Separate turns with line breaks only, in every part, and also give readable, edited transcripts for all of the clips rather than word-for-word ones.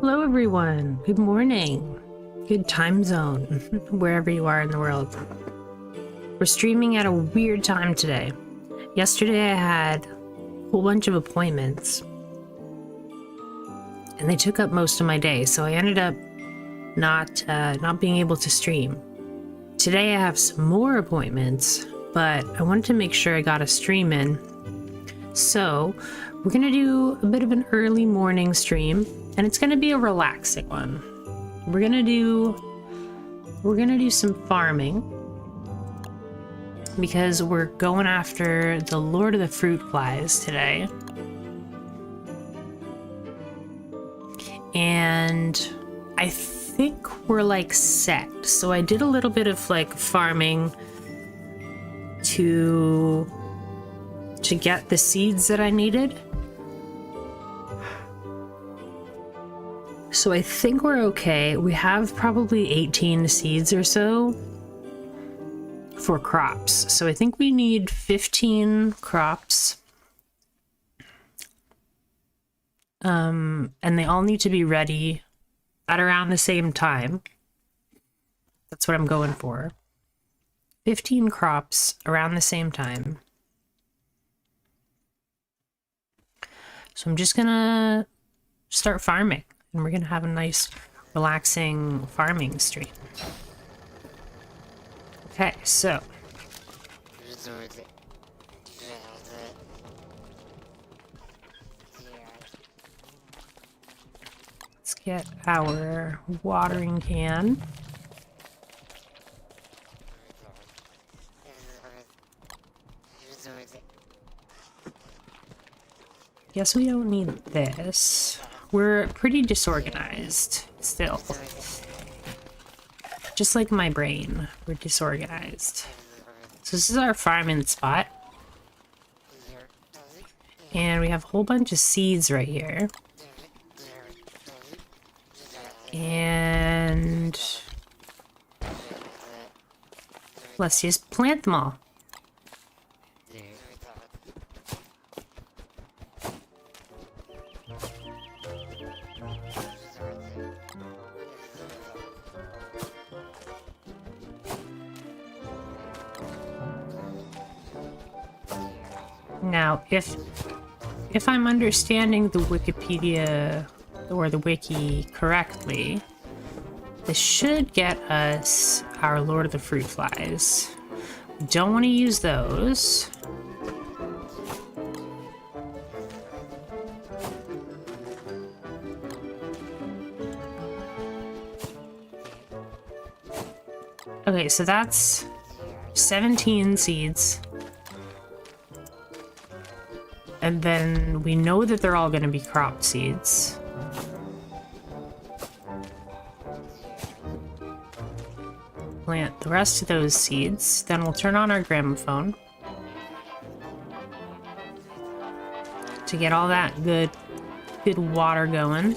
Hello everyone, good morning, good time zone, wherever you are in the world. We're streaming at a weird time today. Yesterday I had a whole bunch of appointments and they took up most of my day, so I ended up not being able to stream. Today I have some more appointments, but I wanted to make sure I got a stream in. So we're gonna do a bit of an early morning stream, and it's gonna be a relaxing one. We're gonna do some farming because we're going after the Lord of the Fruit Flies today. And I think we're like set. So I did a little bit of like farming to get the seeds that I needed. So I think we're okay. We have probably 18 seeds or so for crops. So I think we need 15 crops. And they all need to be ready at around the same time. That's what I'm going for. 15 crops around the same time. So I'm just gonna start farming, and we're gonna have a nice, relaxing farming stream. Okay, so let's get our watering can. Guess we don't need this. We're pretty disorganized still. Just like my brain, we're disorganized. So this is our farming spot. And we have a whole bunch of seeds right here. And let's just plant them all. Now, if I'm understanding the Wikipedia or the wiki correctly, this should get us our Lord of the Fruit Flies. We don't want to use those. Okay, so that's 17 seeds. And then we know that they're all going to be crop seeds. Plant the rest of those seeds. Then we'll turn on our gramophone to get all that good water going.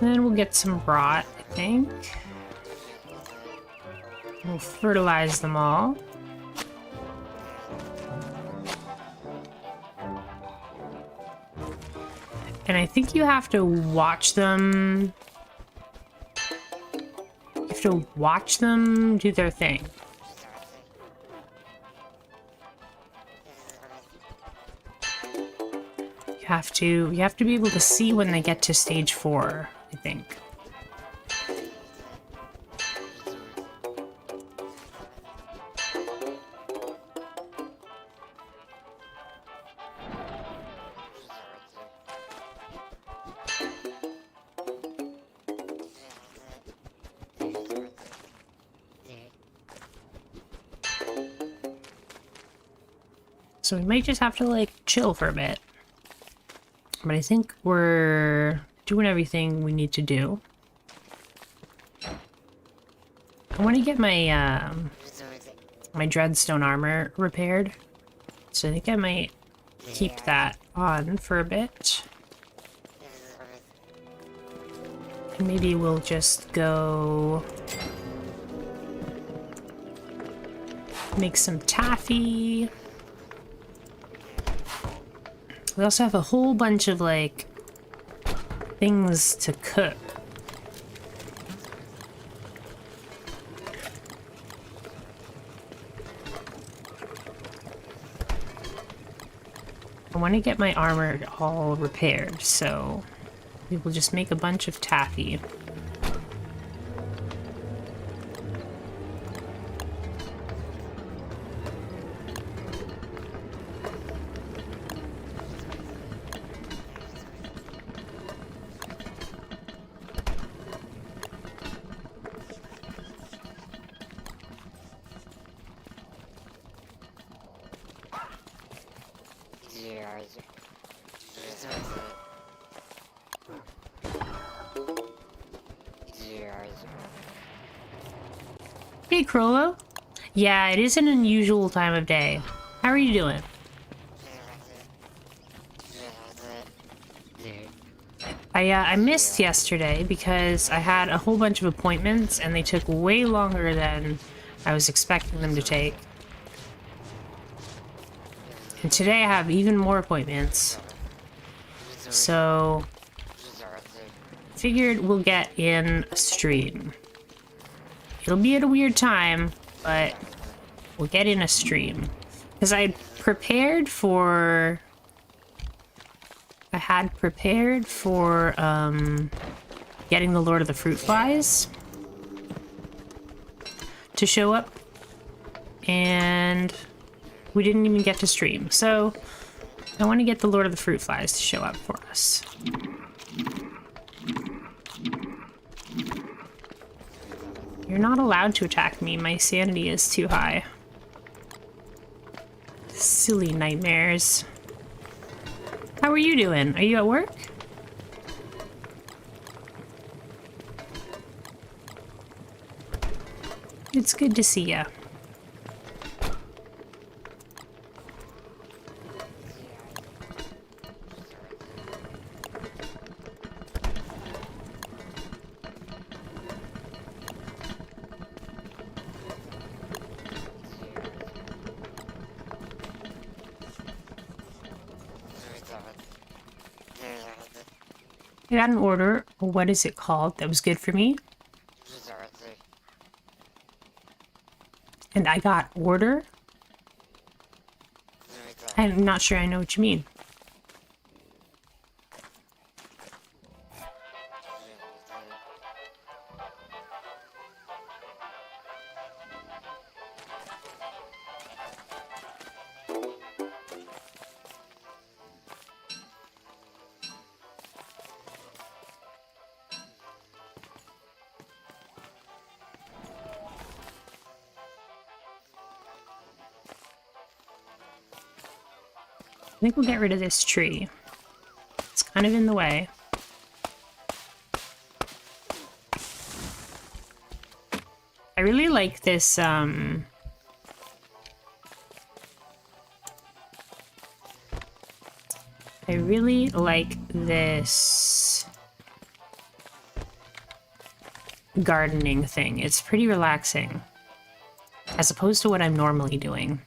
Then we'll get some rot, I think. We'll fertilize them all. And I think you have to watch them. You have to watch them do their thing. You have to be able to see when they get to stage 4, I think. So we might just have to like chill for a bit. But I think we're doing everything we need to do. I want to get my my dreadstone armor repaired. So I think I might keep that on for a bit. Maybe we'll just go make some taffy. We also have a whole bunch of like things to cook. I want to get my armor all repaired, so we will just make a bunch of taffy. Hey, Crollo. Yeah, it is an unusual time of day. How are you doing? I missed yesterday because I had a whole bunch of appointments and they took way longer than I was expecting them to take. And today I have even more appointments. So, figured we'll get in a stream. It'll be at a weird time, but we'll get in a stream. Because I had prepared for getting the Lord of the Fruit Flies to show up. And we didn't even get to stream. So I want to get the Lord of the Fruit Flies to show up for us. You're not allowed to attack me. My sanity is too high. Silly nightmares. How are you doing? Are you at work? It's good to see ya. I got an order. What is it called? That was good for me. And I got order? I'm not sure I know what you mean. I think we'll get rid of this tree. It's kind of in the way. I really like this, I really like this gardening thing. It's pretty relaxing, as opposed to what I'm normally doing.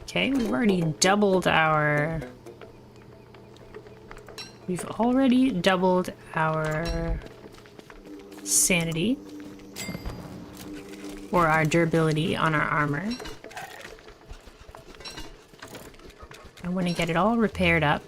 Okay, we've already doubled our sanity, or our durability on our armor. I want to get it all repaired up.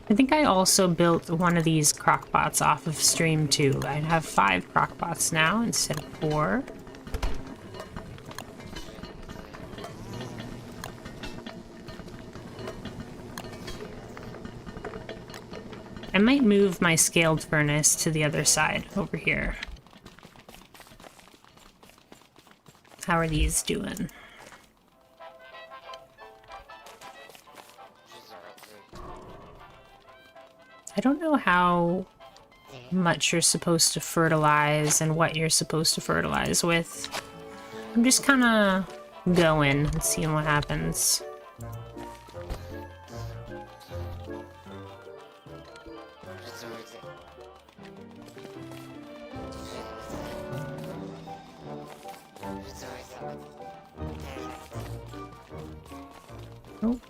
I think I also built one of these crockpots off of stream too. I have 5 crockpots now instead of 4. I might move my scaled furnace to the other side over here. How are these doing? I don't know how much you're supposed to fertilize and what you're supposed to fertilize with. I'm just kind of going and seeing what happens. Oh.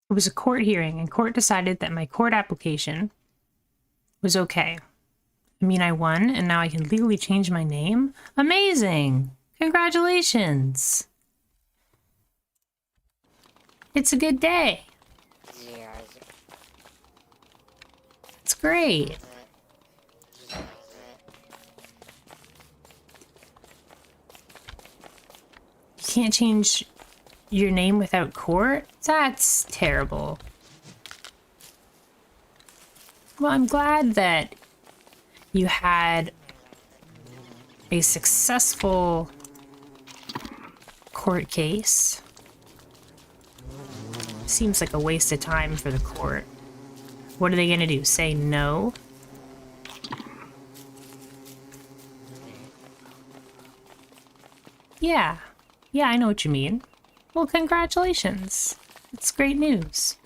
It was a court hearing, and court decided that my court application was okay. I mean, I won, and now I can legally change my name? Amazing! Congratulations! It's a good day. It's great. You can't change your name without court? That's terrible. Well, I'm glad that you had a successful court case. Seems like a waste of time for the court. What are they gonna do? Say no? Yeah. Yeah, I know what you mean. Well, congratulations. It's great news.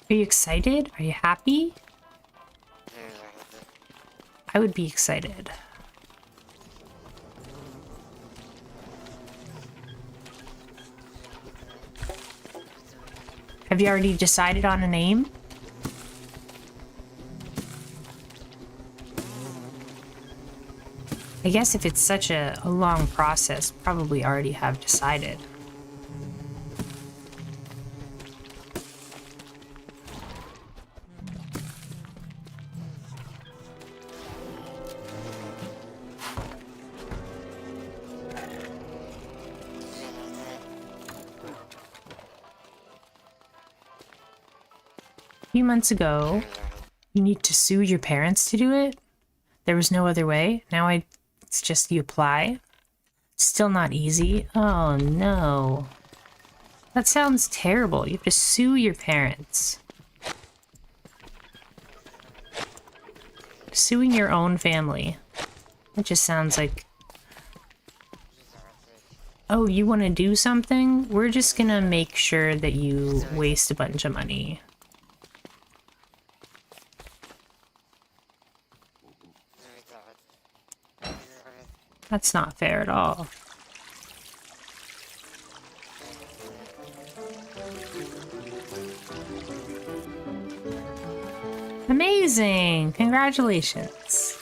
Are you excited? Are you happy? I would be excited. Have you already decided on a name? I guess if it's such a long process, probably already have decided. A few months ago, you need to sue your parents to do it. There was no other way. Now it's just you apply. Still not easy. Oh no. That sounds terrible. You have to sue your parents. Suing your own family. That just sounds like... Oh, you want to do something? We're just gonna make sure that you waste a bunch of money. That's not fair at all. Amazing! Congratulations.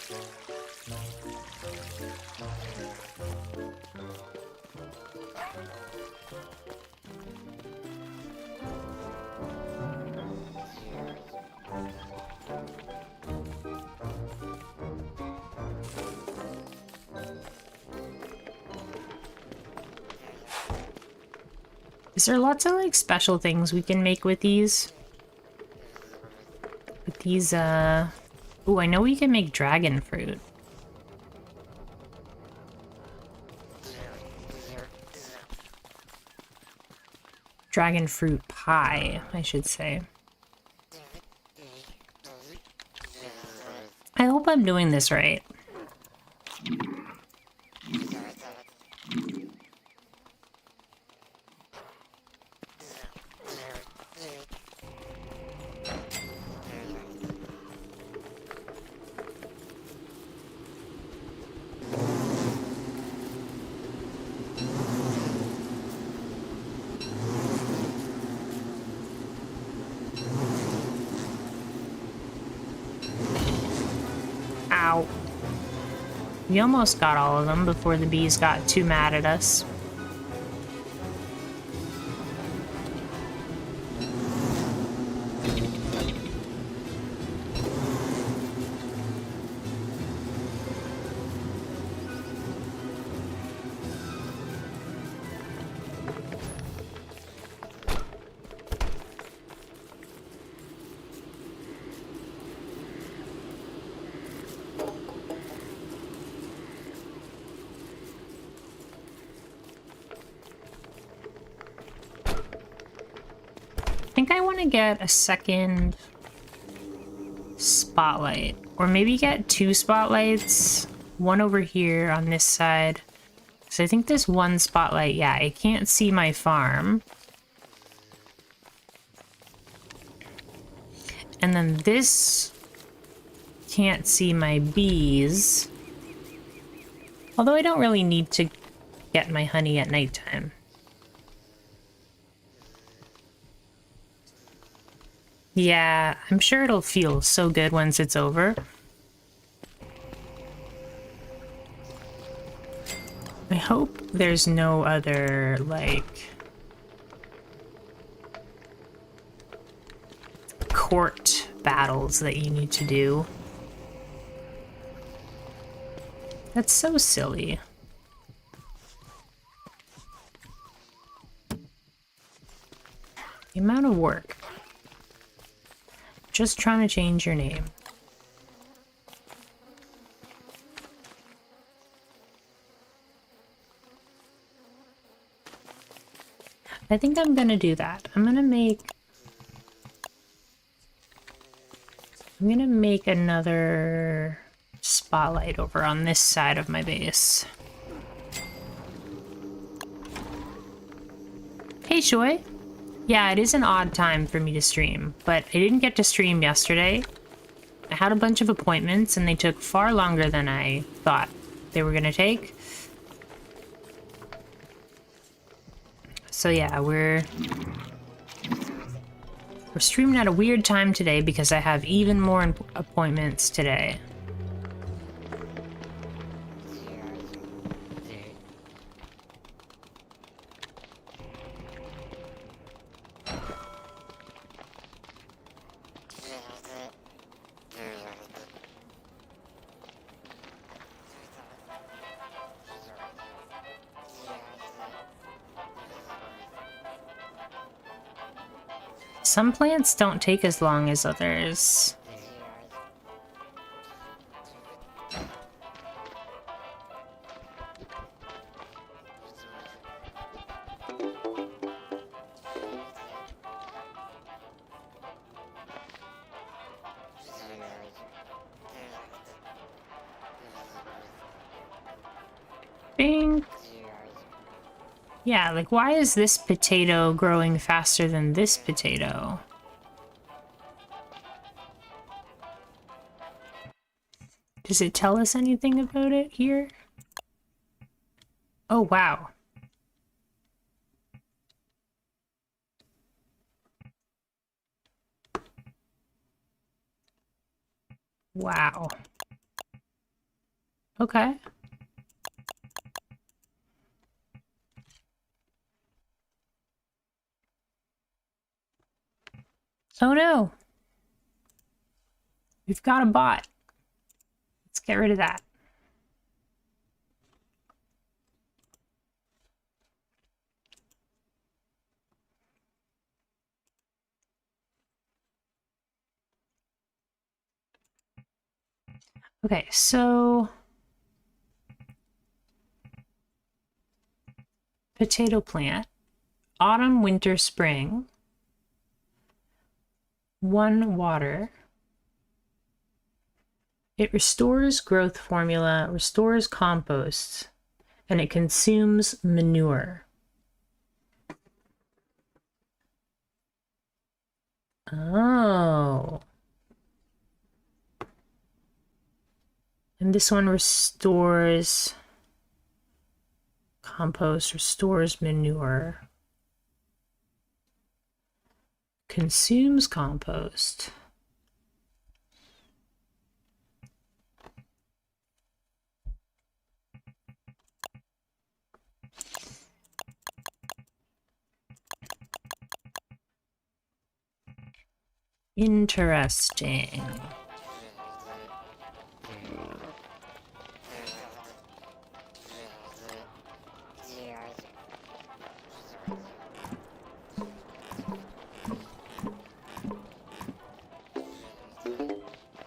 Is there lots of like special things we can make with these? With these, ooh, I know we can make dragon fruit. Dragon fruit pie, I should say. I hope I'm doing this right. Ow. We almost got all of them before the bees got too mad at us. I think I want to get a second spotlight, or maybe get 2 spotlights, one over here on this side. So I think this one spotlight, yeah, it can't see my farm. And then this can't see my bees. Although I don't really need to get my honey at nighttime. Yeah, I'm sure it'll feel so good once it's over. I hope there's no other, like, court battles that you need to do. That's so silly. The amount of work. Just trying to change your name. I think I'm gonna do that. I'm gonna make another spotlight over on this side of my base. Hey, Shoy. Yeah, it is an odd time for me to stream, but I didn't get to stream yesterday. I had a bunch of appointments and they took far longer than I thought they were gonna take. So yeah, we're streaming at a weird time today because I have even more appointments today. Some plants don't take as long as others. Bing! Yeah, like, why is this potato growing faster than this potato? Does it tell us anything about it here? Oh, wow. Wow. Okay. Oh no! We've got a bot. Let's get rid of that. Okay, so potato plant, autumn, winter, spring, 1 water. It restores growth formula, restores compost, and it consumes manure. Oh. And this one restores compost, restores manure, consumes compost. Interesting.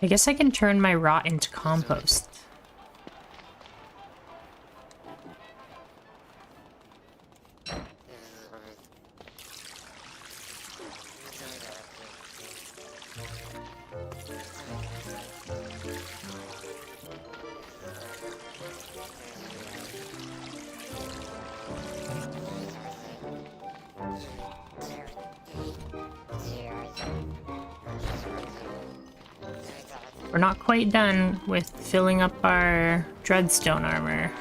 I guess I can turn my rot into compost. We're not quite done with filling up our dreadstone armor.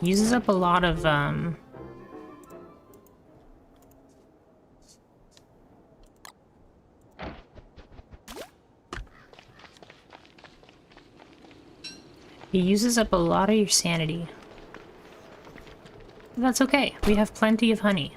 Uses up a lot of, He uses up a lot of your sanity. That's okay. We have plenty of honey.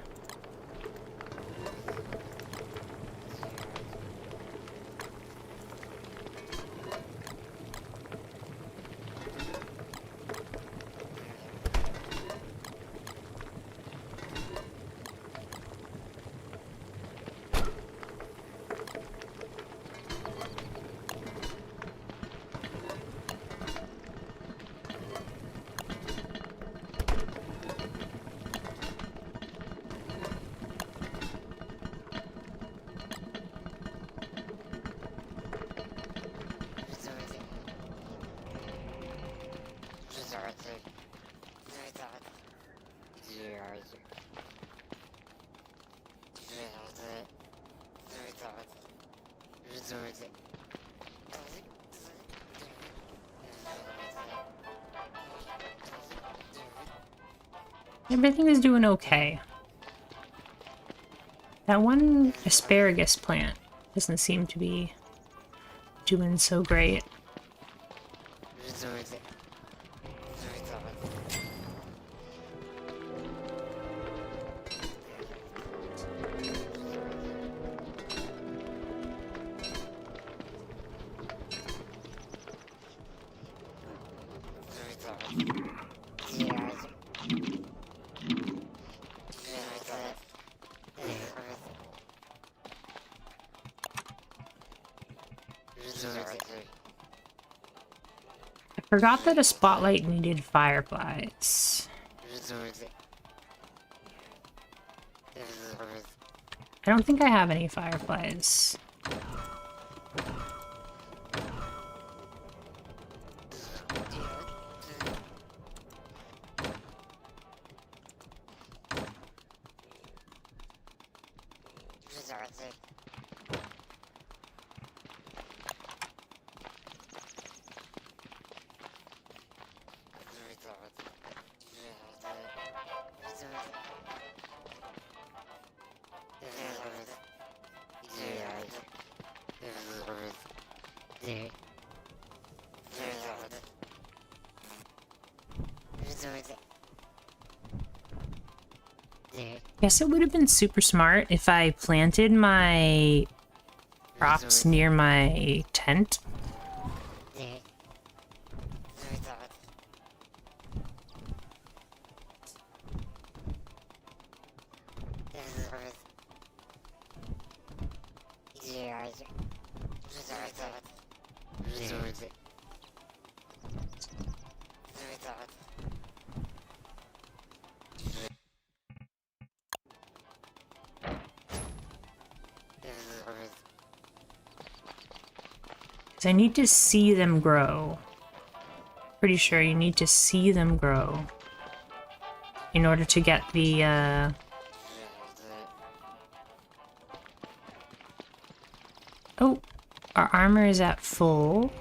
Everything is doing okay. That one asparagus plant doesn't seem to be doing so great. I forgot that a spotlight needed fireflies. I don't think I have any fireflies. Guess it would have been super smart if I planted my crops near my tent. I need to see them grow. Pretty sure you need to see them grow in order to get the, Oh, our armor is at full.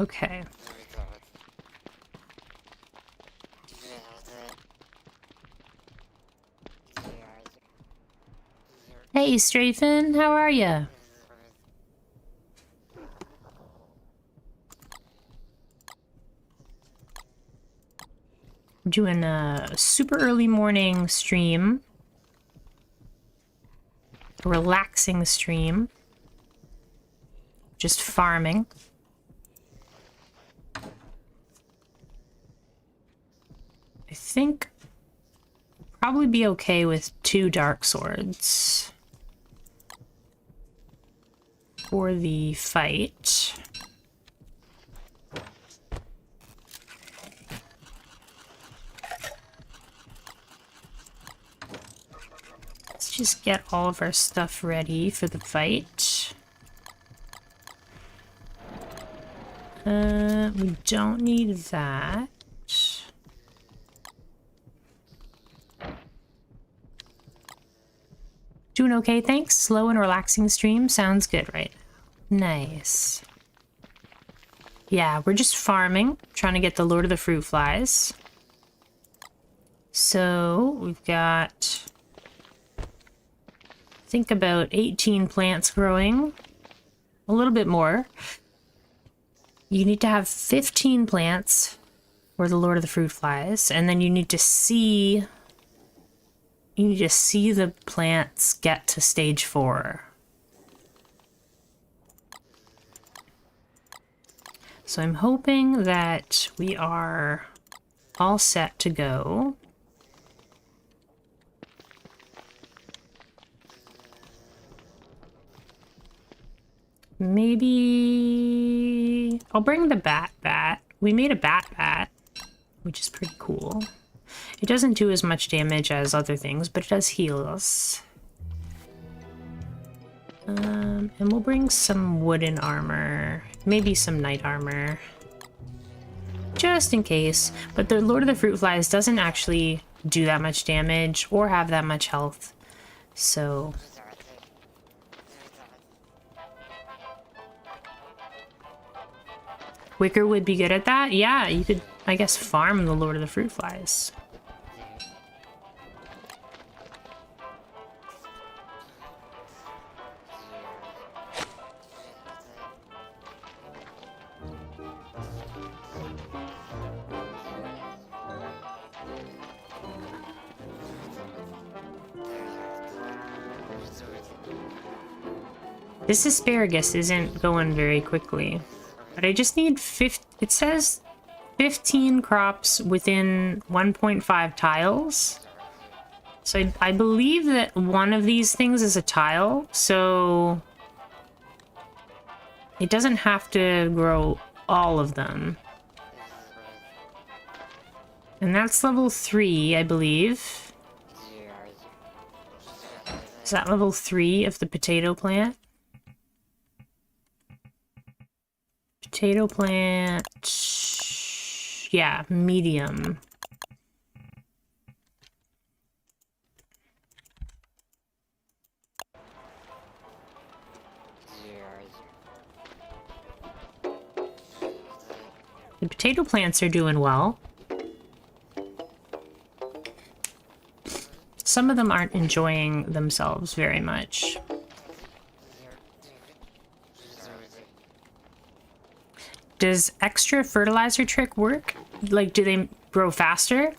Okay. Hey, Strafen, how are ya? I'm doing a super early morning stream. A relaxing stream. Just farming. I think I'll probably be okay with 2 dark swords for the fight. Let's just get all of our stuff ready for the fight. We don't need that. Doing okay, thanks. Slow and relaxing stream. Sounds good right now. Nice. Yeah, we're just farming, trying to get the Lord of the Fruit Flies. So, we've got, I think, about 18 plants growing. A little bit more. You need to have 15 plants for the Lord of the Fruit Flies, and then you need to see the plants get to stage 4. So I'm hoping that we are all set to go. Maybe I'll bring the bat. We made a bat, which is pretty cool. It doesn't do as much damage as other things, but it does heal us. And we'll bring some wooden armor, maybe some knight armor, just in case. But the Lord of the Fruit Flies doesn't actually do that much damage or have that much health, so... Wicker would be good at that? Yeah, you could, I guess, farm the Lord of the Fruit Flies. This asparagus isn't going very quickly. But I just need it says 15 crops within 1.5 tiles. So I believe that one of these things is a tile, so it doesn't have to grow all of them. And that's level 3, I believe. Is that level 3 of the potato plant? Potato plant, yeah, medium. The potato plants are doing well. Some of them aren't enjoying themselves very much. Does extra fertilizer trick work? Like, do they grow faster?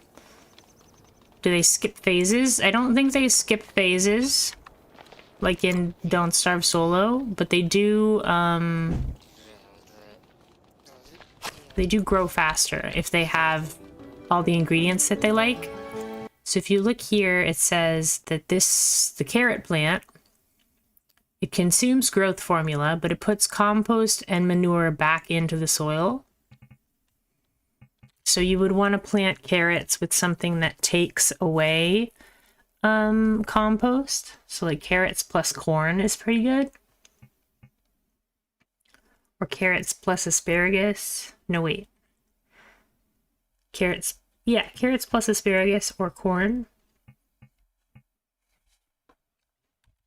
Do they skip phases? I don't think they skip phases, like in Don't Starve Solo, but they do grow faster if they have all the ingredients that they like. So if you look here, it says that the carrot plant, it consumes growth formula, but it puts compost and manure back into the soil. So you would want to plant carrots with something that takes away compost. So like carrots plus corn is pretty good. Or carrots plus asparagus. No, wait. Carrots plus asparagus or corn.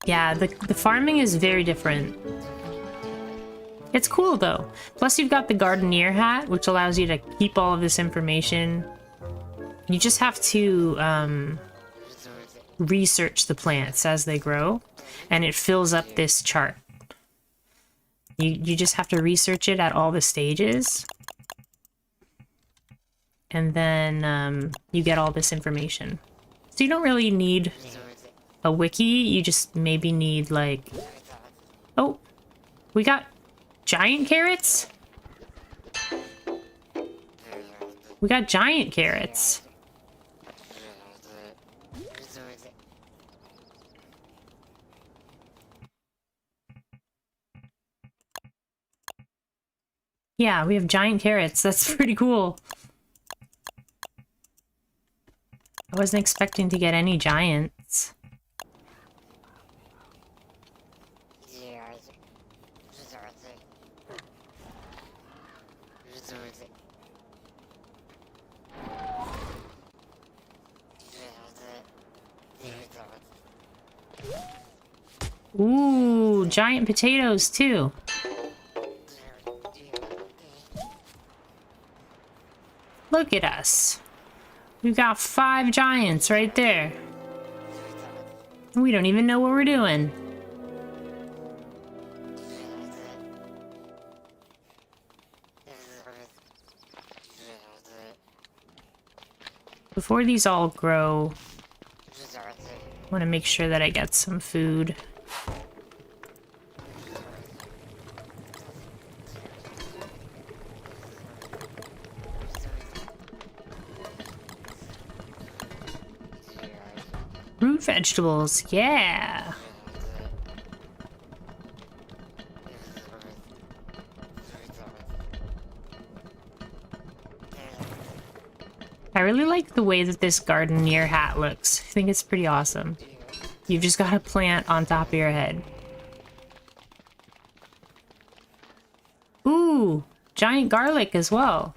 Yeah, the farming is very different. It's cool though. Plus you've got the gardener hat, which allows you to keep all of this information. You just have to research the plants as they grow, and it fills up this chart. You just have to research it at all the stages. and then you get all this information. So you don't really need a wiki, you just maybe need like... Oh, we got giant carrots? We got giant carrots. Yeah, we have giant carrots. That's pretty cool. I wasn't expecting to get any giants. Ooh, giant potatoes too. Look at us. We've got 5 giants right there. We don't even know what we're doing. Before these all grow, I want to make sure that I get some food. Root vegetables, yeah. I really like the way that this gardener hat looks. I think it's pretty awesome. You've just got a plant on top of your head. Ooh, giant garlic as well.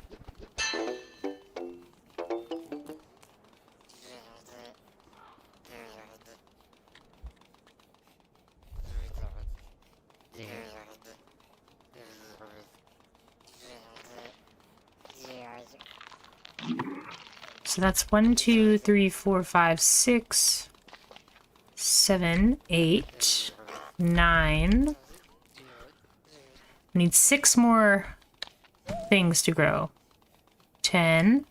So that's 1, 2, 3, 4, 5, 6, 7, 8, 9. I need 6 more things to grow. 10,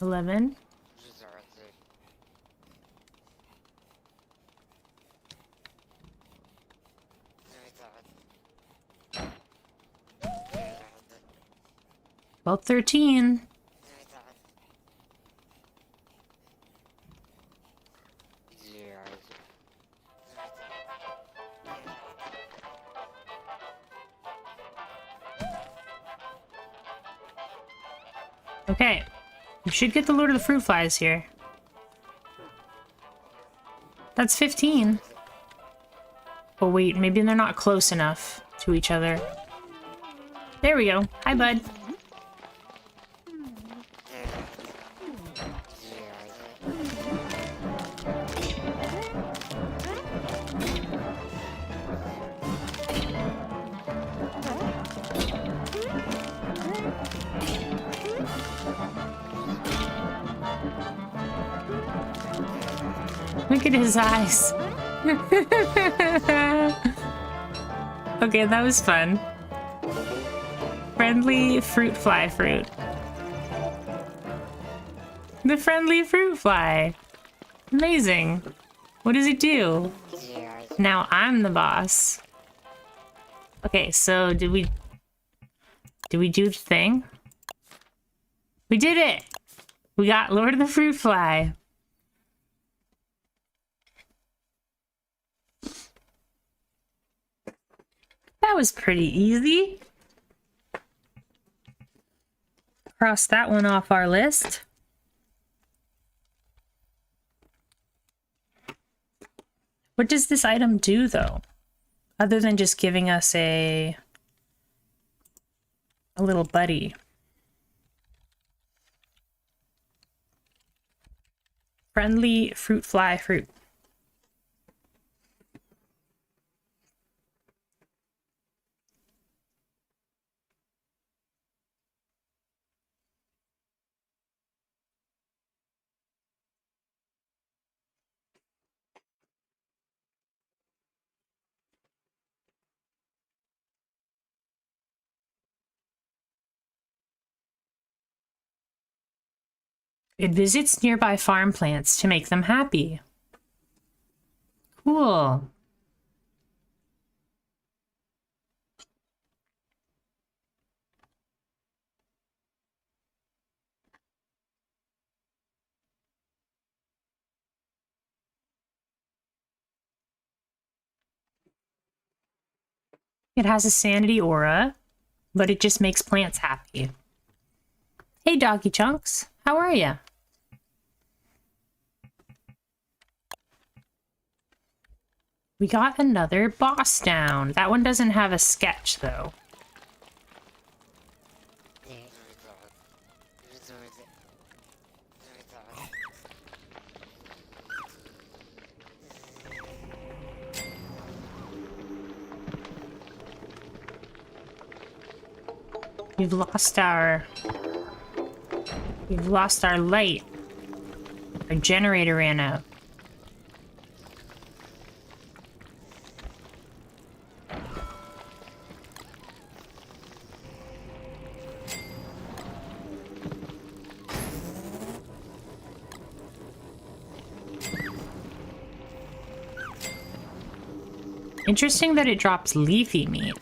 11. Well, 13. Okay, we should get the Lord of the Fruit Flies here. That's 15. Oh wait, maybe they're not close enough to each other. There we go. Hi, bud. Look at his eyes. Okay, that was fun. Friendly fruit fly fruit. The friendly fruit fly. Amazing. What does he do? Now I'm the boss. Okay, so did we do the thing? We did it! We got Lord of the Fruit Fly. That was pretty easy. Cross that one off our list. What does this item do, though? Other than just giving us a little buddy. Friendly fruit fly fruit. It visits nearby farm plants to make them happy. Cool. It has a sanity aura, but it just makes plants happy. Hey, Doggy Chunks. How are ya? We got another boss down. That one doesn't have a sketch, though. We've lost our light. Our generator ran out. Interesting that it drops leafy meat.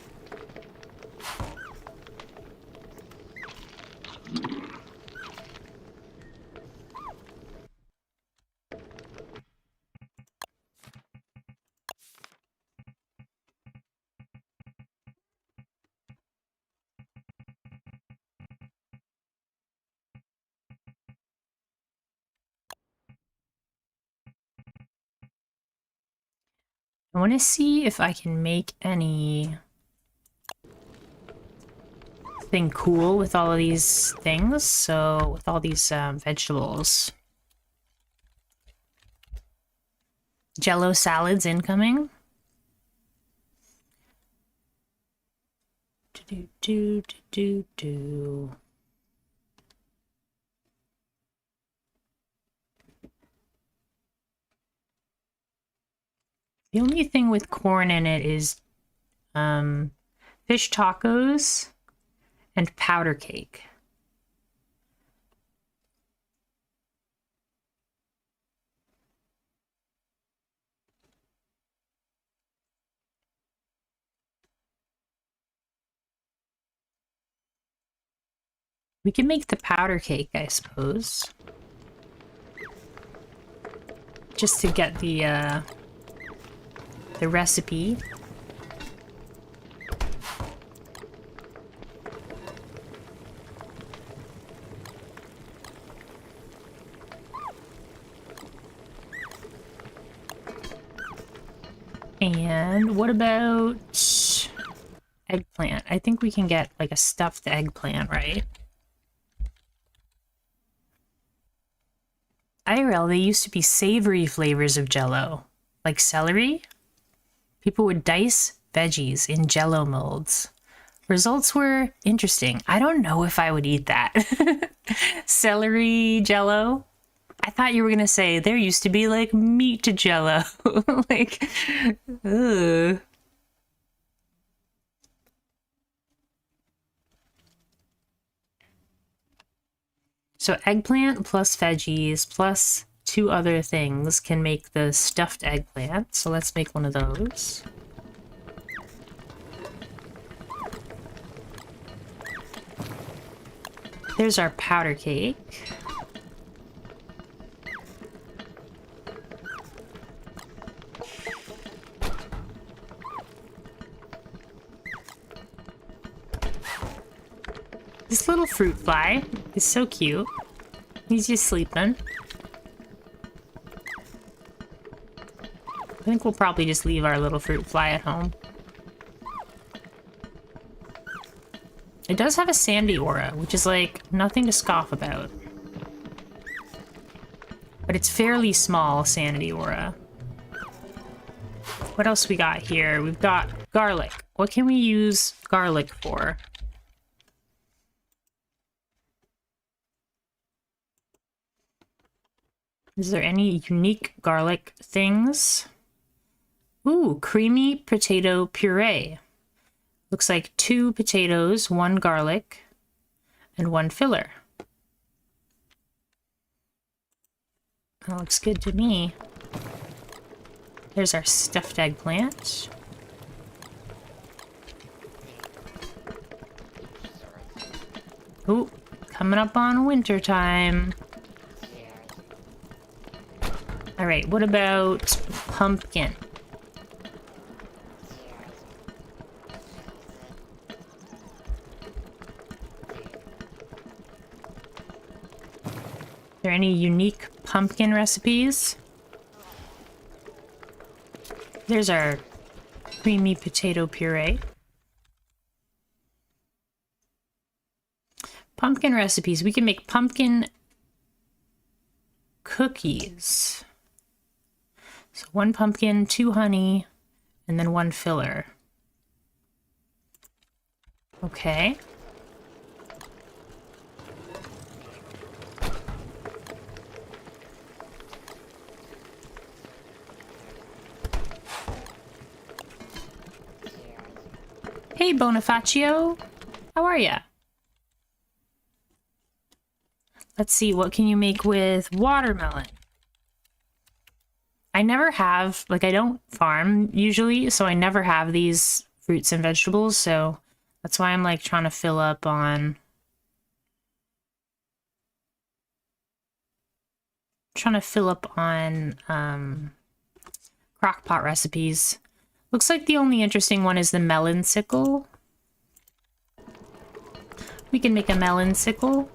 I want to see if I can make anything cool with all of these things. So, with all these vegetables. Jello salads incoming. Do. The only thing with corn in it is fish tacos and powder cake. We can make the powder cake, I suppose. Just to get the recipe. And what about eggplant? I think we can get like a stuffed eggplant, right? IRL, they used to be savory flavors of Jell-O, like celery. People would dice veggies in Jell-O molds. Results were interesting. I don't know if I would eat that. Celery Jell-O? I thought you were gonna say there used to be like meat to Jell-O. Like, ugh. So eggplant plus veggies plus 2 other things can make the stuffed eggplant. So let's make one of those. There's our powder cake. This little fruit fly is so cute. He's just sleeping. I think we'll probably just leave our little fruit fly at home. It does have a sandy aura, which is like nothing to scoff about. But it's fairly small sanity aura. What else we got here? We've got garlic. What can we use garlic for? Is there any unique garlic things? Ooh, creamy potato puree. Looks like 2 potatoes, 1 garlic, and 1 filler. That looks good to me. There's our stuffed eggplant. Ooh, coming up on winter time. All right, what about pumpkin? Are there any unique pumpkin recipes? There's our creamy potato puree. Pumpkin recipes. We can make pumpkin cookies. So 1 pumpkin, 2 honey, and then 1 filler. Okay. Hey, Bonifacio. How are ya? Let's see, what can you make with watermelon? I never have, like, I don't farm usually, so I never have these fruits and vegetables, so that's why I'm, like, trying to fill up on... crock pot recipes. Looks like the only interesting one is the melon sickle. We can make a melon sickle.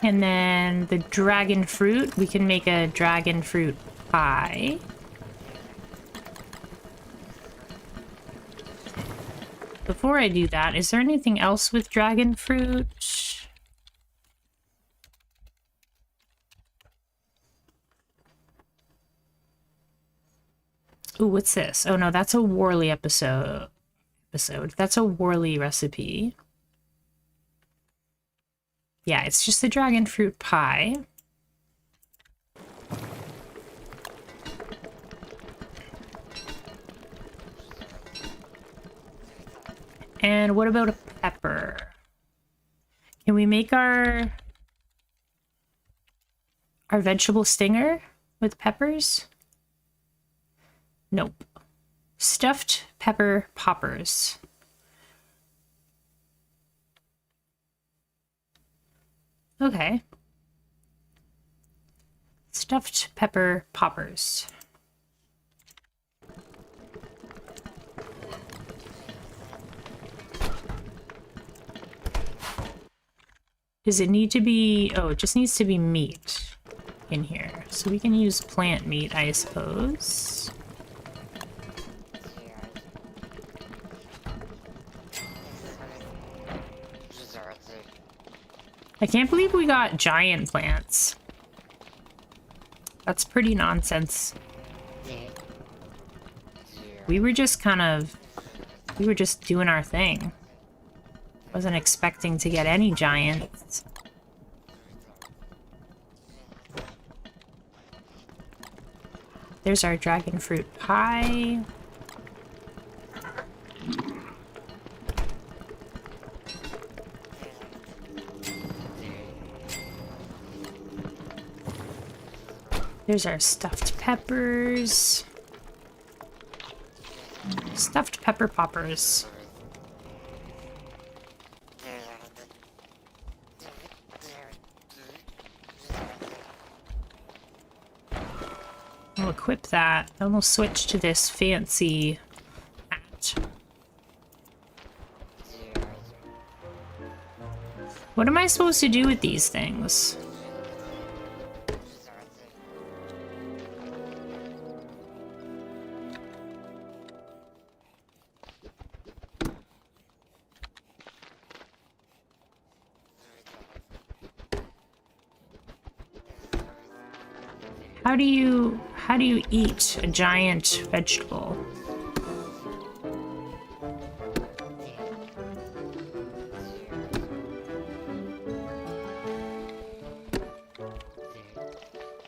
And then the dragon fruit, we can make a dragon fruit pie. Before I do that, is there anything else with dragon fruit? Ooh, what's this? Oh no, that's a Worley episode. That's a Worley recipe. Yeah, it's just the dragon fruit pie. And what about a pepper? Can we make our vegetable stinger with peppers? Nope. Stuffed pepper poppers. Okay. Stuffed pepper poppers. Does it need to be... Oh, it just needs to be meat in here. So we can use plant meat, I suppose. I can't believe we got giant plants. That's pretty nonsense. We were just doing our thing. Wasn't expecting to get any giants. There's our dragon fruit pie. There's our stuffed peppers. Stuffed pepper poppers. We'll equip that, then we'll switch to this fancy hat. What am I supposed to do with these things? How do you eat a giant vegetable?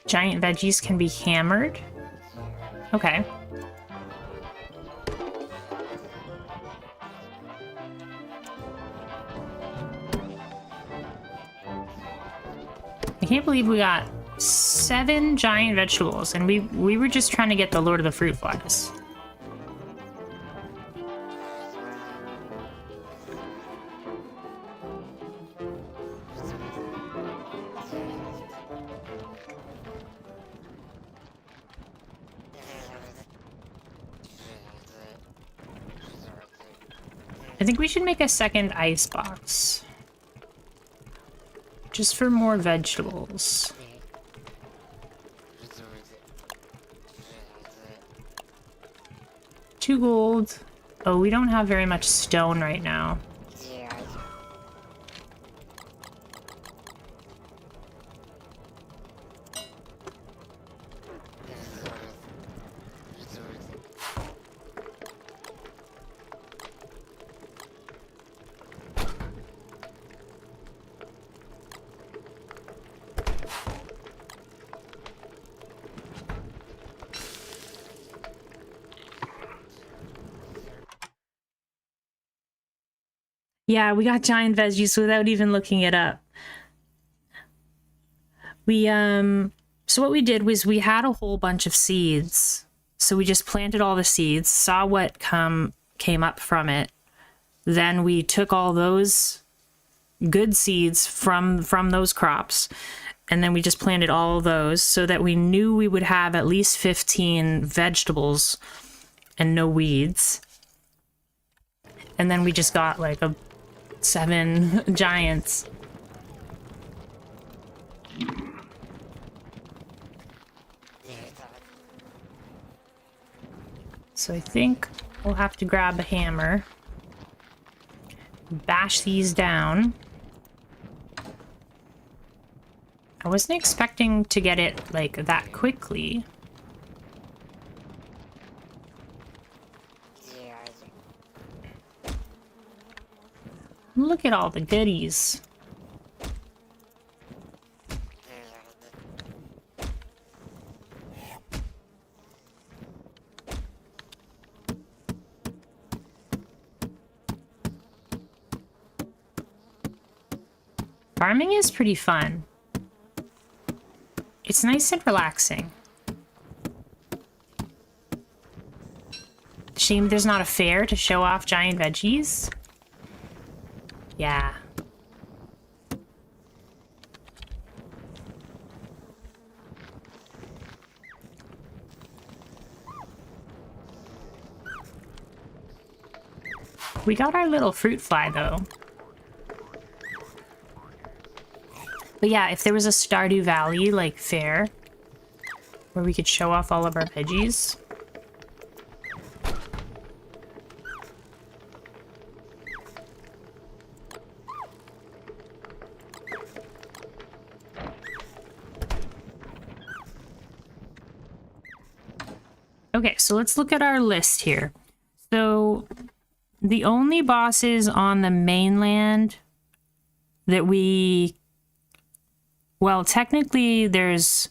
Giant veggies can be hammered. Okay. I can't believe we got 7 giant vegetables, and we were just trying to get the Lord of the Fruit Flies. I think we should make a second ice box. Just for more vegetables. 2 gold. Oh, we don't have very much stone right now. Yeah, we got giant veggies without even looking it up. So what we did was we had a whole bunch of seeds. So we just planted all the seeds, saw what came up from it. Then we took all those good seeds from those crops, and then we just planted all of those so that we knew we would have at least 15 vegetables and no weeds. And then we just got like 7 giants. So I think we'll have to grab a hammer, bash these down. I wasn't expecting to get it like that quickly. Look at all the goodies. Farming is pretty fun. It's nice and relaxing. Shame there's not a fair to show off giant veggies. Yeah. We got our little fruit fly though. But yeah, if there was a Stardew Valley like fair where we could show off all of our veggies. Okay, so let's look at our list here. So the only bosses on the mainland that well, technically there's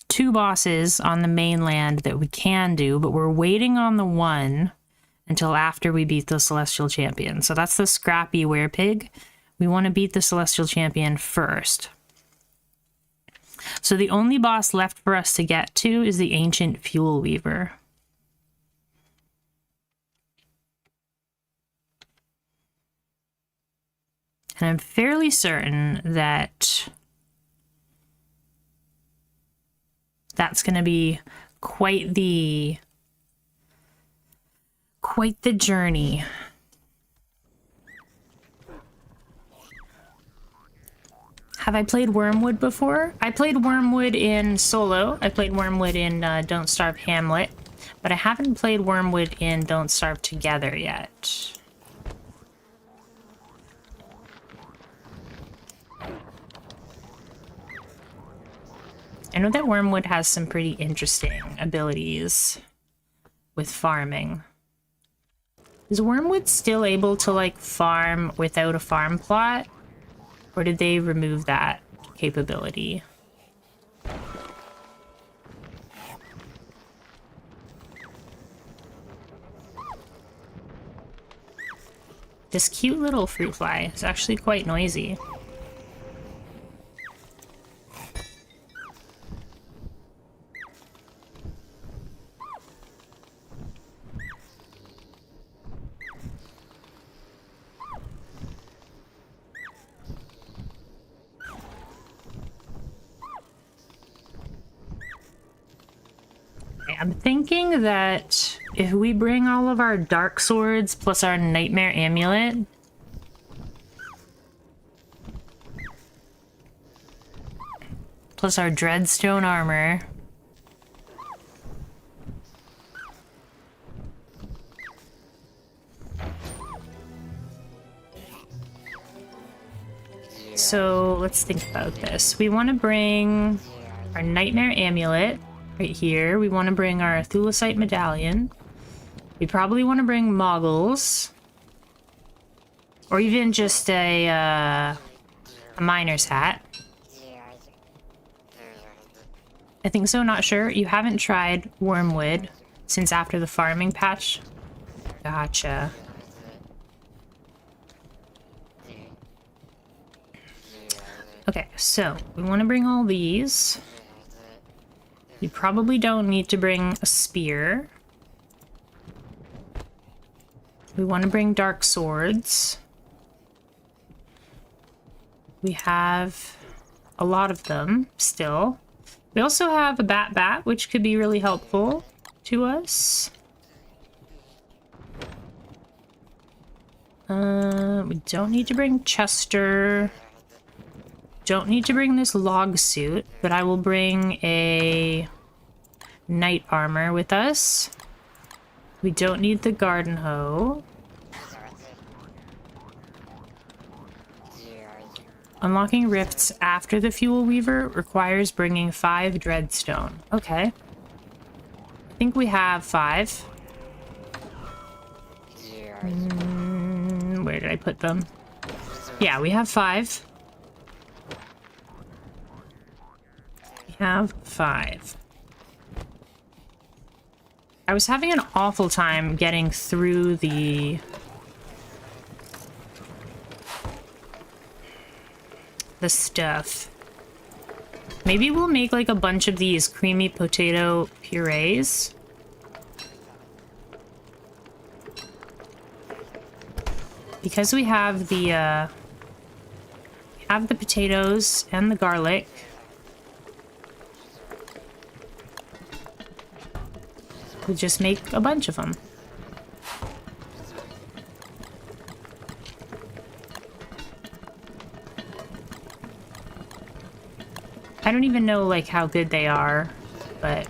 2 bosses on the mainland that we can do, but we're waiting on the one until after we beat the Celestial Champion. So that's the Scrappy Werepig. We want to beat the Celestial Champion first. So the only boss left for us to get to is the Ancient Fuel Weaver. And I'm fairly certain that that's going to be quite the journey. Have I played Wormwood before? I played Wormwood in solo. I played Wormwood in Don't Starve Hamlet, but I haven't played Wormwood in Don't Starve Together yet. I know that Wormwood has some pretty interesting abilities with farming. Is Wormwood still able to like farm without a farm plot? Or did they remove that capability? This cute little fruit fly is actually quite noisy. I'm thinking that if we bring all of our dark swords plus our nightmare amulet, plus our dreadstone armor, so let's think about this. We want to bring our nightmare amulet right here. We want to bring our thulecite medallion. We probably want to bring moggles, or even just a miner's hat. I think so, not sure. You haven't tried wormwood since after the farming patch? Gotcha. Okay, so we want to bring all these. You probably don't need to bring a spear. We want to bring dark swords. We have a lot of them still. We also have a bat, which could be really helpful to us. We don't need to bring Chester. Don't need to bring this log suit, but I will bring a knight armor with us. We don't need the garden hoe. Unlocking rifts after the fuel weaver requires bringing 5 dreadstone. Okay. I think we have 5. Where did I put them? Yeah, we have 5. Have 5. I was having an awful time getting through the stuff. Maybe we'll make like a bunch of these creamy potato purees. Because we have the potatoes and the garlic. We'll just make a bunch of them. I don't even know like how good they are, but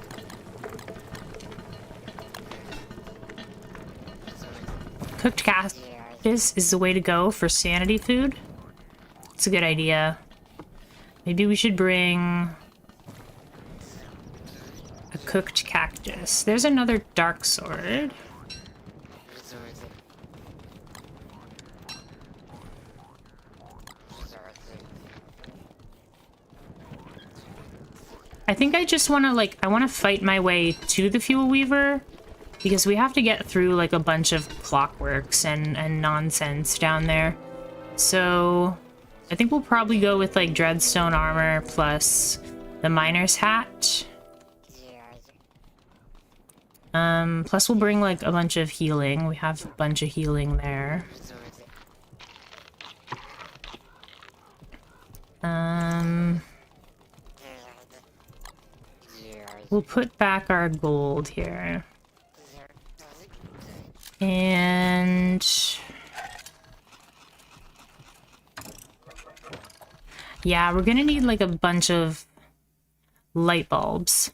cooked cactus is the way to go for sanity food. It's a good idea. Maybe we should bring a cooked cactus. There's another dark sword. I think I just want to I want to fight my way to the fuel weaver because we have to get through like a bunch of clockworks and nonsense down there. So I think we'll probably go with like dreadstone armor plus the miner's hat. Plus we'll bring like a bunch of healing. We have a bunch of healing there. We'll put back our gold here. And yeah, we're gonna need like a bunch of light bulbs.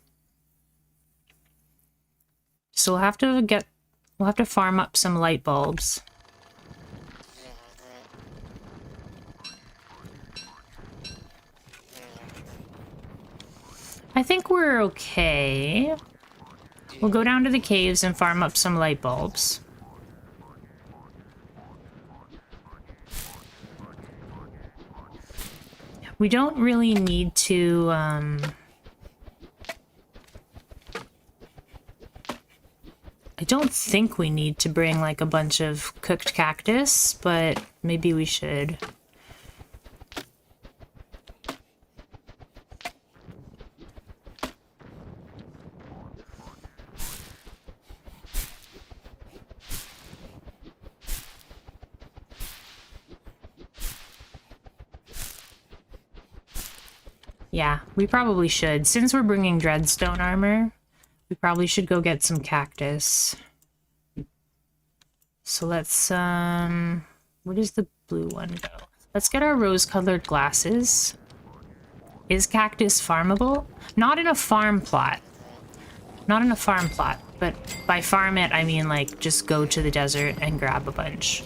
So we'll have to farm up some light bulbs. I think we're okay. We'll go down to the caves and farm up some light bulbs. We don't really need to, I don't think we need to bring like a bunch of cooked cactus, but maybe we should. Yeah, we probably should. Since we're bringing dreadstone armor, we probably should go get some cactus. So let's, where does the blue one go? Let's get our rose-colored glasses. Is cactus farmable? Not in a farm plot. Not in a farm plot, but by farm it, I mean like just go to the desert and grab a bunch.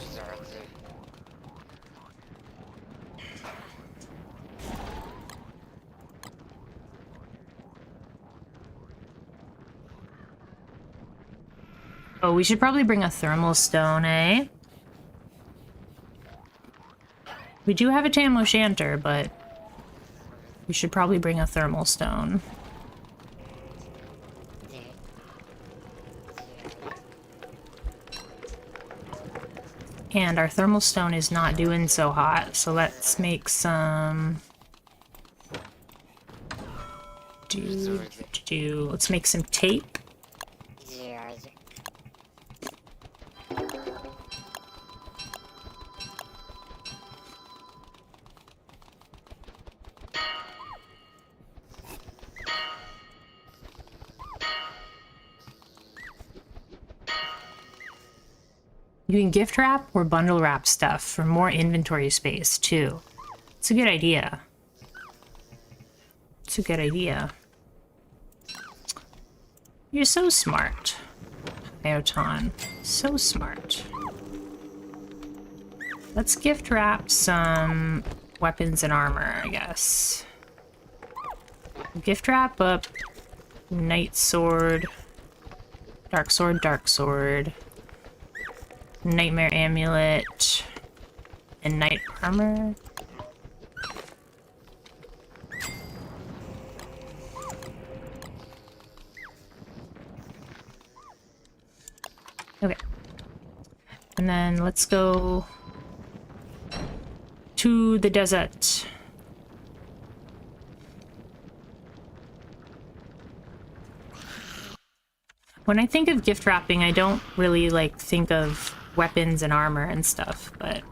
Oh, we should probably bring a thermal stone, eh? We do have a tam o' shanter, but we should probably bring a thermal stone. And our thermal stone is not doing so hot, so let's make some... Let's make some tape. You can gift wrap or bundle wrap stuff for more inventory space, too. It's a good idea. It's a good idea. You're so smart, Aotan. So smart. Let's gift wrap some weapons and armor, I guess. Gift wrap up Night Sword, Dark Sword, Dark Sword, Nightmare Amulet, and Night Armor. Okay. And then let's go to the desert. When I think of gift wrapping, I don't really like think of weapons and armor and stuff, but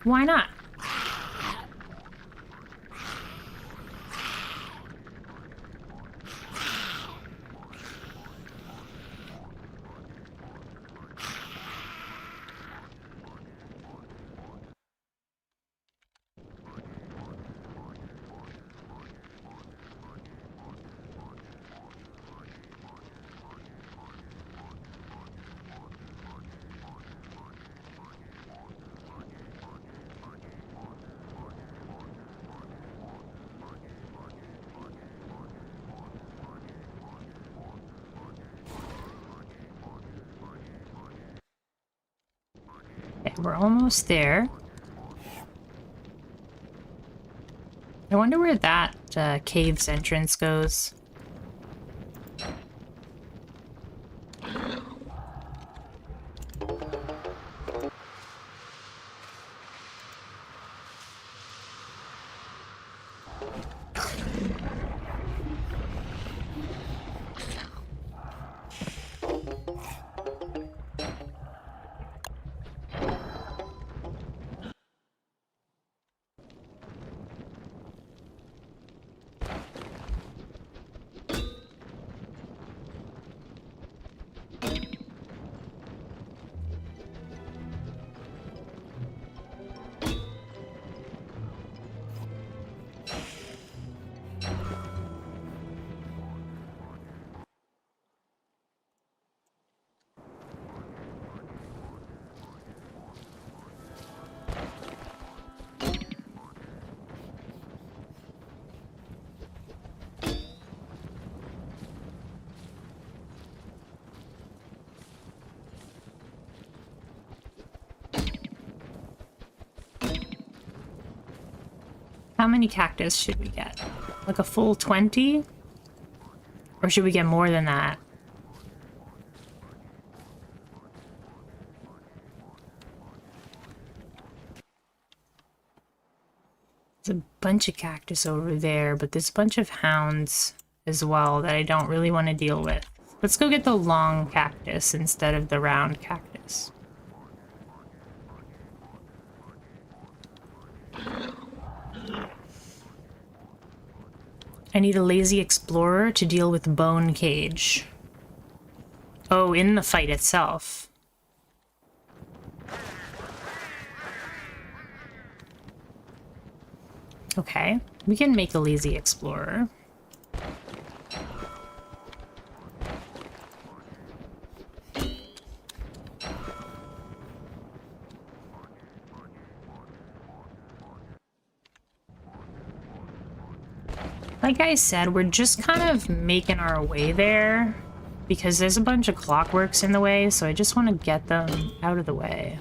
why not? We're almost there. I wonder where that cave's entrance goes. How many cactus should we get? Like a full 20? Or should we get more than that? There's a bunch of cactus over there, but there's a bunch of hounds as well that I don't really want to deal with. Let's go get the long cactus instead of the round cactus. I need a lazy explorer to deal with Bone Cage. Oh, in the fight itself. Okay, we can make a lazy explorer. Like I said, we're just kind of making our way there because there's a bunch of clockworks in the way, so I just want to get them out of the way.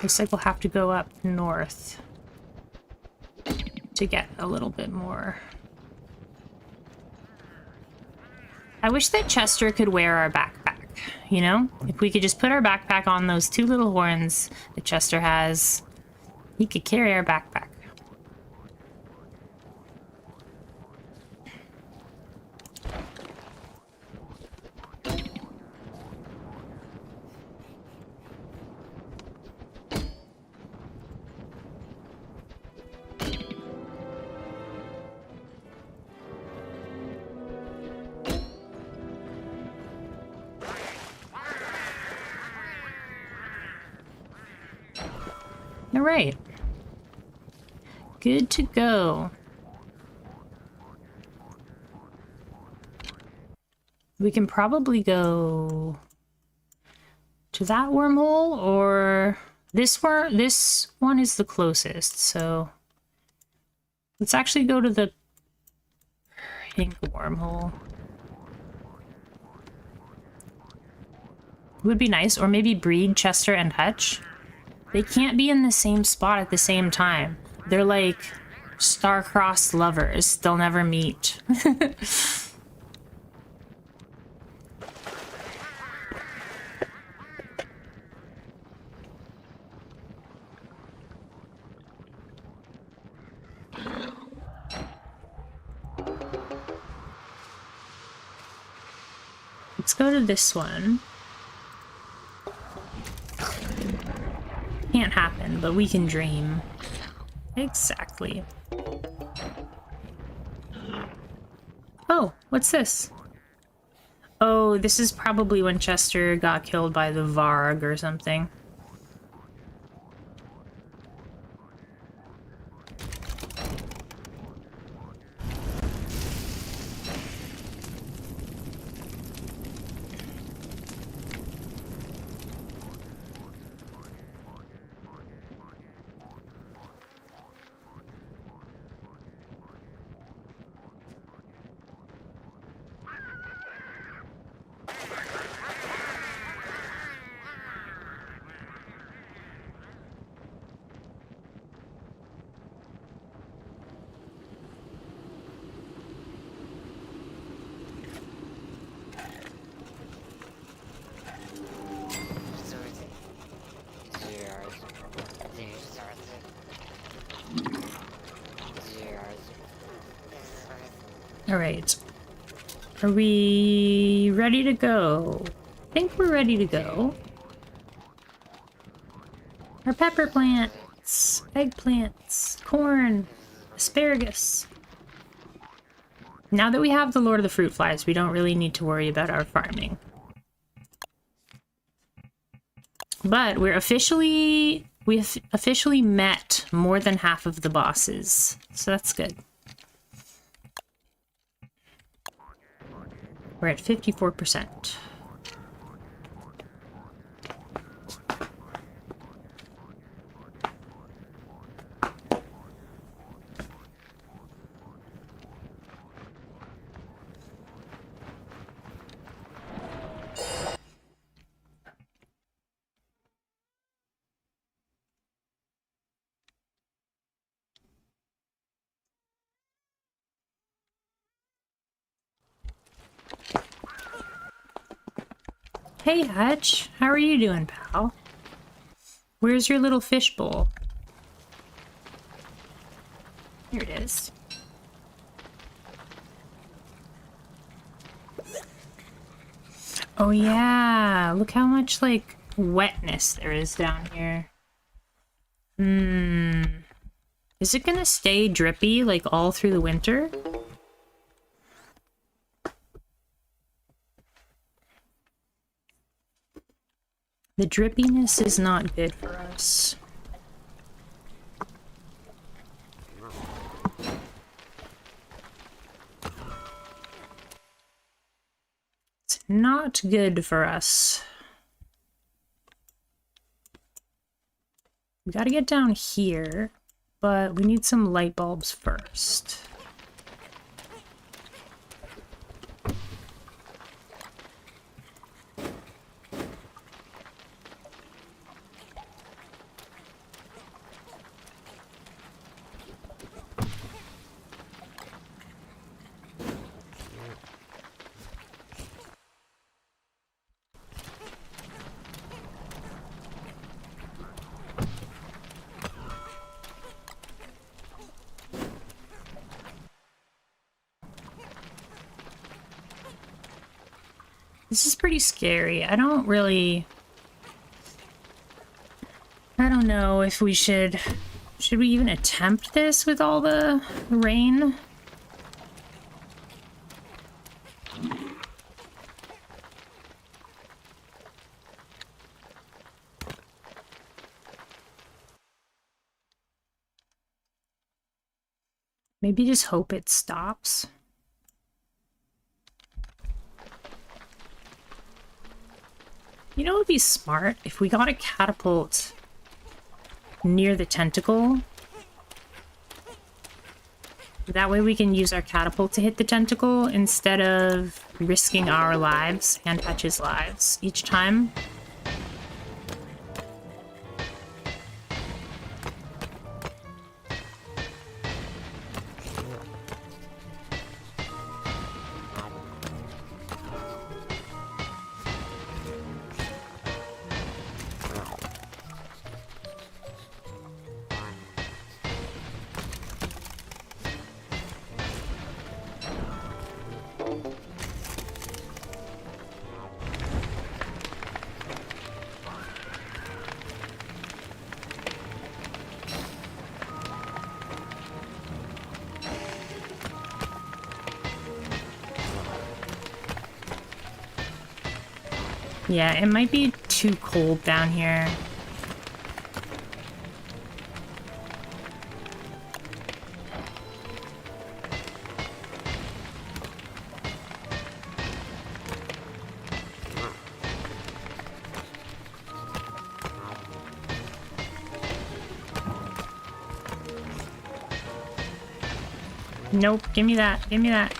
Looks like we'll have to go up north to get a little bit more. I wish that Chester could wear our backpack, you know? If we could just put our backpack on those two little horns that Chester has, he could carry our backpack. All right. Good to go. We can probably go to that wormhole, or this one is the closest, so let's actually go to the pink wormhole. Would be nice, or maybe breed Chester and Hutch. They can't be in the same spot at the same time. They're like star-crossed lovers. They'll never meet. Let's go to this one. Can't happen, but we can dream. Exactly. Oh, what's this? Oh, this is probably when Chester got killed by the Varg or something. All right. Are we ready to go? I think we're ready to go. Our pepper plants, eggplants, corn, asparagus. Now that we have the Lord of the Fruit Flies, we don't really need to worry about our farming. But we've officially met more than half of the bosses, so that's good. We're at 54%. Hey, Hutch. How are you doing, pal? Where's your little fish bowl? Here it is. Oh yeah, look how much like wetness there is down here. Is it gonna stay drippy like all through the winter? The drippiness is not good for us. It's not good for us. We gotta get down here, but we need some light bulbs first. This is pretty scary. I don't know if we should we even attempt this with all the rain? Maybe just hope it stops. You know what would be smart? If we got a catapult near the tentacle. That way we can use our catapult to hit the tentacle instead of risking our lives and Patch's lives each time. Yeah, it might be too cold down here. Nope, give me that, give me that.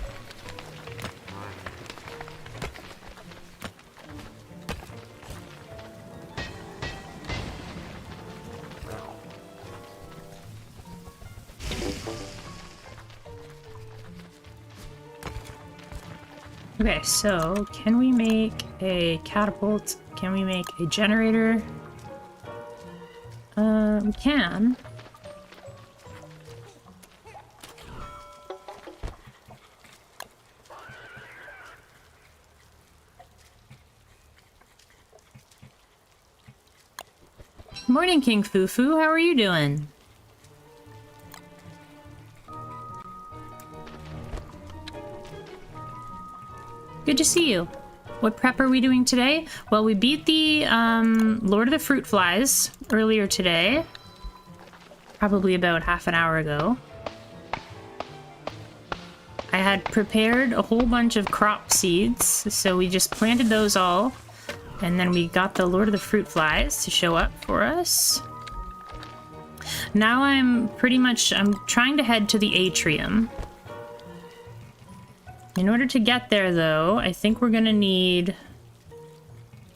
Okay, so can we make a catapult? Can we make a generator? We can. Morning, King Fufu. How are you doing? Good to see you. What prep are we doing today? Well, we beat the Lord of the Fruit Flies earlier today. Probably about half an hour ago. I had prepared a whole bunch of crop seeds, so we just planted those all. And then we got the Lord of the Fruit Flies to show up for us. Now I'm trying to head to the atrium. In order to get there, though, I think we're gonna need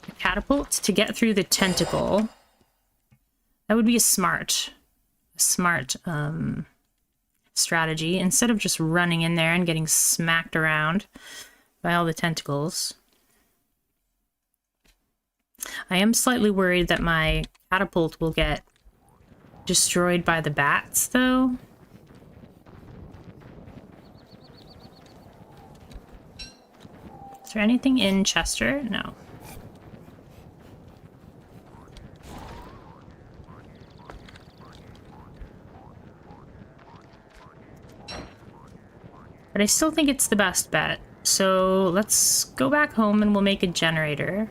a catapult to get through the tentacle. That would be a smart strategy, instead of just running in there and getting smacked around by all the tentacles. I am slightly worried that my catapult will get destroyed by the bats, though. Is there anything in Chester? No. But I still think it's the best bet. So let's go back home and we'll make a generator.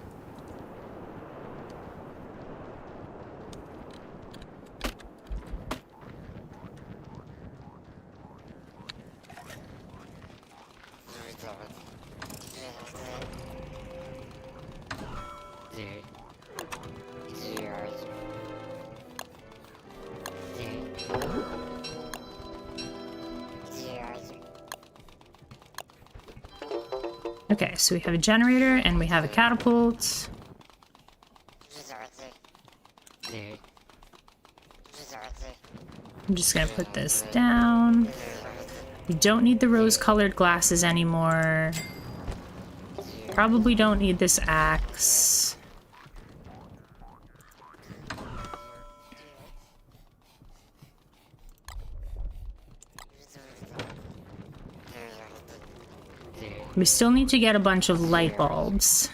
Okay, so we have a generator and we have a catapult. I'm just gonna put this down. We don't need the rose-colored glasses anymore. Probably don't need this axe. We still need to get a bunch of light bulbs.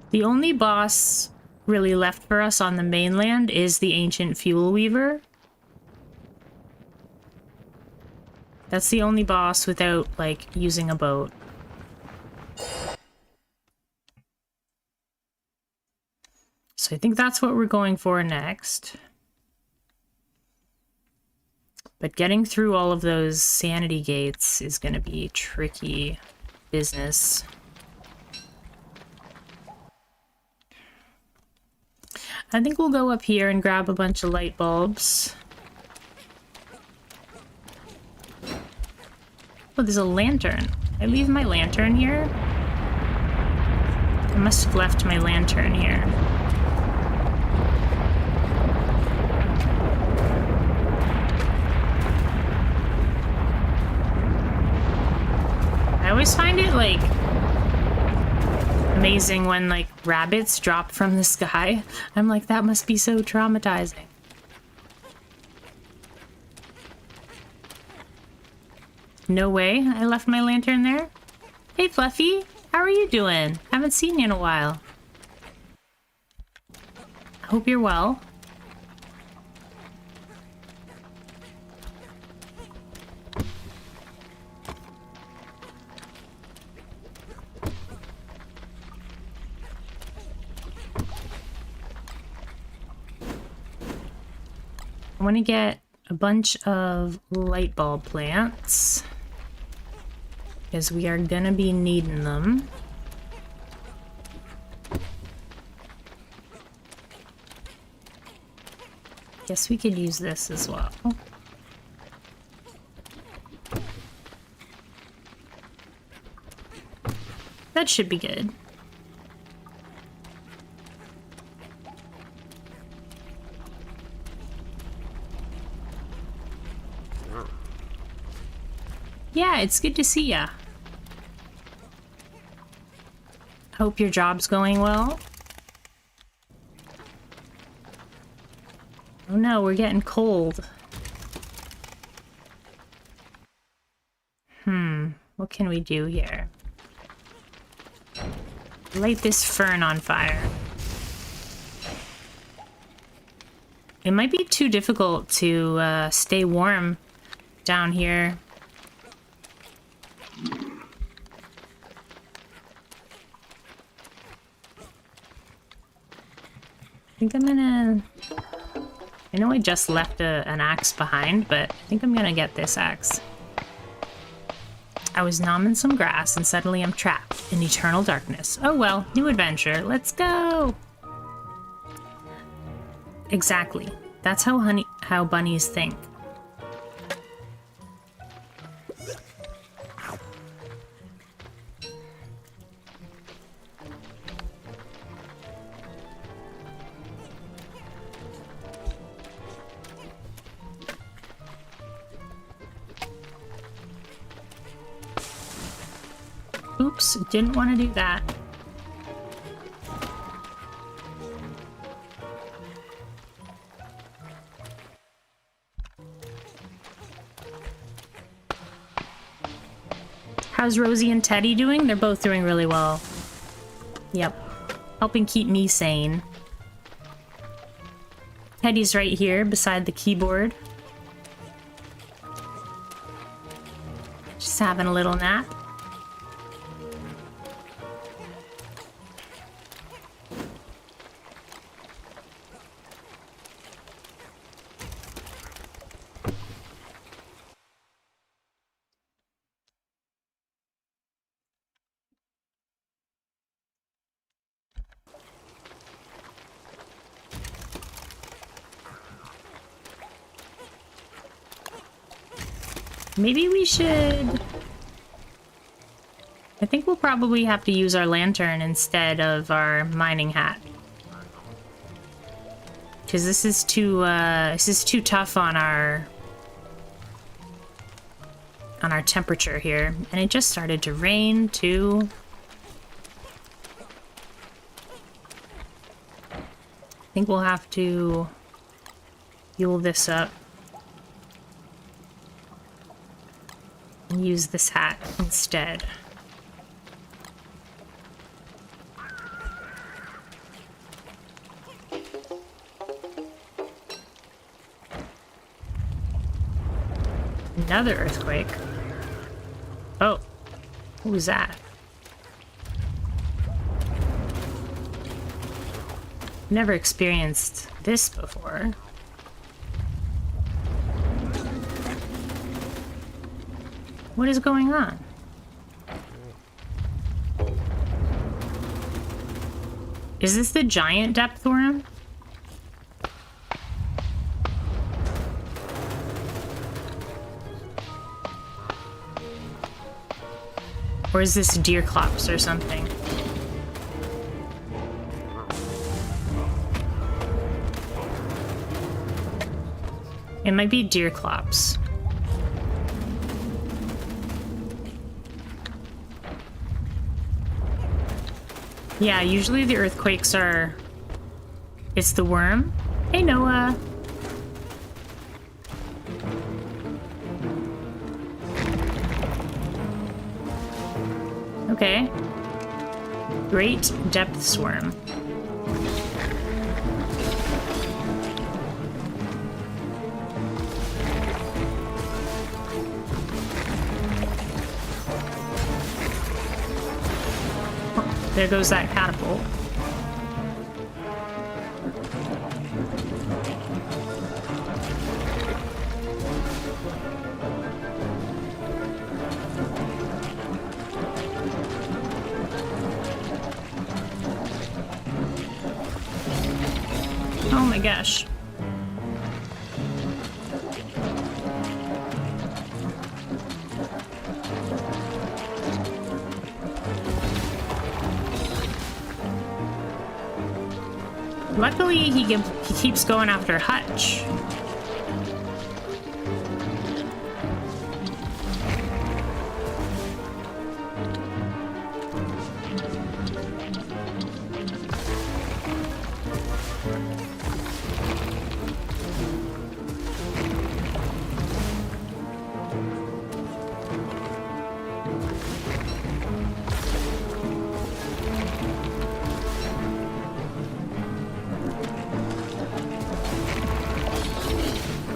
The only boss really left for us on the mainland is the ancient fuel weaver. That's the only boss without, like, using a boat. So I think that's what we're going for next. But getting through all of those sanity gates is going to be tricky business. I think we'll go up here and grab a bunch of light bulbs. Oh, there's a lantern. I leave my lantern here? I must have left my lantern here. I always find it, like, amazing when, like, rabbits drop from the sky. I'm like, that must be so traumatizing. No way I left my lantern there. Hey, Fluffy, how are you doing? Haven't seen you in a while. I hope you're well. I want to get a bunch of light bulb plants because we are gonna be needing them. Guess we could use this as well. That should be good. Yeah, it's good to see ya. Hope your job's going well. Oh no, we're getting cold. What can we do here? Light this fern on fire. It might be too difficult to stay warm down here. I think I'm gonna... I know I just left an axe behind, but I think I'm gonna get this axe. I was nomming some grass and suddenly I'm trapped in eternal darkness. Oh well, new adventure. Let's go! Exactly. That's how bunnies think. Oops, didn't want to do that. How's Rosie and Teddy doing? They're both doing really well. Yep. Helping keep me sane. Teddy's right here beside the keyboard. Just having a little nap. Maybe we should... I think we'll probably have to use our lantern instead of our mining hat. Because this is too tough on our temperature here. And it just started to rain too. I think we'll have to fuel this up. And use this hat instead. Another earthquake. Oh, what was that? Never experienced this before. What is going on? Is this the giant depth worm? Or is this deer clops or something? It might be deer clops. Yeah, usually the earthquakes are... It's the worm. Hey, Noah. Okay. Great depth swarm. There goes that catapult. Oh my gosh. Luckily, he keeps going after Hutch.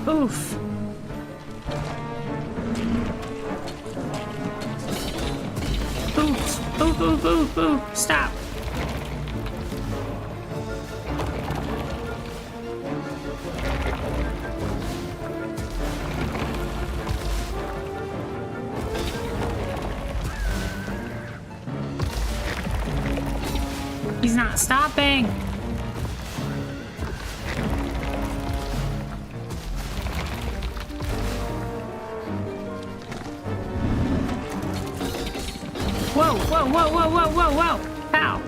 Oof. Oof. Oof, oof, oof, oof. Stop. He's not stopping. Whoa, whoa, whoa, whoa, whoa, whoa, whoa! Ow!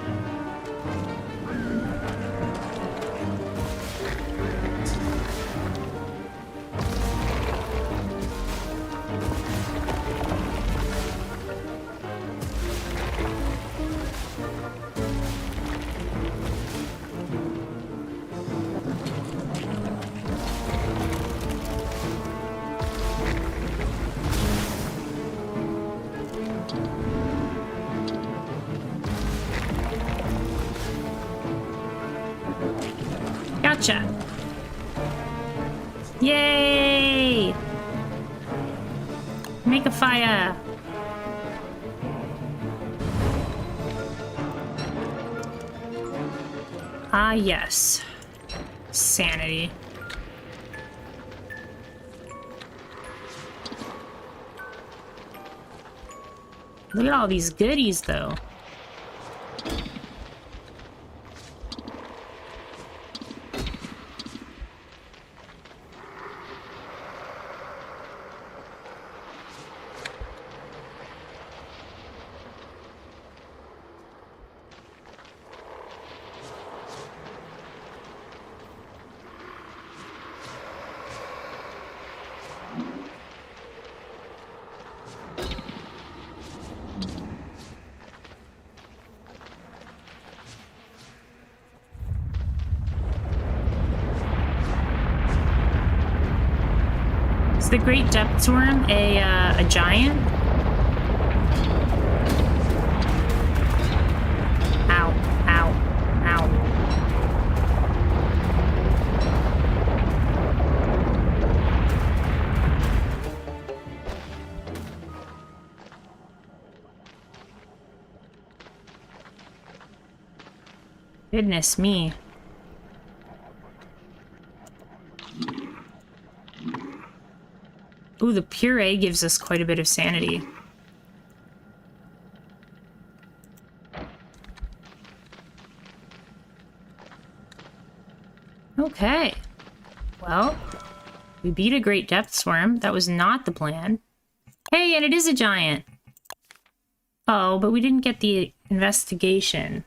Gotcha! Yay! Make a fire! Ah, yes. Sanity. Look at all these goodies, though. Is the Great Depth Worm a giant? Ow, ow, ow. Goodness me. Ooh, the puree gives us quite a bit of sanity. Okay. Well, we beat a Great Depth Swarm. That was not the plan. Hey, and it is a giant. Oh, but we didn't get the investigation.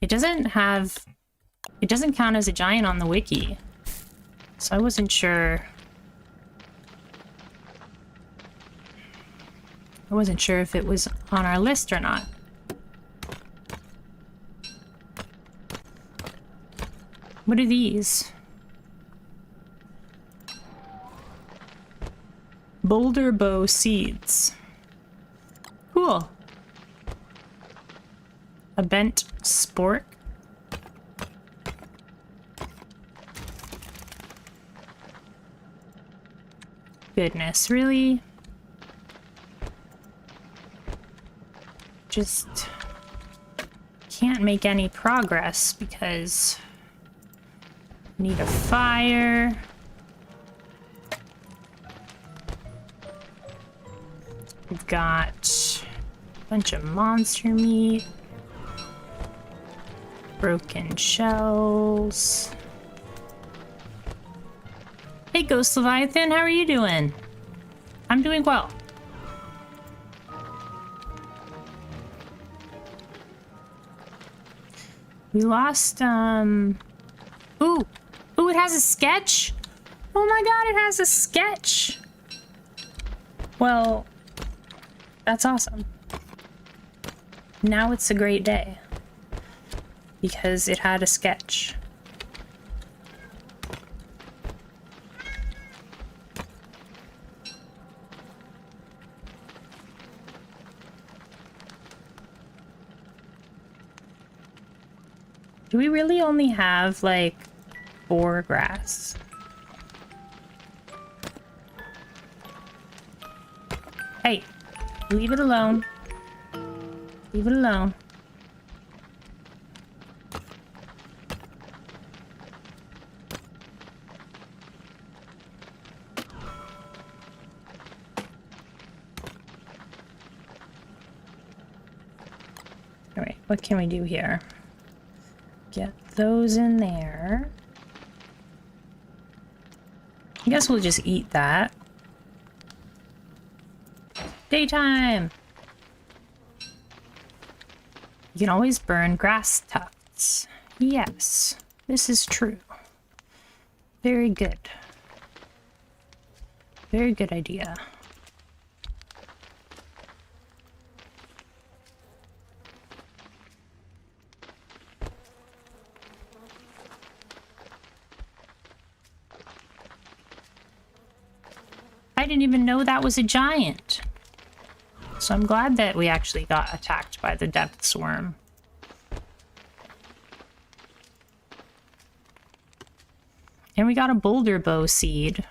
It doesn't count as a giant on the wiki. So I wasn't sure. I wasn't sure if it was on our list or not. What are these? Boulder bow seeds. Cool. A bent spork. Goodness, really? Just can't make any progress because I need a fire. We've got a bunch of monster meat. Broken shells. Hey, Ghost Leviathan, how are you doing? I'm doing well. We lost, Ooh! Ooh, it has a sketch? Oh my god, it has a sketch! Well, that's awesome. Now it's a great day. Because it had a sketch. Do we really only have, like, 4 grass? Hey, leave it alone. Leave it alone. Alright, what can we do here? Get those in there. I guess we'll just eat that. Daytime! You can always burn grass tufts. Yes, this is true. Very good. Very good idea. I didn't even know that was a giant. So I'm glad that we actually got attacked by the depth swarm. And we got a boulder bow seed,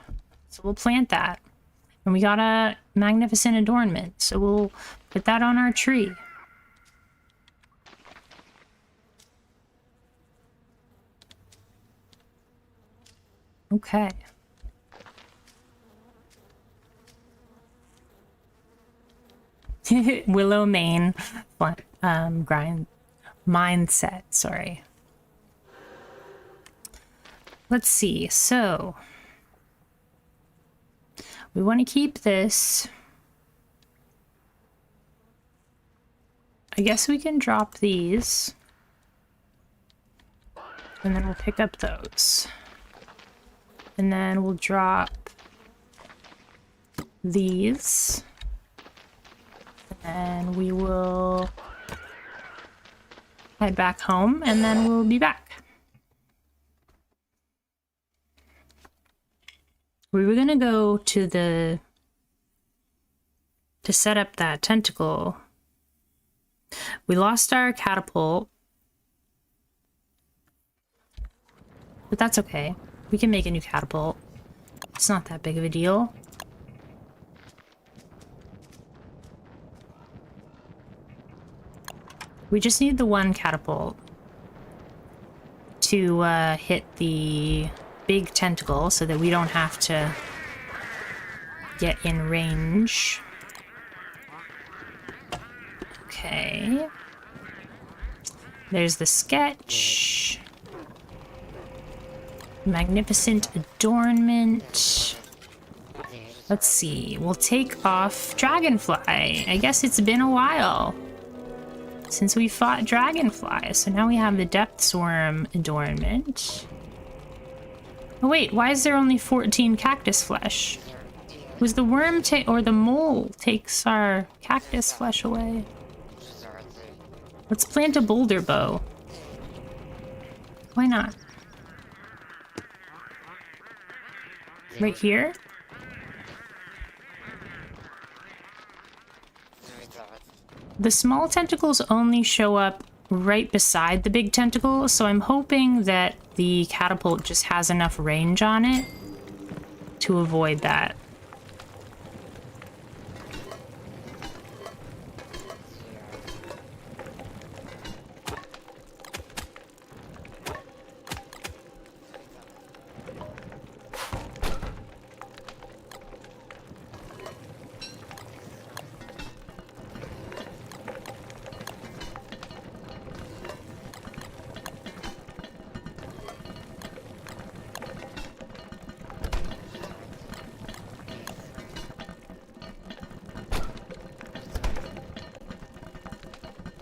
so we'll plant that. And we got a magnificent adornment, so we'll put that on our tree. Okay. Willow Mane grind mindset, sorry. Let's see, so we want to keep this. I guess we can drop these. And then we'll pick up those. And then we'll drop these. And we will head back home and then we'll be back. We were gonna go to set up that tentacle. We lost our catapult, but that's okay. We can make a new catapult. It's not that big of a deal. We just need the one catapult to hit the big tentacle so that we don't have to get in range. Okay. There's the sketch. Magnificent adornment. Let's see. We'll take off Dragonfly. I guess it's been a while since we fought Dragonfly. So now we have the Depth Worm adornment. Oh wait, why is there only 14 cactus flesh? Was the worm or the mole takes our cactus flesh away? Let's plant a boulder bow. Why not? Right here? The small tentacles only show up right beside the big tentacle, so I'm hoping that the catapult just has enough range on it to avoid that.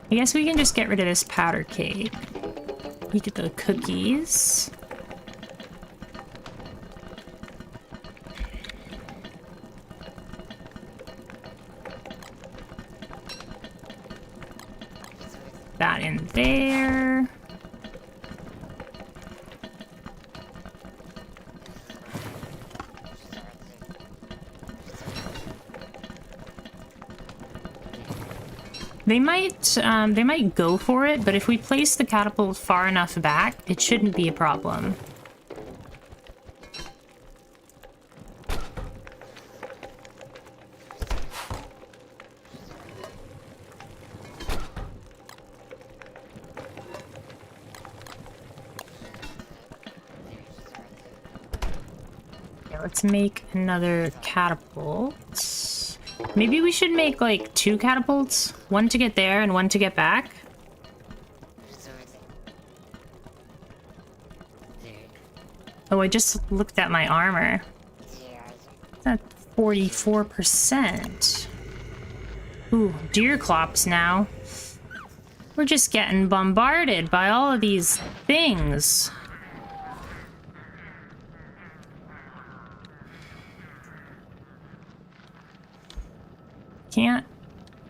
I guess we can just get rid of this powder cake. We get the cookies. That in there. They might go for it, but if we place the catapult far enough back, it shouldn't be a problem. Okay, let's make another catapult. Maybe we should make like 2 catapults, one to get there and one to get back. Oh, I just looked at my armor. That's 44%. Ooh, deer clops now. We're just getting bombarded by all of these things. Can't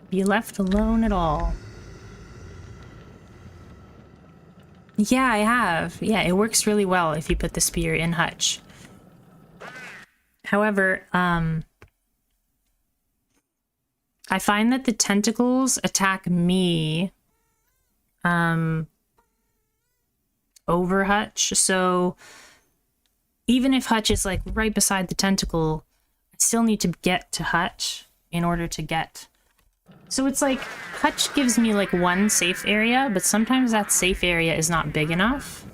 be left alone at all. Yeah, I have. Yeah, it works really well if you put the spear in Hutch. However, I find that the tentacles attack me over Hutch, so Even if Hutch is like right beside the tentacle, I still need to get to Hutch in order to get. So it's like Hutch gives me like one safe area, but sometimes that safe area is not big enough.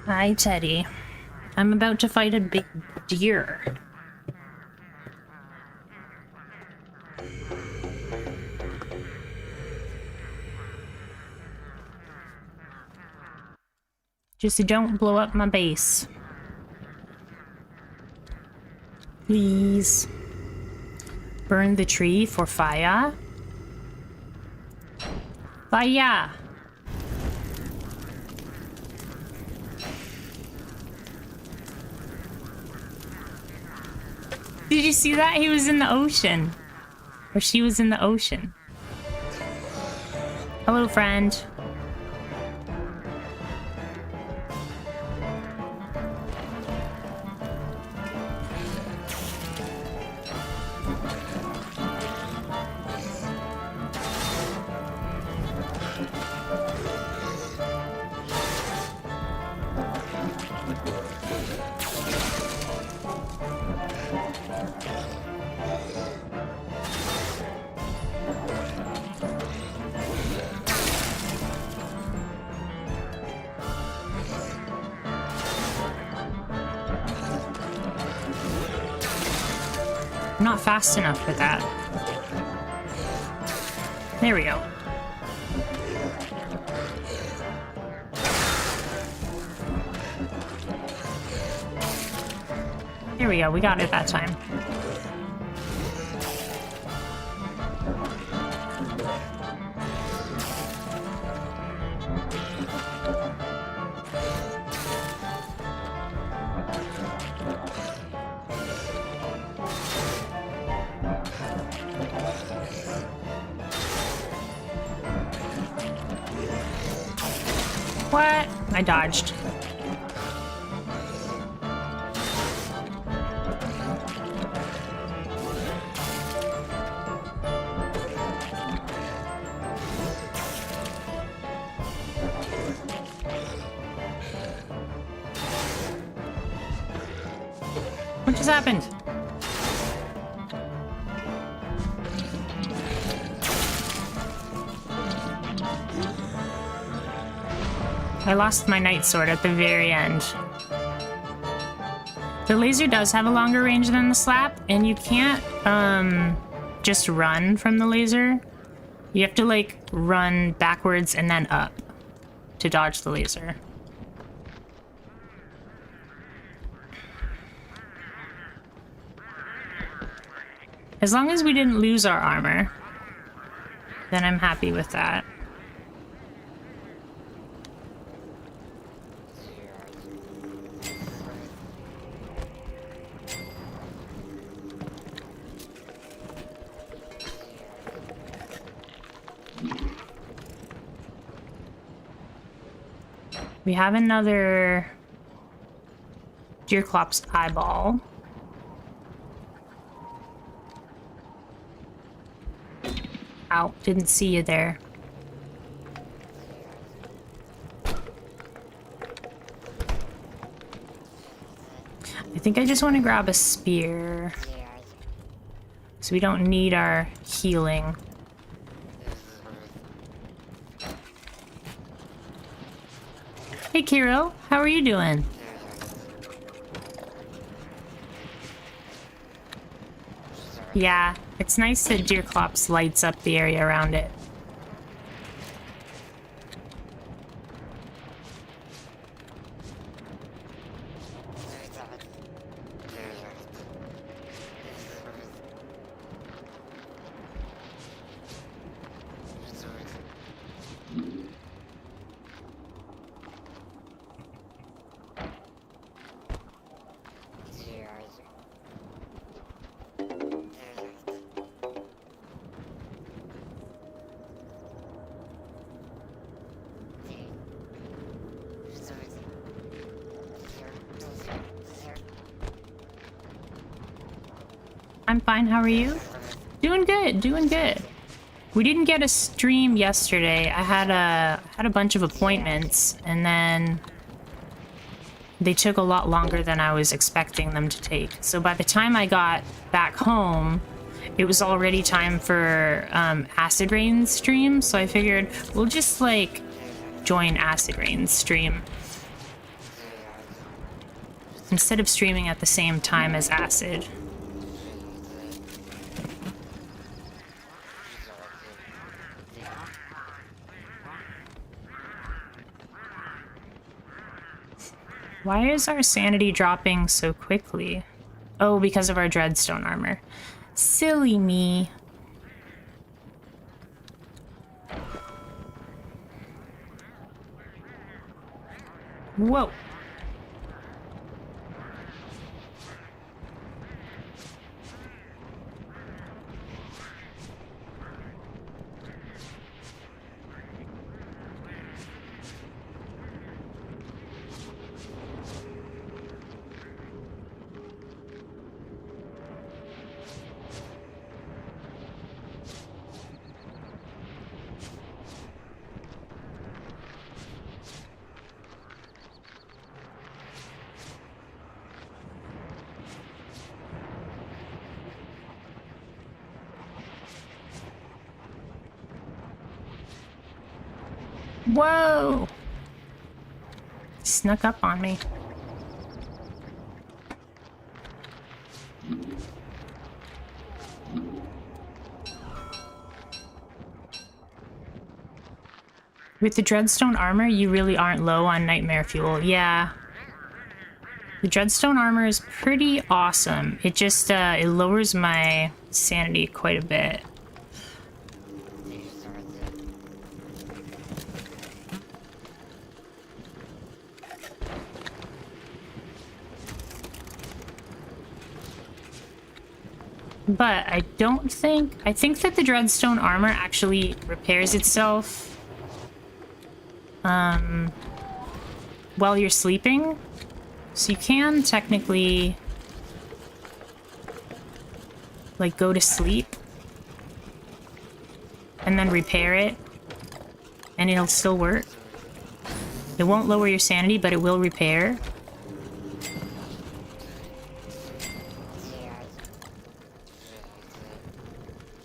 Hi, Teddy. I'm about to fight a big deer. Just don't blow up my base. Please. Burn the tree for fire. Fire! Did you see that? He was in the ocean. Or she was in the ocean. Hello, friend. I'm not fast enough for that. There we go. There we go, we got it that time. What? I dodged. What just happened? I lost my night sword at the very end. The laser does have a longer range than the slap, and you can't just run from the laser. You have to like run backwards and then up to dodge the laser. As long as we didn't lose our armor, then I'm happy with that. We have another Deerclops eyeball. Ow, didn't see you there. I think I just want to grab a spear, so we don't need our healing. Hey Kiro, how are you doing? Yeah, it's nice that Deerclops lights up the area around it. I'm fine, how are you? Doing good, doing good. We didn't get a stream yesterday. I had a bunch of appointments, and then they took a lot longer than I was expecting them to take. So by the time I got back home, it was already time for Acid Rain's stream. So I figured we'll just like join Acid Rain's stream instead of streaming at the same time as Acid. Why is our sanity dropping so quickly? Oh, because of our Dreadstone armor. Silly me. Whoa. Whoa! Snuck up on me. With the Dreadstone armor, you really aren't low on nightmare fuel. Yeah. The Dreadstone armor is pretty awesome. It just, it lowers my sanity quite a bit. But I think that the Dreadstone armor actually repairs itself while you're sleeping. So you can technically like go to sleep and then repair it and it'll still work. It won't lower your sanity, but it will repair.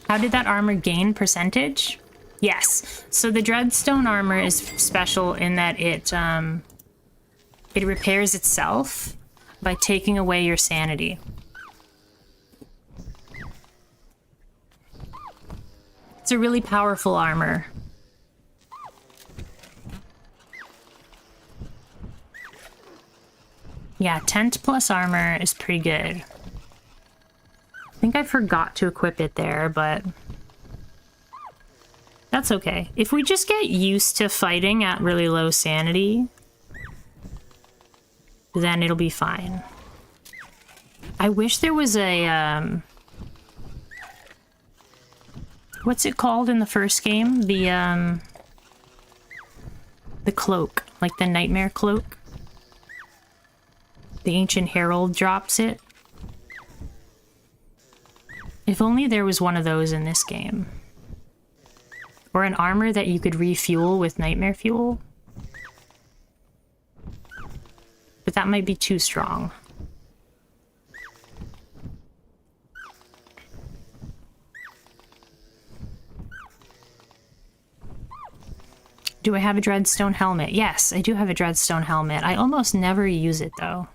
How did that armor gain percentage? Yes. So the Dreadstone armor is special in that it repairs itself by taking away your sanity. It's a really powerful armor. Yeah, Tent plus armor is pretty good. I think I forgot to equip it there, but that's okay. If we just get used to fighting at really low sanity, then it'll be fine. I wish there was a, what's it called in the first game? The cloak, like the nightmare cloak. The Ancient Herald drops it. If only there was one of those in this game. Or an armor that you could refuel with nightmare fuel. But that might be too strong. Do I have a Dreadstone helmet? Yes, I do have a Dreadstone helmet. I almost never use it though.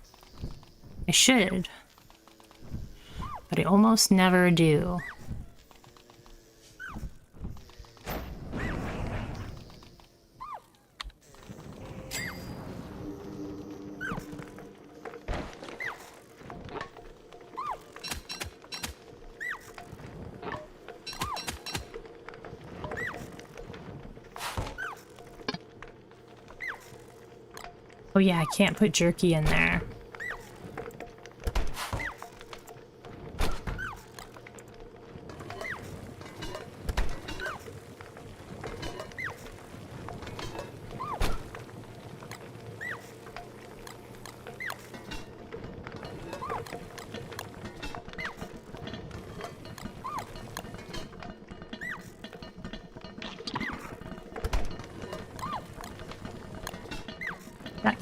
I should. But I almost never do. Oh yeah, I can't put jerky in there.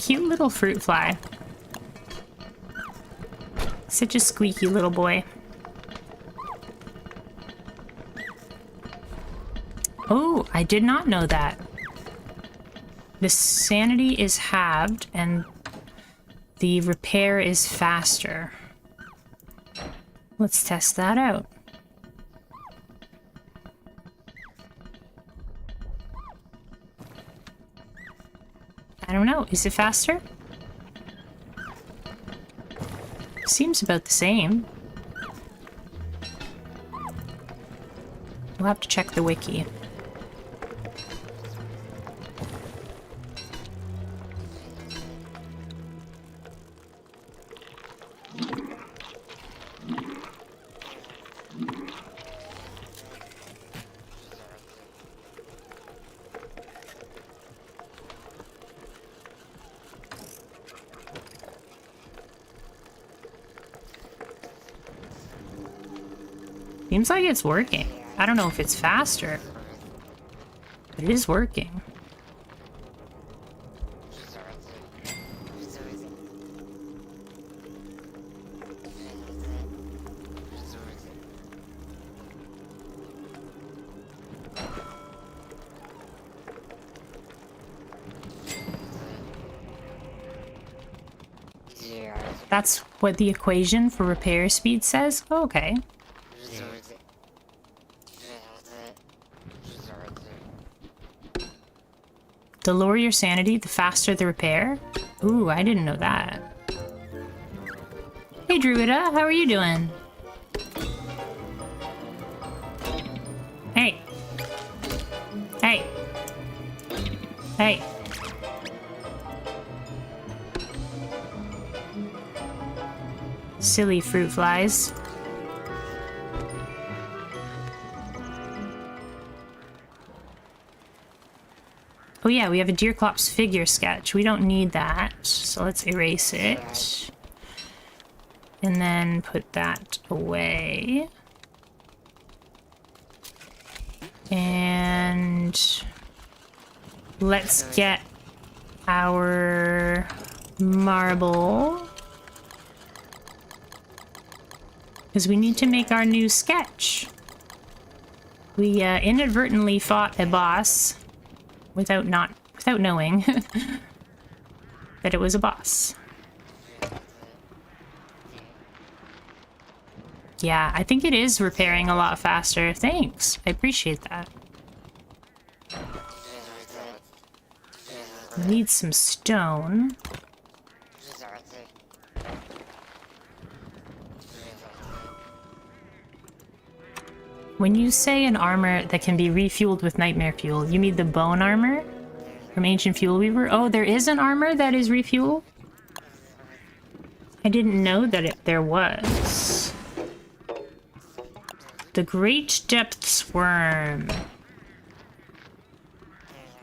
cute little fruit fly. Such a squeaky little boy. Oh, I did not know that. The sanity is halved and the repair is faster. Let's test that out. I don't know, is it faster? Seems about the same. We'll have to check the wiki. Seems like it's working. I don't know if it's faster, but it is working. That's what the equation for repair speed says? Oh, okay. The lower your sanity, the faster the repair? Ooh, I didn't know that. Hey, Druida, how are you doing? Hey. Hey. Hey. Silly fruit flies. Oh yeah, we have a Deerclops figure sketch. We don't need that, so let's erase it. And then put that away. And let's get our marble. Because we need to make our new sketch. We inadvertently fought a boss without knowing that it was a boss. Yeah, I think it is repairing a lot faster. Thanks. I appreciate that. We need some stone. When you say an armor that can be refueled with nightmare fuel, you mean the bone armor from Ancient Fuel Weaver? Oh, there is an armor that is refueled? I didn't know that there was. The Great Depths Worm. I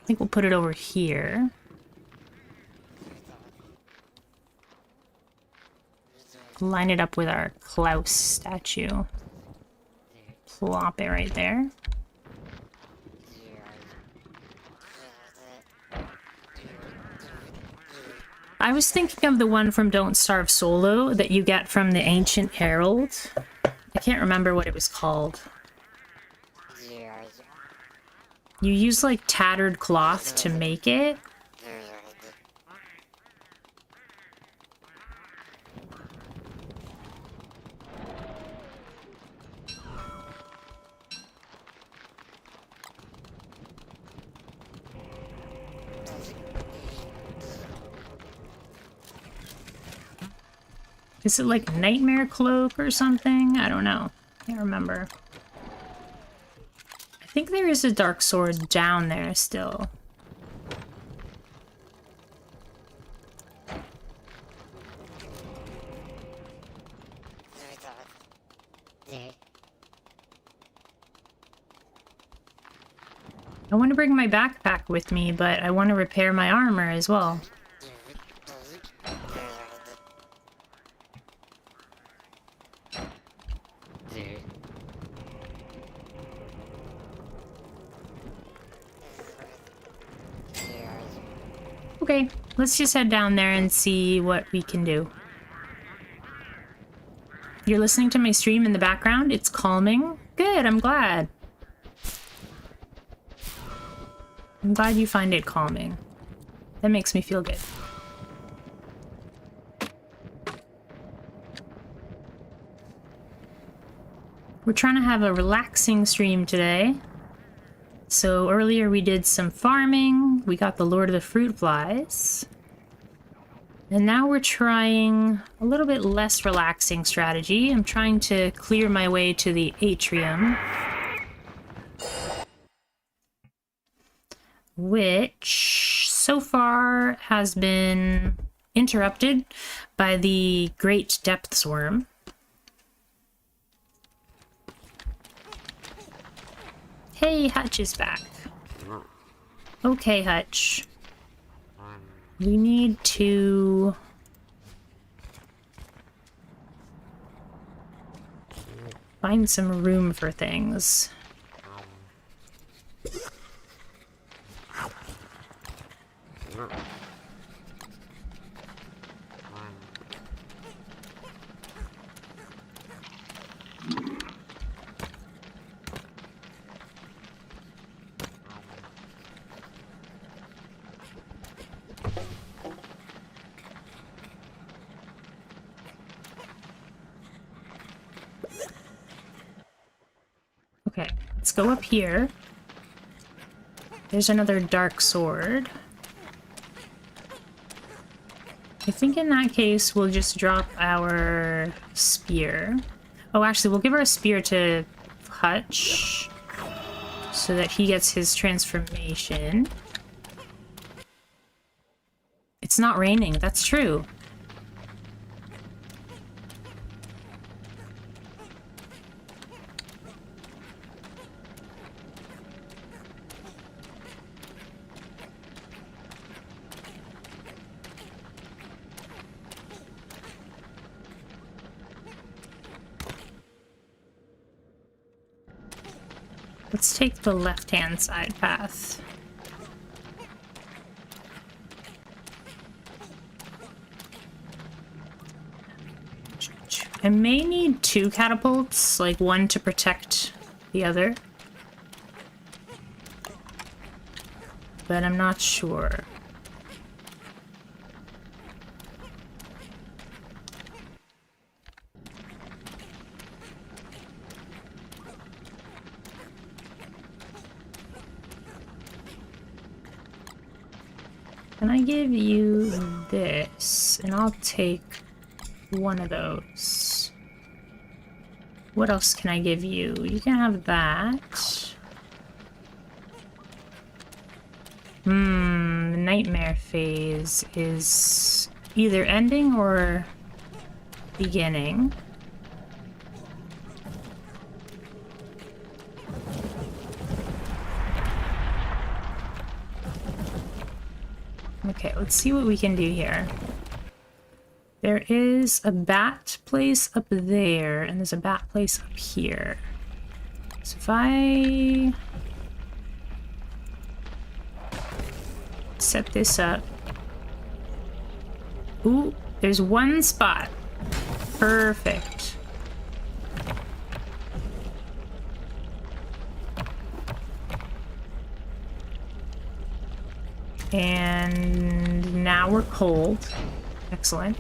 think we'll put it over here. Line it up with our Klaus statue. Plop it right there. I was thinking of the one from Don't Starve Solo that you get from the Ancient Herald. I can't remember what it was called. You use like tattered cloth to make it. Is it like Nightmare Cloak or something? I don't know. Can't remember. I think there is a dark sword down there still. I want to bring my backpack with me, but I want to repair my armor as well. Okay, let's just head down there and see what we can do. You're listening to my stream in the background? It's calming? Good, I'm glad. I'm glad you find it calming. That makes me feel good. We're trying to have a relaxing stream today. So earlier we did some farming. We got the Lord of the Fruit Flies. And now we're trying a little bit less relaxing strategy. I'm trying to clear my way to the atrium, which so far has been interrupted by the Great Depths Worm. Hey, Hutch is back. Okay, Hutch. We need to... find some room for things. Okay, let's go up here. There's another dark sword. I think in that case, we'll just drop our spear. Oh, actually, we'll give our spear to Hutch so that he gets his transformation. It's not raining, that's true. Let's take the left-hand side path. I may need 2 catapults, like one to protect the other. But I'm not sure. Can I give you this? And I'll take one of those. What else can I give you? You can have that. The nightmare phase is either ending or beginning. Okay, let's see what we can do here. There is a bat place up there, and there's a bat place up here. So if I set this up... Ooh, there's one spot. Perfect. And now we're cold. Excellent.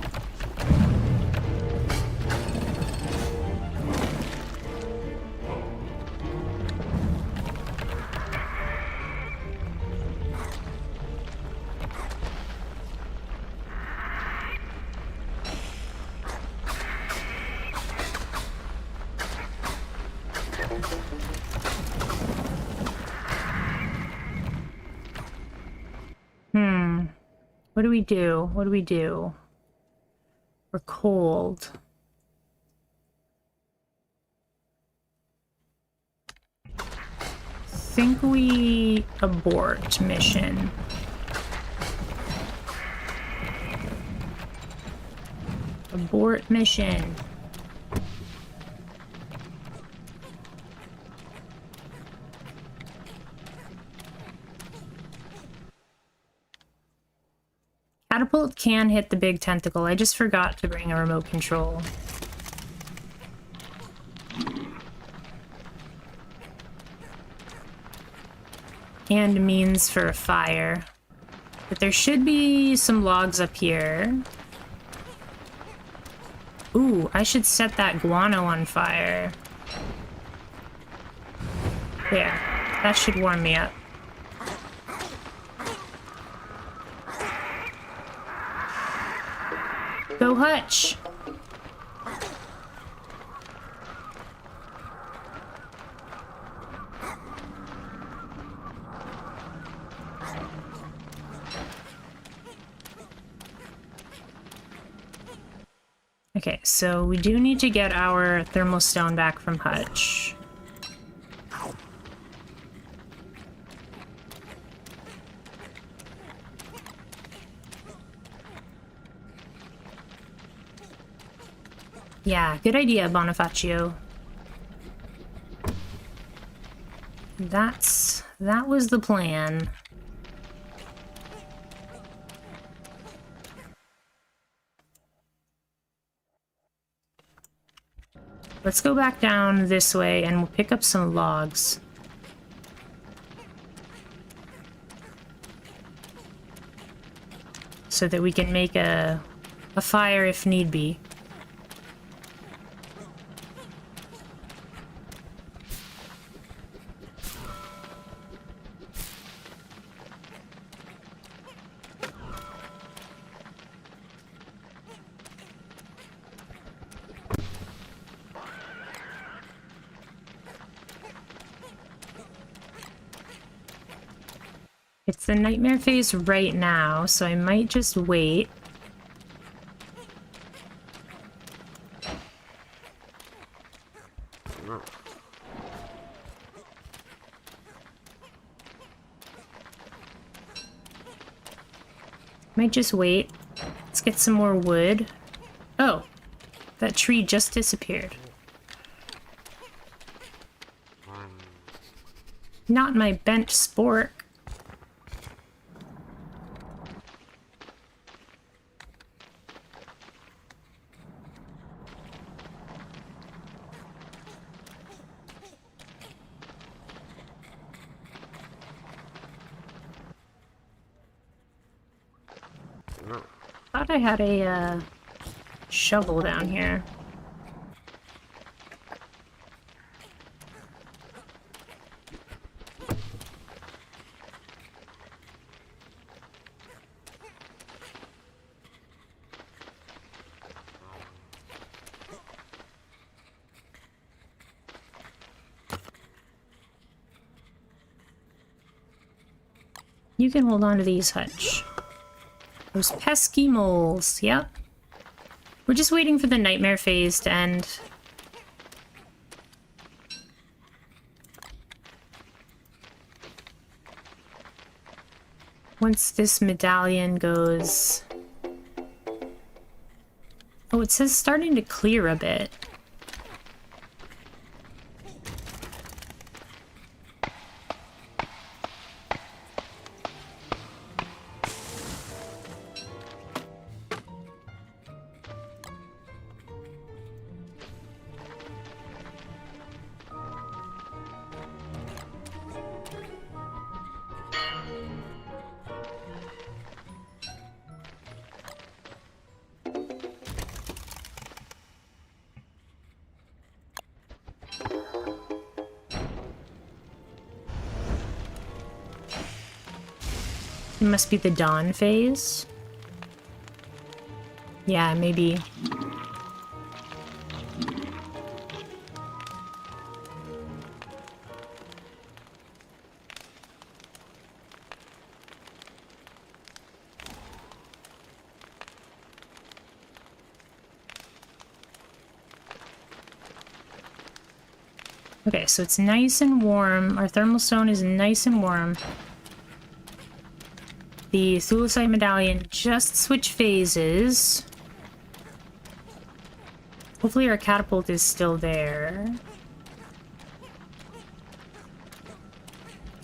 What do we do? What do we do? We're cold. Think we abort mission. Abort mission. catapult can hit the big tentacle. I just forgot to bring a remote control. And means for a fire. But there should be some logs up here. Ooh, I should set that guano on fire. There. That should warm me up. Go Hutch! Okay, so we do need to get our thermal stone back from Hutch. Yeah, good idea, Bonifacio. That was the plan. Let's go back down this way and we'll pick up some logs. So that we can make a fire if need be. It's the nightmare phase right now, so I might just wait. Might just wait. Let's get some more wood. Oh, that tree just disappeared. Not my bent spork. Thought I had a shovel down here. You can hold on to these, Hutch. Those pesky moles, yep. We're just waiting for the nightmare phase to end. Once this medallion goes... Oh, it says starting to clear a bit. It must be the dawn phase. Yeah, maybe. Okay, so it's nice and warm. Our thermal stone is nice and warm. The Thulecite medallion just switched phases. Hopefully our catapult is still there.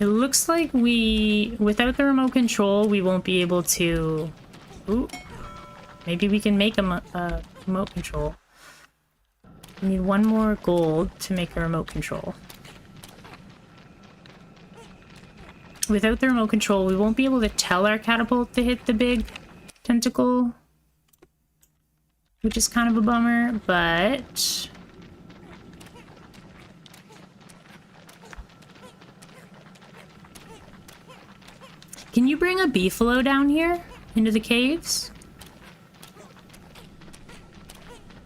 It looks like without the remote control, we won't be able to
Ooh. Maybe we can make a remote control. We need 1 more gold to make a remote control. Without the remote control, we won't be able to tell our catapult to hit the big tentacle, which is kind of a bummer, but... Can you bring a beefalo down here into the caves?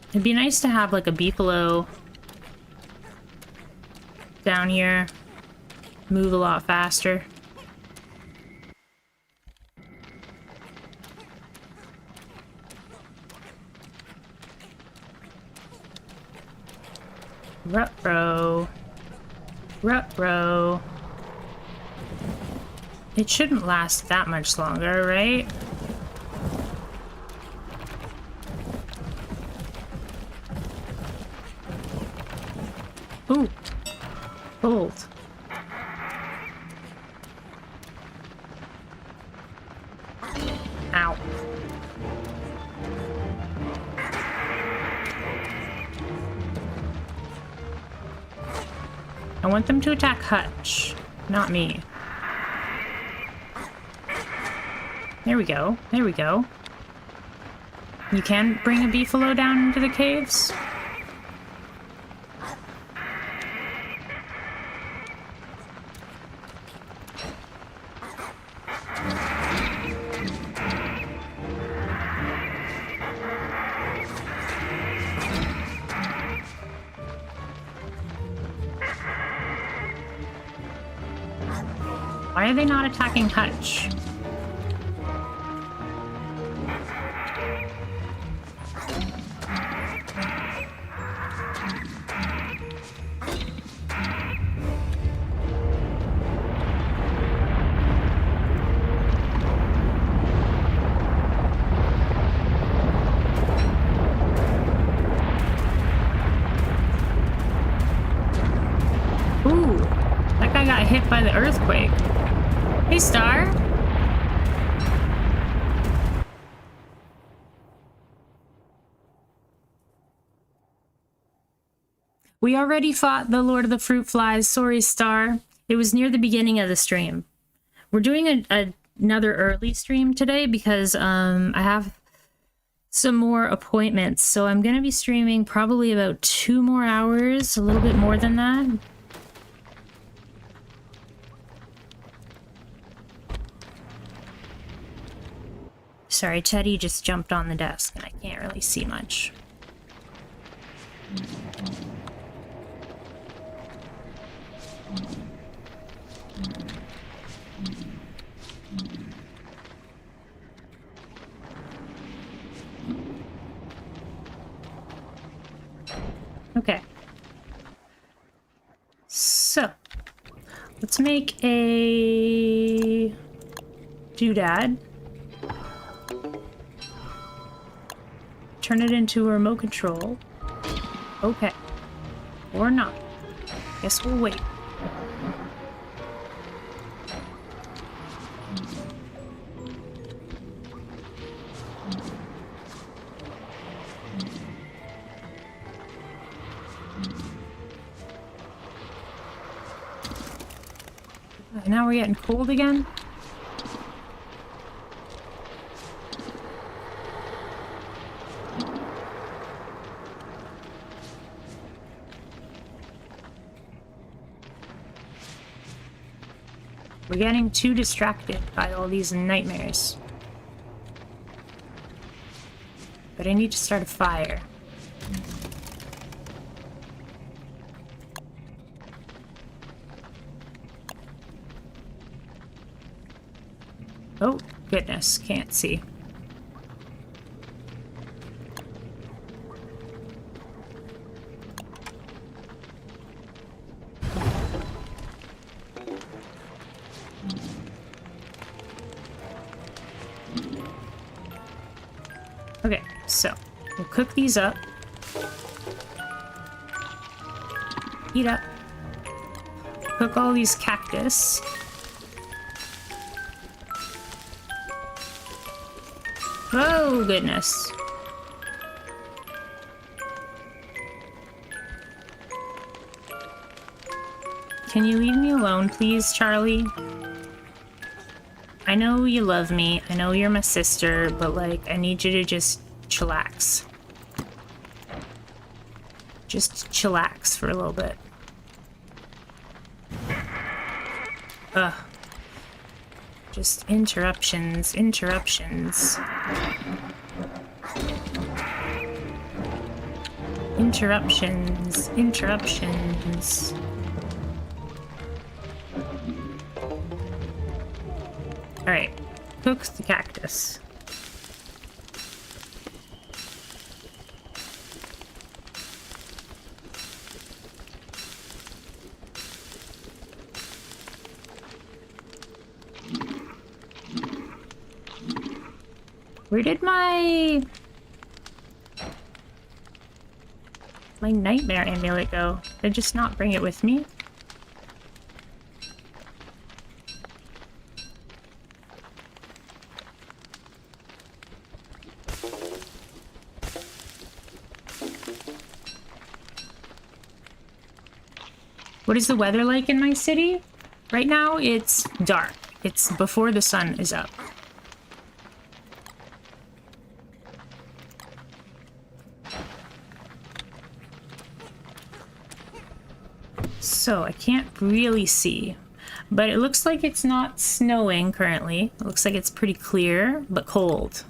It'd be nice to have like a beefalo down here, move a lot faster. Ruh-roh. Ruh-roh. It shouldn't last that much longer, right? Ooh. Gold. Ow. I want them to attack Hutch, not me. There we go. There we go. You can bring a beefalo down into the caves? Why are they not attacking Hutch? Ooh, that guy got hit by the earthquake. Hey, Star. We already fought the Lord of the Fruit Flies. Sorry, Star. It was near the beginning of the stream. We're doing another early stream today because I have some more appointments. So I'm going to be streaming probably about 2 more hours, a little bit more than that. Sorry, Teddy just jumped on the desk and I can't really see much. Okay. So, let's make a doodad. Turn it into a remote control. Okay. Or not. Guess we'll wait. Now we're getting cold again. We're getting too distracted by all these nightmares. But I need to start a fire. Oh, goodness, can't see. Okay, so we'll cook these up. Heat up. Cook all these cactus. Oh, goodness. Can you leave me alone, please, Charlie? I know you love me. I know you're my sister, but, like, I need you to just chillax. Just chillax for a little bit. Ugh. Just interruptions, interruptions. Interruptions, interruptions. Alright, cook the cactus. Where did my nightmare amulet go? Did I just not bring it with me? What is the weather like in my city? Right now, it's dark. It's before the sun is up. So I can't really see, but it looks like it's not snowing currently. It looks like it's pretty clear, but cold.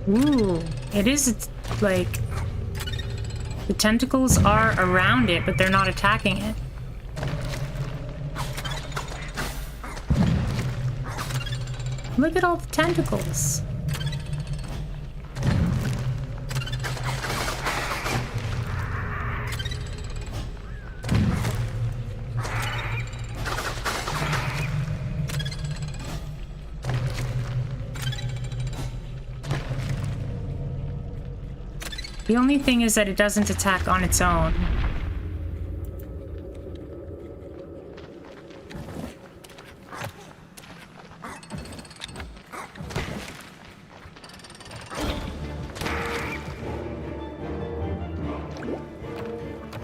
Ooh, it is like the tentacles are around it, but they're not attacking it. Look at all the tentacles. The only thing is that it doesn't attack on its own.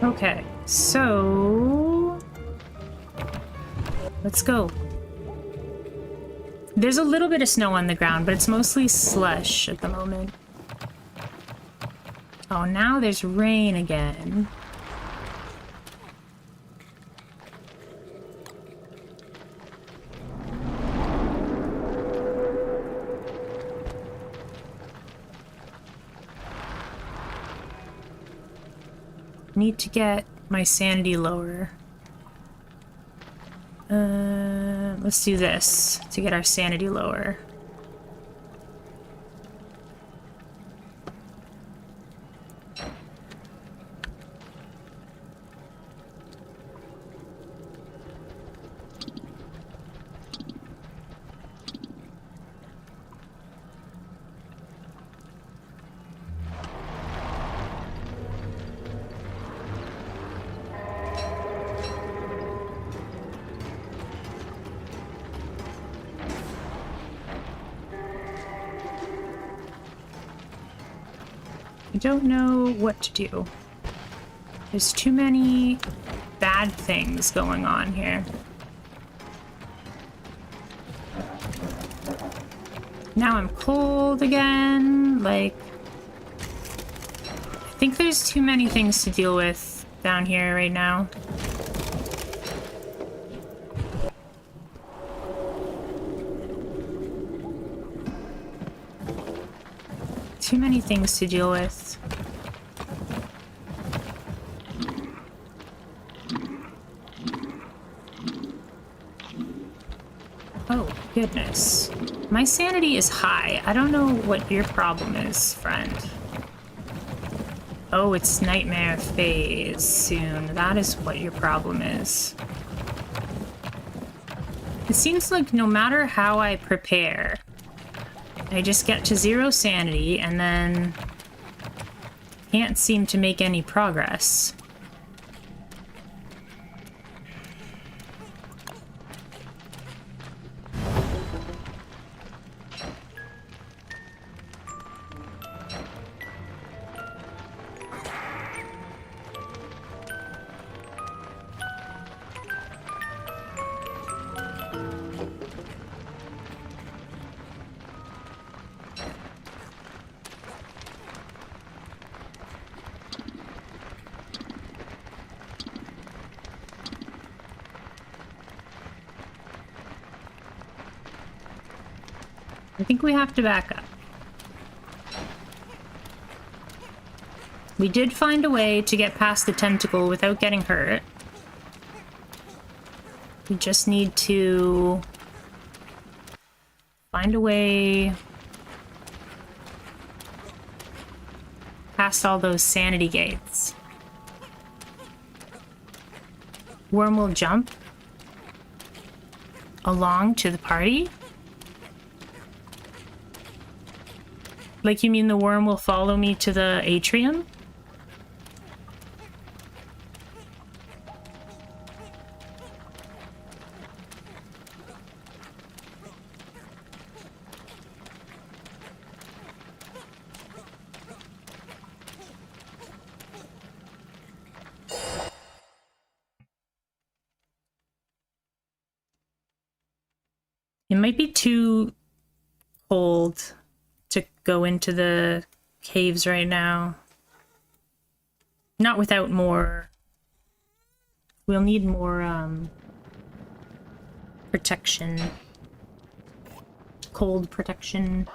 Okay, so let's go. There's a little bit of snow on the ground, but it's mostly slush at the moment. Oh, now there's rain again. Need to get my sanity lower. Let's do this to get our sanity lower. I don't know what to do. There's too many bad things going on here. Now I'm cold again. Like, I think there's too many things to deal with down here right now. Too many things to deal with. Oh, goodness. My sanity is high. I don't know what your problem is, friend. Oh, it's nightmare phase soon. That is what your problem is. It seems like no matter how I prepare, I just get to 0 sanity and then can't seem to make any progress. I think we have to back up. We did find a way to get past the tentacle without getting hurt. We just need to find a way past all those sanity gates. Worm will jump along to the party? Like, you mean the worm will follow me to the atrium? It might be too cold to go into the caves right now. Not without more. We'll need more protection. Cold protection.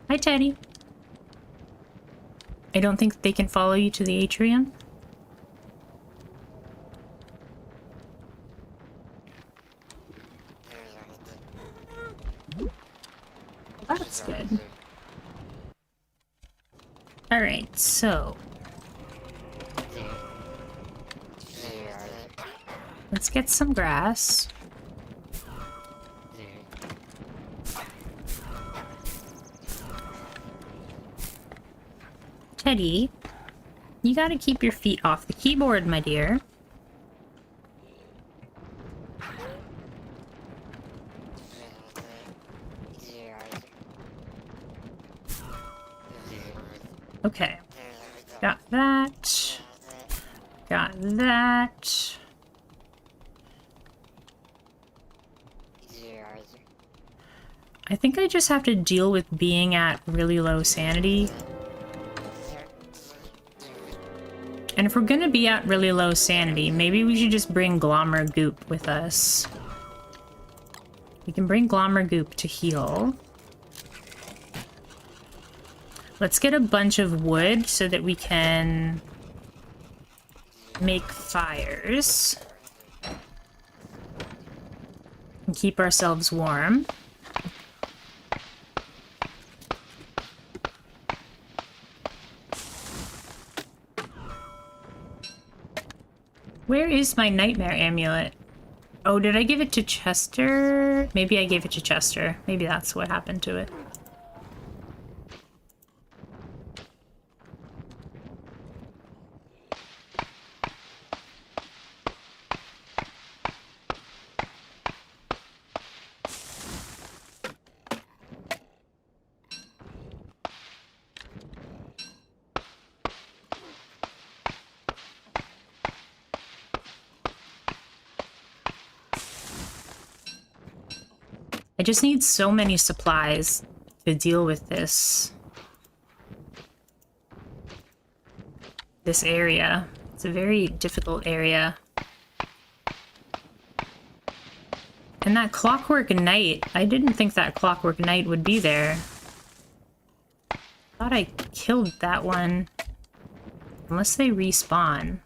Hi, Teddy. I don't think they can follow you to the atrium. That's good. Alright, so let's get some grass. Teddy, you gotta keep your feet off the keyboard, my dear. Okay. Got that. Got that. I think I just have to deal with being at really low sanity. And if we're gonna be at really low sanity, maybe we should just bring Glommer Goop with us. We can bring Glommer Goop to heal. Let's get a bunch of wood so that we can make fires and keep ourselves warm. Where is my nightmare amulet? Oh, did I give it to Chester? Maybe I gave it to Chester. Maybe that's what happened to it. I just need so many supplies to deal with this area. It's a very difficult area. And that Clockwork Knight, I didn't think that Clockwork Knight would be there. Thought I killed that one. Unless they respawn.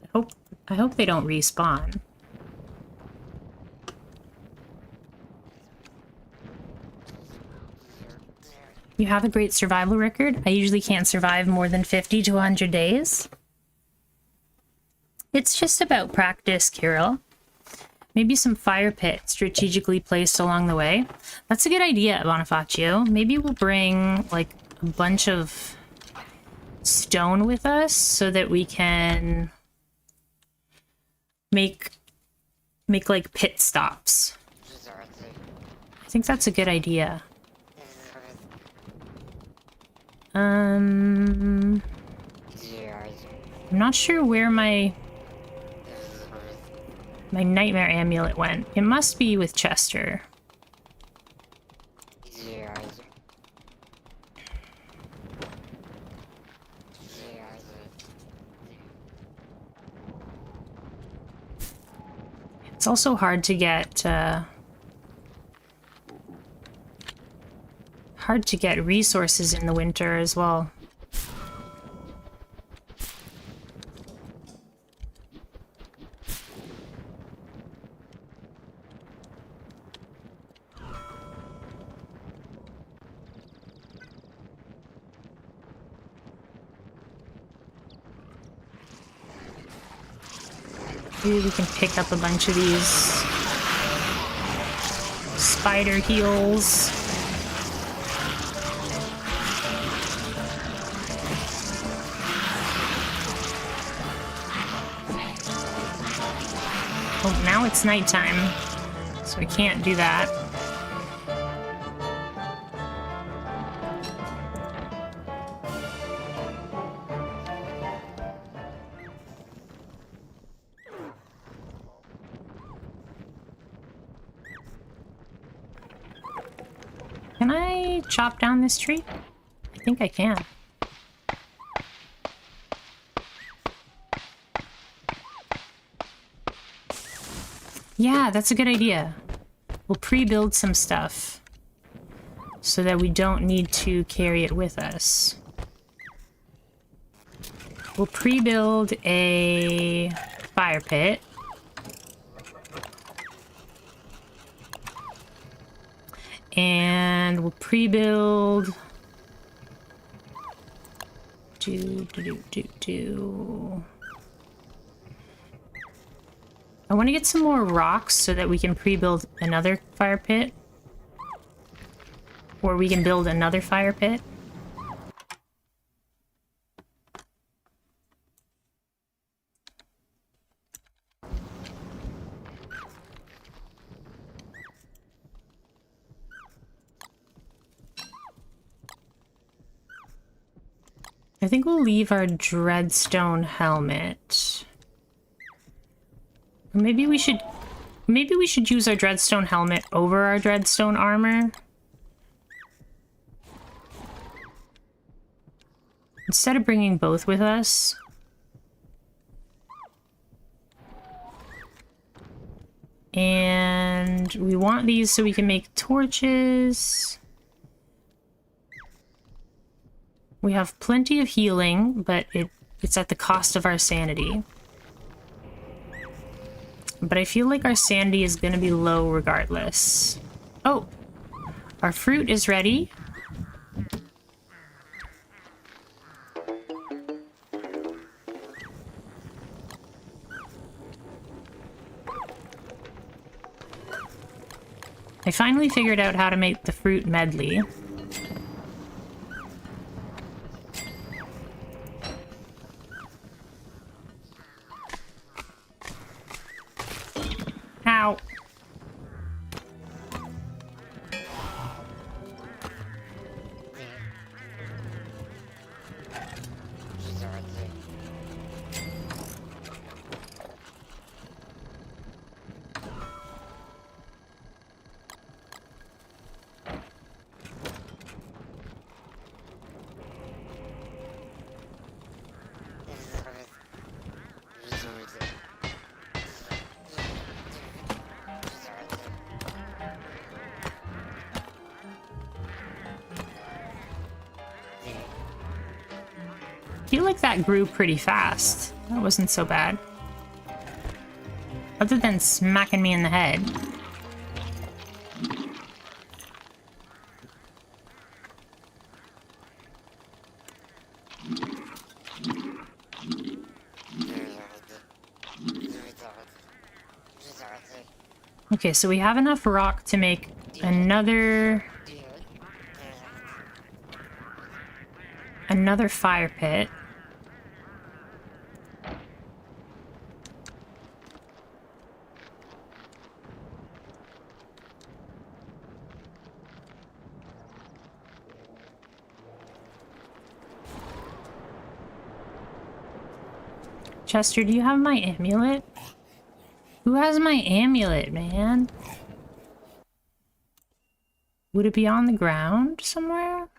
I hope I hope they don't respawn. You have a great survival record. I usually can't survive more than 50 to 100 days. It's just about practice, Kirill. Maybe some fire pit strategically placed along the way. That's a good idea, Bonifacio. Maybe we'll bring, like, a bunch of stone with us so that we can make like, pit stops. I think that's a good idea. I'm not sure where my nightmare amulet went. It must be with Chester. It's also hard to get resources in the winter as well. Maybe we can pick up a bunch of these spider heels. Oh, now it's nighttime, so we can't do that. Can I chop down this tree? I think I can. Yeah, that's a good idea. We'll pre-build some stuff so that we don't need to carry it with us. We'll pre-build a fire pit. And we'll pre-build... I want to get some more rocks so that we can pre-build another fire pit. Or we can build another fire pit. I think we'll leave our dreadstone helmet. Maybe we should use our dreadstone helmet over our dreadstone armor. Instead of bringing both with us. And we want these so we can make torches. We have plenty of healing, but it's at the cost of our sanity. But I feel like our sanity is going to be low regardless. Oh! Our fruit is ready. I finally figured out how to make the fruit medley. Ow. I feel like that grew pretty fast. That wasn't so bad. Other than smacking me in the head. Okay, so we have enough rock to make another fire pit. Chester, do you have my amulet? Who has my amulet, man? Would it be on the ground somewhere?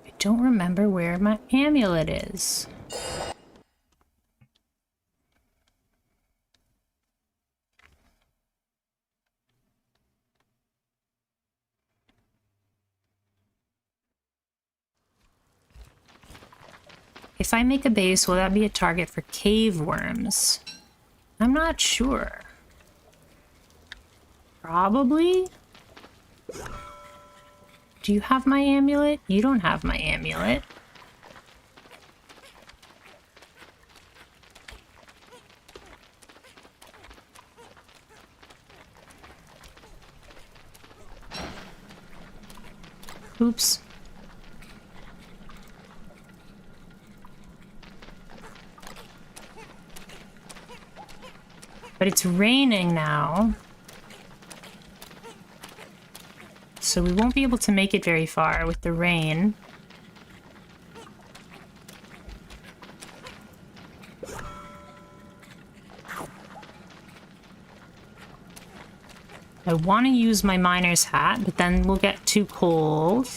I don't remember where my amulet is. If I make a base, will that be a target for cave worms? I'm not sure. Probably? Do you have my amulet? You don't have my amulet. Oops. But it's raining now. So we won't be able to make it very far with the rain. I want to use my miner's hat, but then we'll get too cold.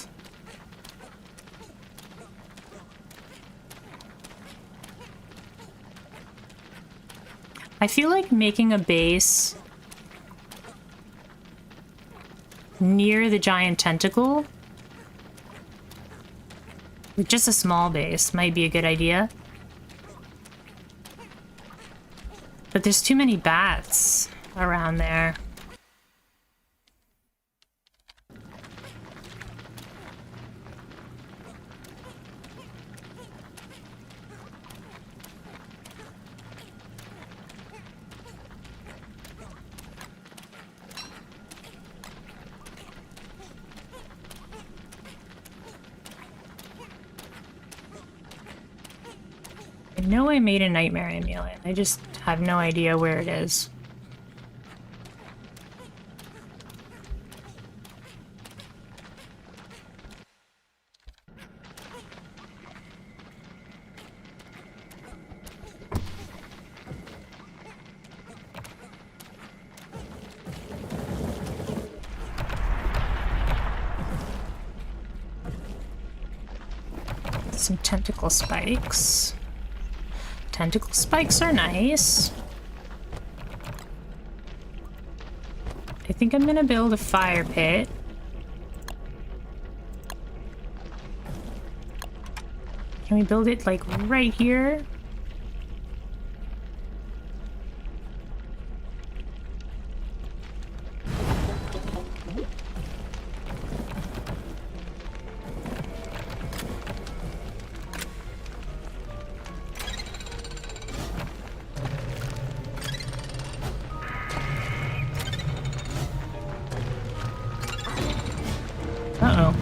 I feel like making a base near the giant tentacle, with just a small base, might be a good idea. But there's too many bats around there. I know I made a nightmare amulet. I just have no idea where it is. Some tentacle spikes. Tentacle spikes are nice. I think I'm gonna build a fire pit. Can we build it like right here? Uh-oh.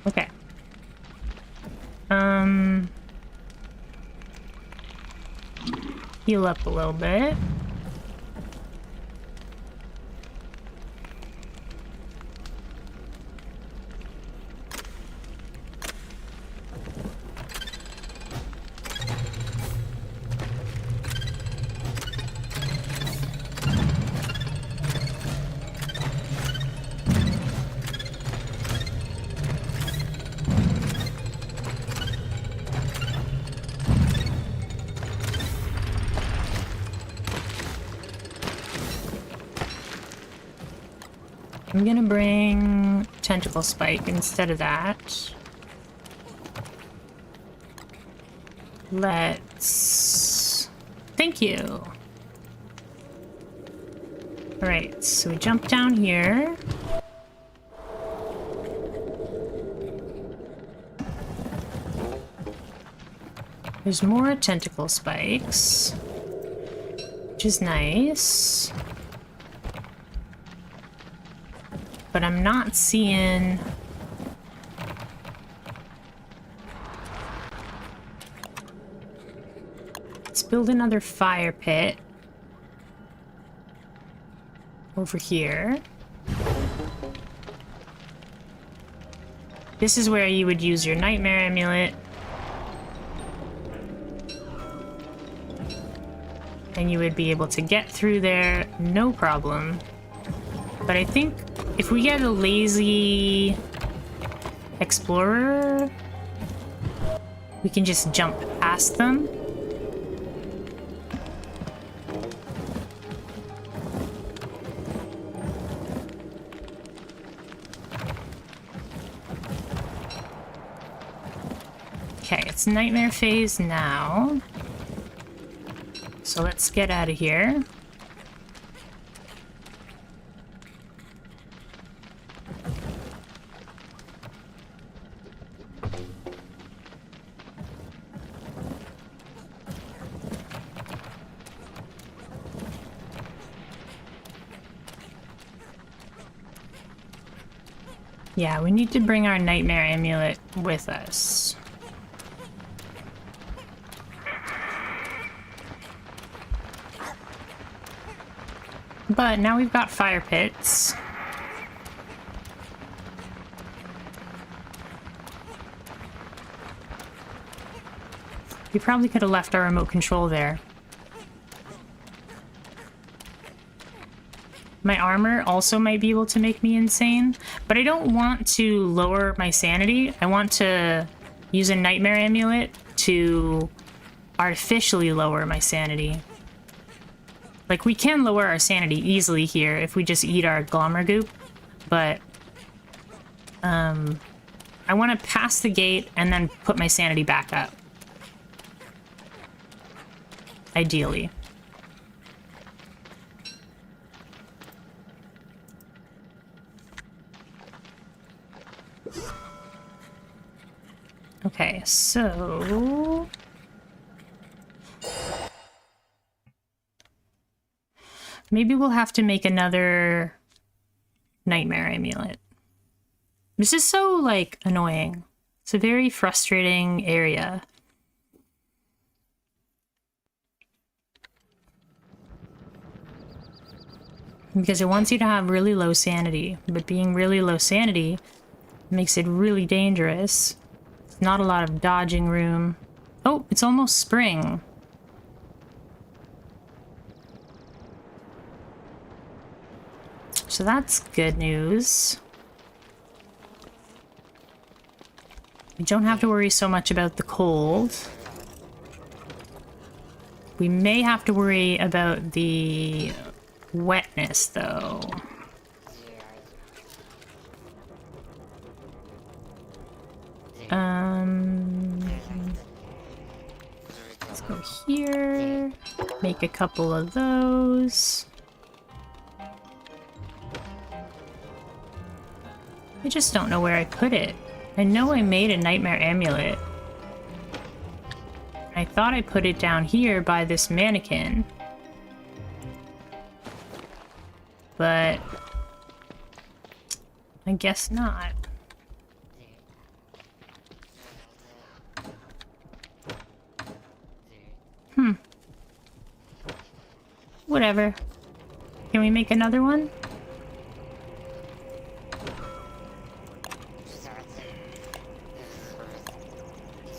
Okay. Heal up a little bit. I'm gonna bring tentacle spike instead of that. Let's... Thank you. Alright, so we jump down here. There's more tentacle spikes, which is nice. But I'm not seeing... Let's build another fire pit over here. This is where you would use your nightmare amulet. And you would be able to get through there, no problem. But I think if we get a lazy explorer, we can just jump past them. Okay, it's nightmare phase now. So let's get out of here. Yeah, we need to bring our nightmare amulet with us. But now we've got fire pits. We probably could have left our remote control there. My armor also might be able to make me insane, but I don't want to lower my sanity. I want to use a nightmare amulet to artificially lower my sanity. Like, we can lower our sanity easily here if we just eat our glommer goop, but I want to pass the gate and then put my sanity back up. Ideally. Okay, so... maybe we'll have to make another nightmare amulet. This is so, like, annoying. It's a very frustrating area. Because it wants you to have really low sanity, but being really low sanity makes it really dangerous. There's not a lot of dodging room. Oh, it's almost spring. So that's good news. We don't have to worry so much about the cold. We may have to worry about the wetness, though. Let's go here. Make a couple of those. I just don't know where I put it. I know I made a nightmare amulet. I thought I put it down here by this mannequin. But I guess not. Whatever. Can we make another one?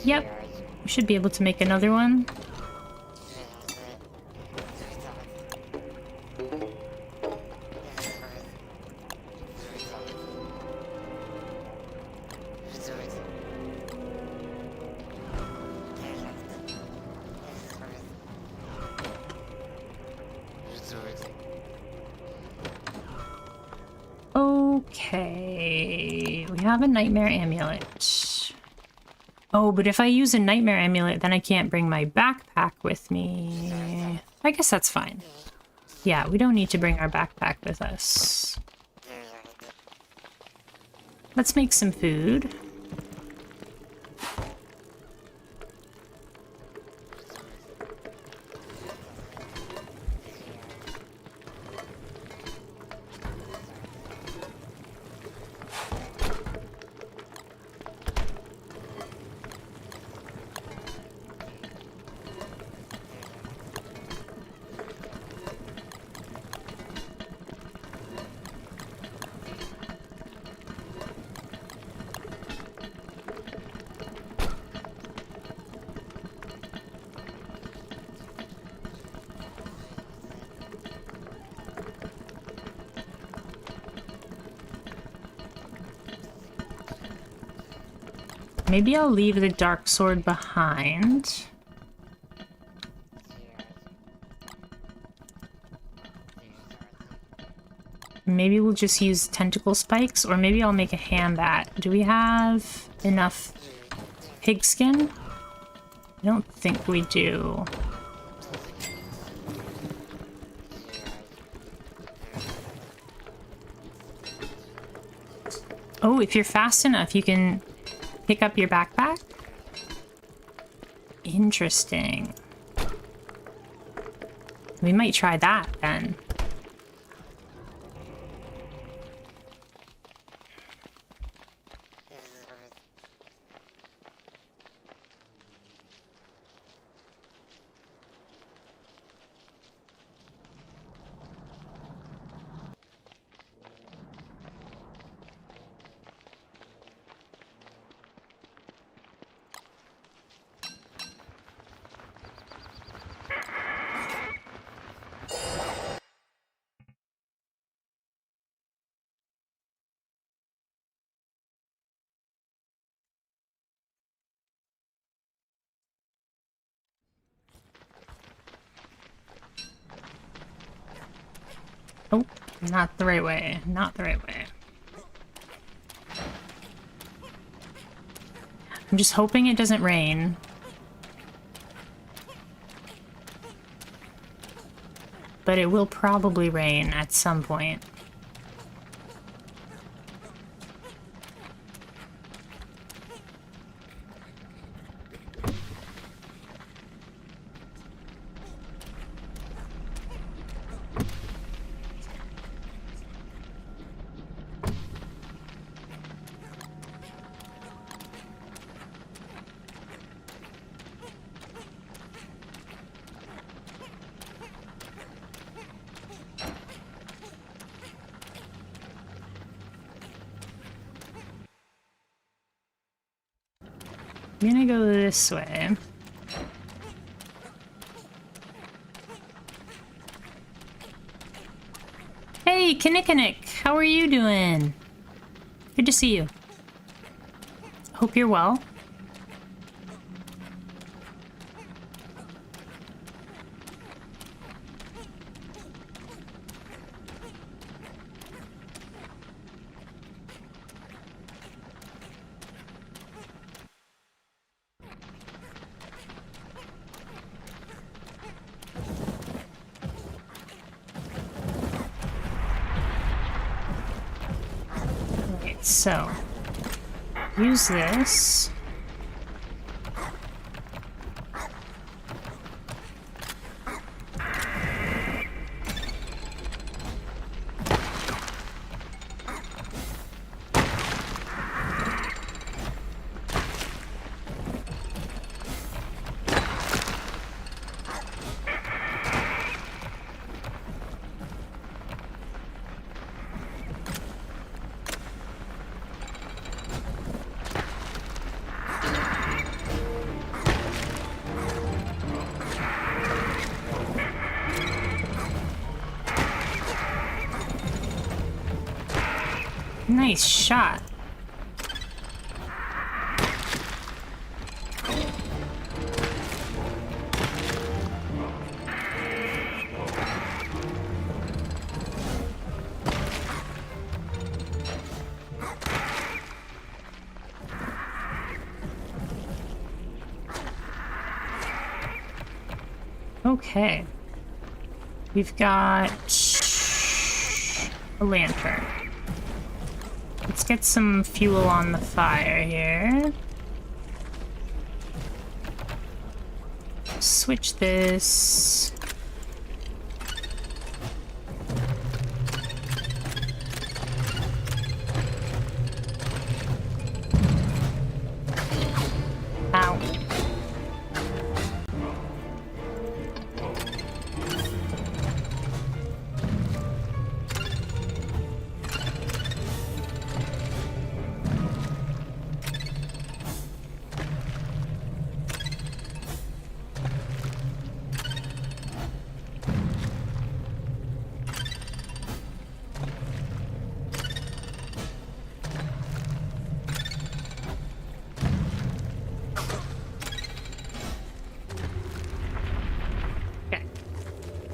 Yep. We should be able to make another one. Okay, we have a nightmare amulet. Oh, but if I use a nightmare amulet, then I can't bring my backpack with me. I guess that's fine. Yeah, we don't need to bring our backpack with us. Let's make some food. Maybe I'll leave the dark sword behind. Maybe we'll just use tentacle spikes, or maybe I'll make a ham bat. Do we have enough pigskin? I don't think we do. Oh, if you're fast enough, you can pick up your backpack? Interesting. We might try that then. Oh, not the right way. Not the right way. I'm just hoping it doesn't rain. But it will probably rain at some point. I'm gonna go this way. Hey, Kinnikinnick! How are you doing? Good to see you. Hope you're well. So, use this. Nice shot. Okay. We've got a lantern. Let's get some fuel on the fire here. Switch this. Ow.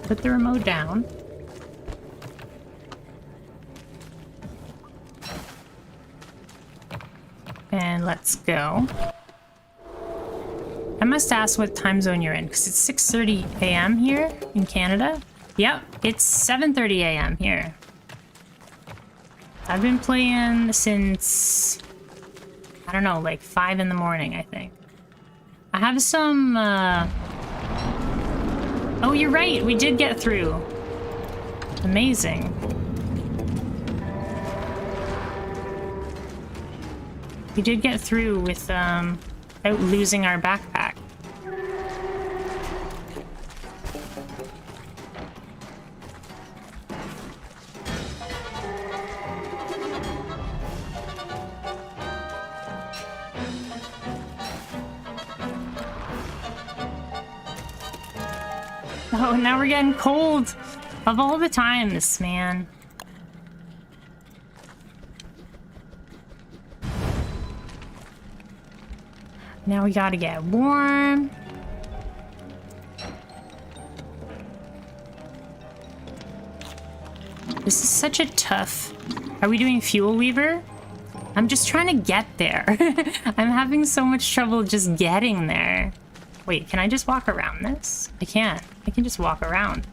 Put the remote down. And let's go. I must ask what time zone you're in, because it's 6:30 a.m. here in Canada. Yep, it's 7:30 a.m. here. I've been playing since, I don't know, like 5 in the morning, I think. I have some, Oh, you're right. We did get through. Amazing. We did get through without losing our backpack. Oh, now we're getting cold. Of all the times, man. Now we gotta get warm. This is such a tough... Are we doing Fuel Weaver? I'm just trying to get there. I'm having so much trouble just getting there. Wait, can I just walk around this? I can't. I can just walk around.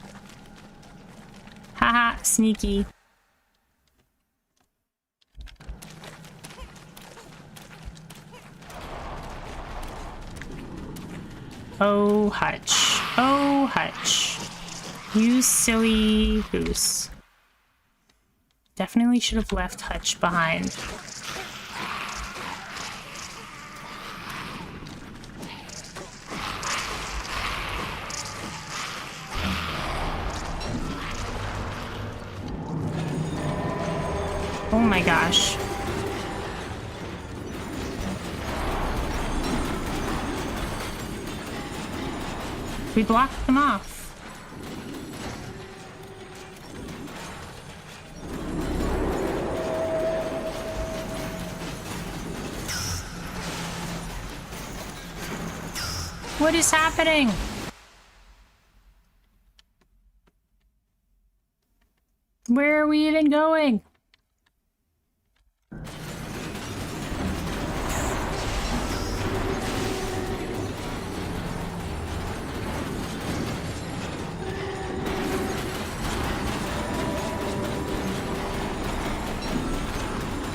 Haha, sneaky. Oh, Hutch. Oh, Hutch. You silly goose. Definitely should have left Hutch behind. Oh my gosh. We blocked them off. What is happening? Where are we even going?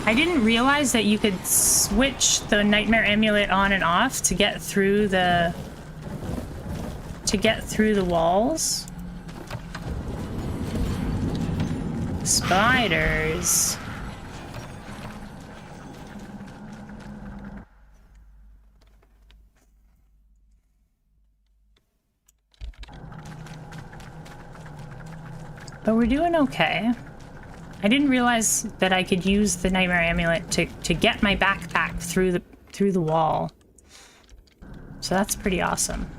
I didn't realize that you could switch the Nightmare Amulet on and off to get through the walls. Spiders. But we're doing okay. I didn't realize that I could use the Nightmare Amulet to get my backpack through the wall. So that's pretty awesome.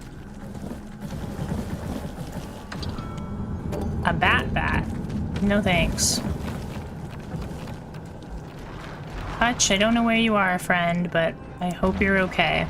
A bat. No thanks. Hutch, I don't know where you are, friend, but I hope you're okay.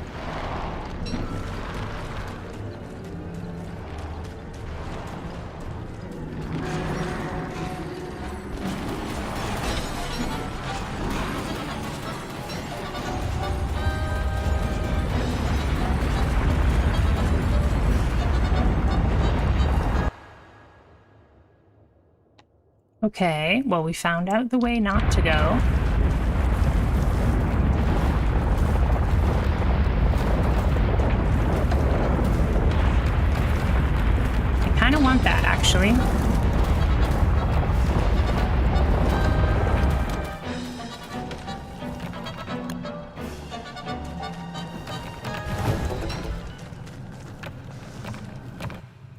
Okay, well, we found out the way not to go. I kind of want that, actually.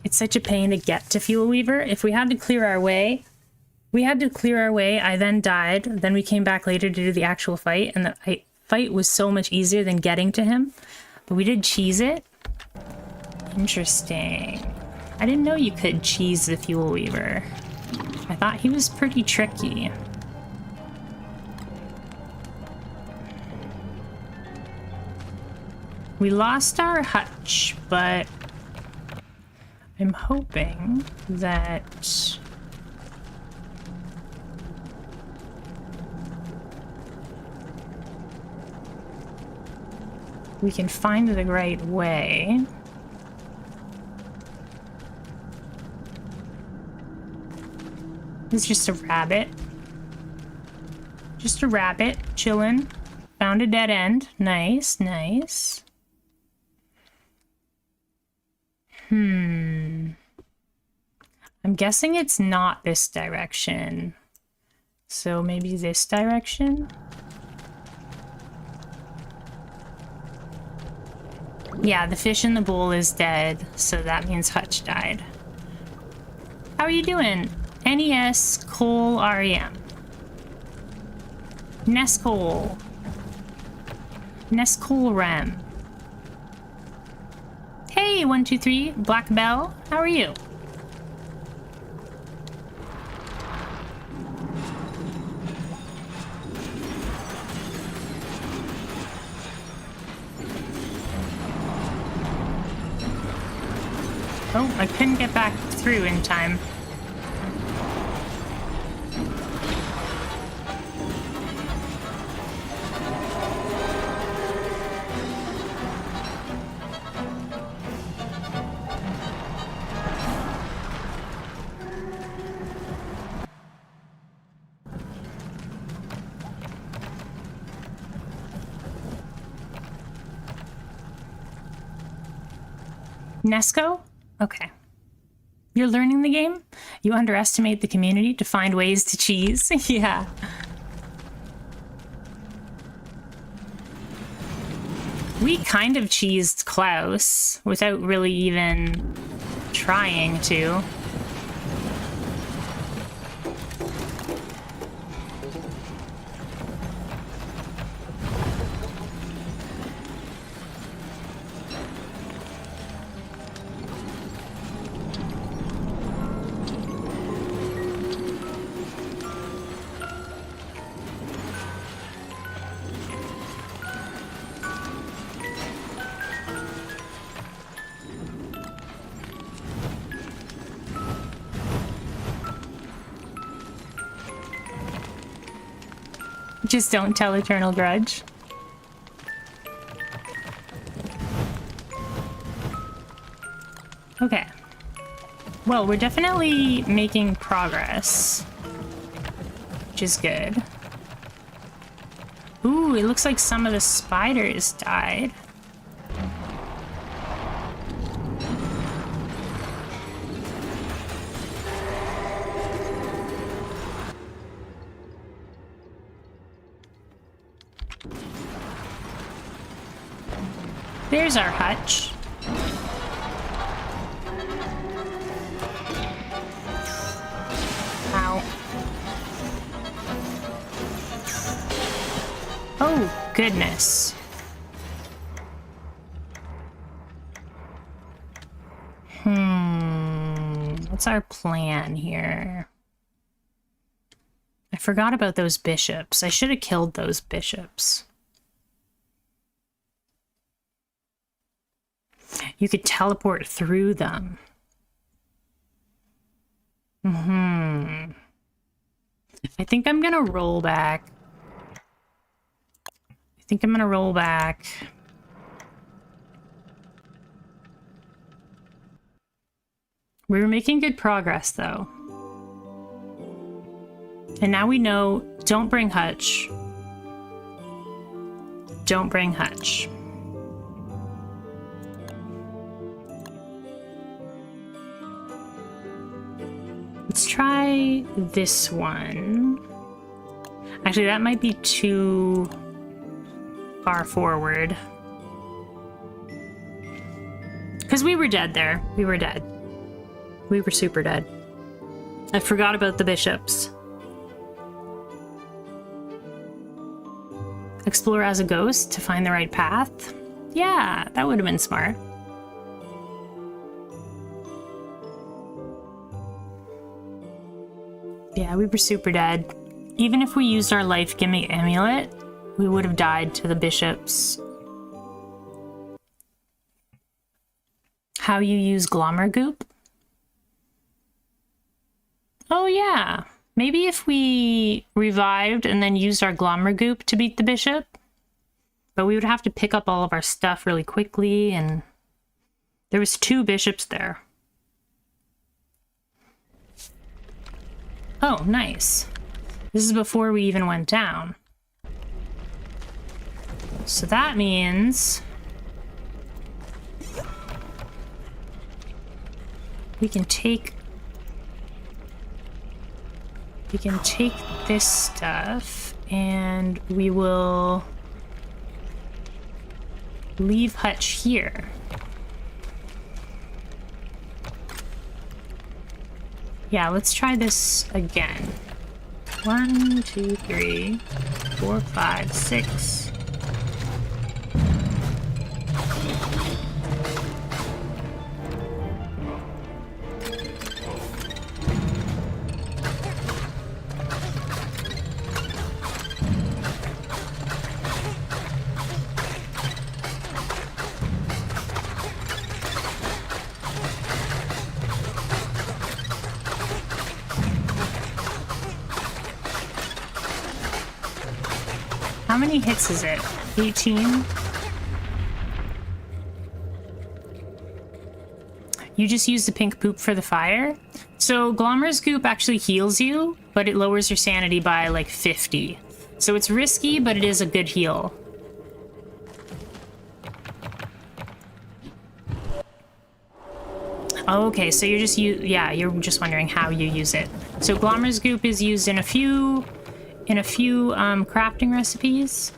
It's such a pain to get to Fuel Weaver. If we had to clear our way, I then died, then we came back later to do the actual fight, and the fight was so much easier than getting to him. But we did cheese it. Interesting. I didn't know you could cheese the Fuel Weaver. I thought he was pretty tricky. We lost our hutch, but I'm hoping that we can find the right way. It's just a rabbit. Just a rabbit chilling. Found a dead end. Nice, nice. I'm guessing it's not this direction. So maybe this direction? Yeah, the fish in the bowl is dead, so that means Hutch died. How are you doing? NES Cole REM. Nescole. Nescole Rem. Hey, 123, Black Bell, how are you? Oh, I couldn't get back through in time. Nesco? Okay. You're learning the game? You underestimate the community to find ways to cheese? Yeah. We kind of cheesed Klaus without really even trying to. Just don't tell Eternal Grudge. Okay. Well, we're definitely making progress, which is good. Ooh, it looks like some of the spiders died. There's our hutch. Ow. Oh, goodness. What's our plan here? I forgot about those bishops. I should have killed those bishops. You could teleport through them. I think I'm gonna roll back. We were making good progress, though. And now we know, don't bring Hutch. Don't bring Hutch. Let's try this one. Actually, that might be too far forward. Because we were dead there. We were dead. We were super dead. I forgot about the bishops. Explore as a ghost to find the right path? Yeah, that would have been smart. Yeah, we were super dead. Even if we used our life gimmick amulet, we would have died to the bishops. How you use Glommer Goop? Oh yeah. Maybe if we revived and then used our Glommer Goop to beat the bishop. But we would have to pick up all of our stuff really quickly, and there was 2 bishops there. Oh, nice. This is before we even went down. So that means we can take this stuff and we will leave Hutch here. Yeah, let's try this again. 1, 2, 3, 4, 5, 6. How many hits is it? 18? You just use the pink poop for the fire? So Glommer's Goop actually heals you, but it lowers your sanity by like 50. So it's risky, but it is a good heal. Oh, okay, so you're just you're just wondering how you use it. So Glommer's Goop is used in a few crafting recipes,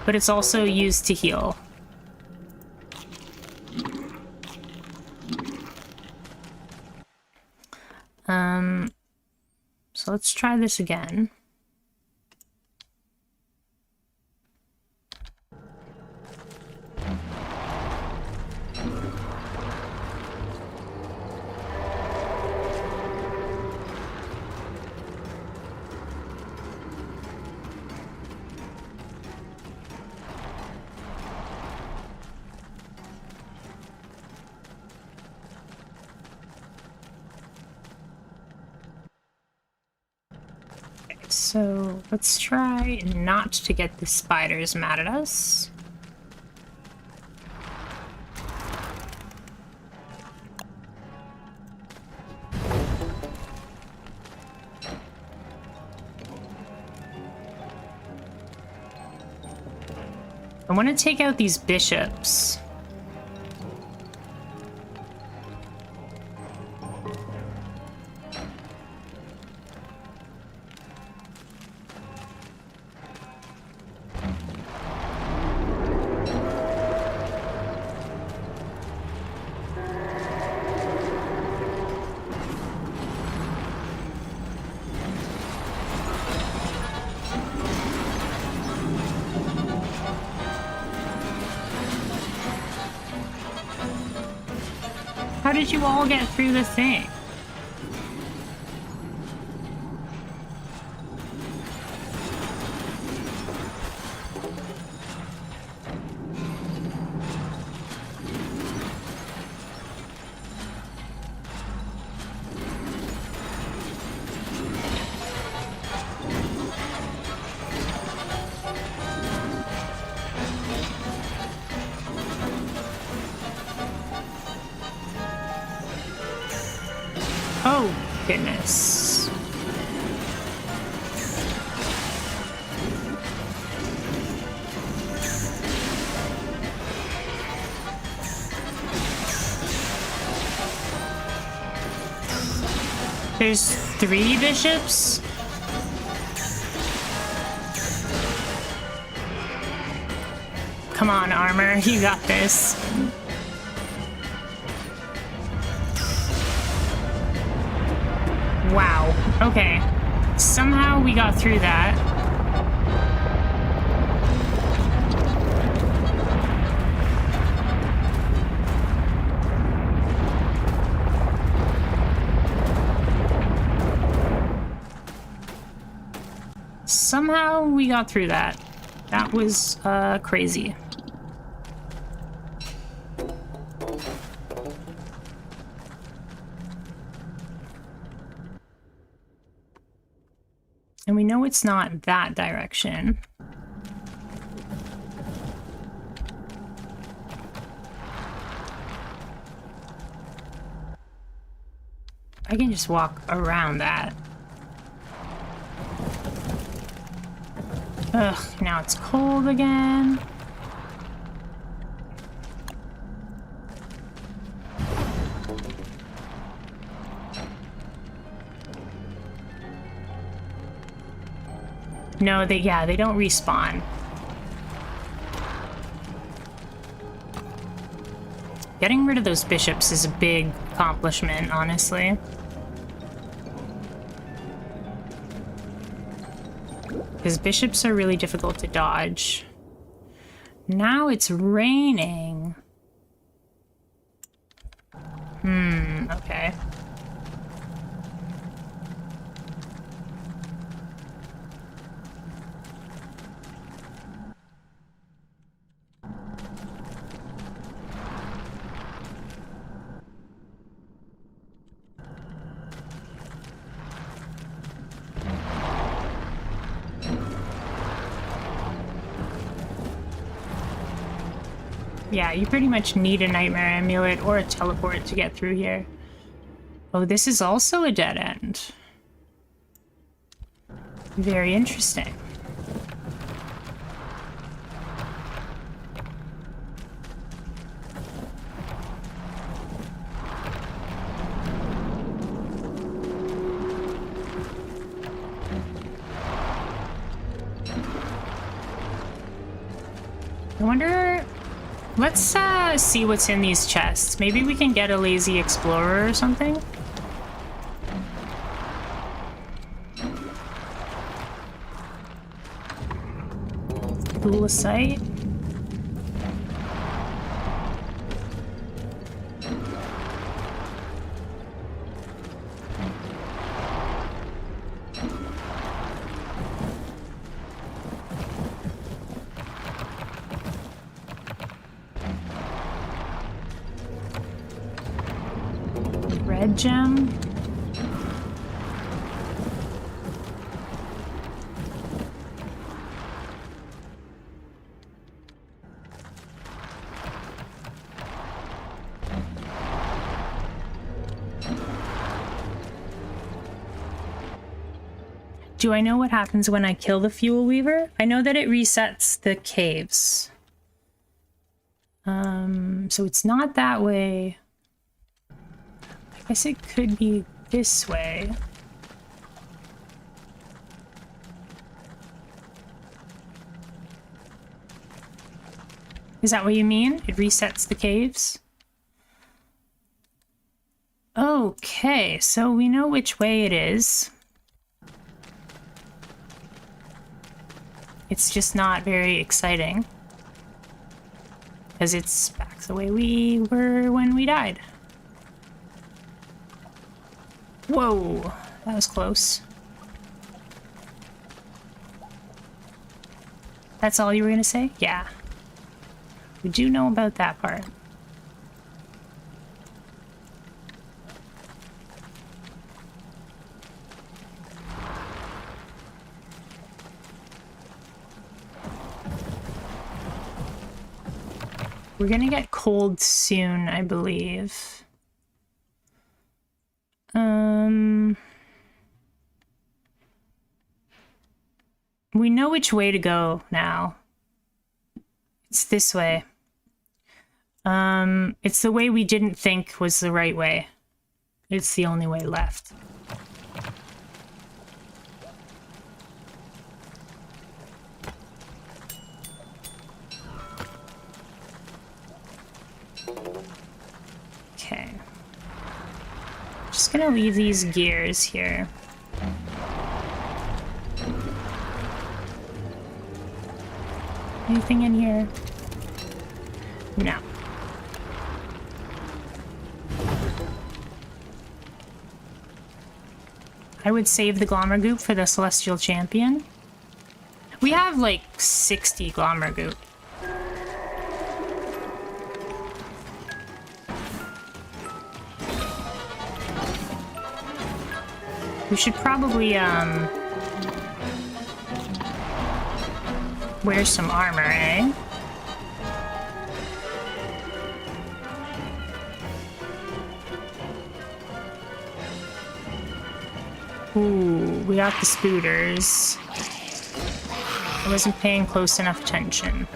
but it's also used to heal. So let's try this again. So let's try not to get the spiders mad at us. I want to take out these bishops. How did you all get through the thing? Oh, goodness. There's 3 bishops? Come on, armor. You got this. Wow. Okay. Somehow we got through that. Somehow we got through that. That was crazy. And we know it's not that direction. I can just walk around that. Ugh, now it's cold again. No, they don't respawn. Getting rid of those bishops is a big accomplishment, honestly. Because bishops are really difficult to dodge. Now it's raining. Okay. Yeah, you pretty much need a Nightmare Amulet or a teleport to get through here. Oh, this is also a dead end. Very interesting. I wonder... Let's see what's in these chests. Maybe we can get a lazy explorer or something. Pool of sight. Red gem. Do I know what happens when I kill the Fuel Weaver? I know that it resets the caves. So it's not that way. I guess it could be this way. Is that what you mean? It resets the caves? Okay, so we know which way it is. It's just not very exciting. Because it's back the way we were when we died. Whoa, that was close. That's all you were gonna say? Yeah. We do know about that part. We're gonna get cold soon, I believe. We know which way to go now. It's this way. It's the way we didn't think was the right way. It's the only way left. just gonna leave these gears here. Anything in here? No. I would save the Glommer Goop for the Celestial Champion. We have like 60 Glommer Goop. We should probably wear some armor, eh? Ooh, we got the spooters. I wasn't paying close enough attention.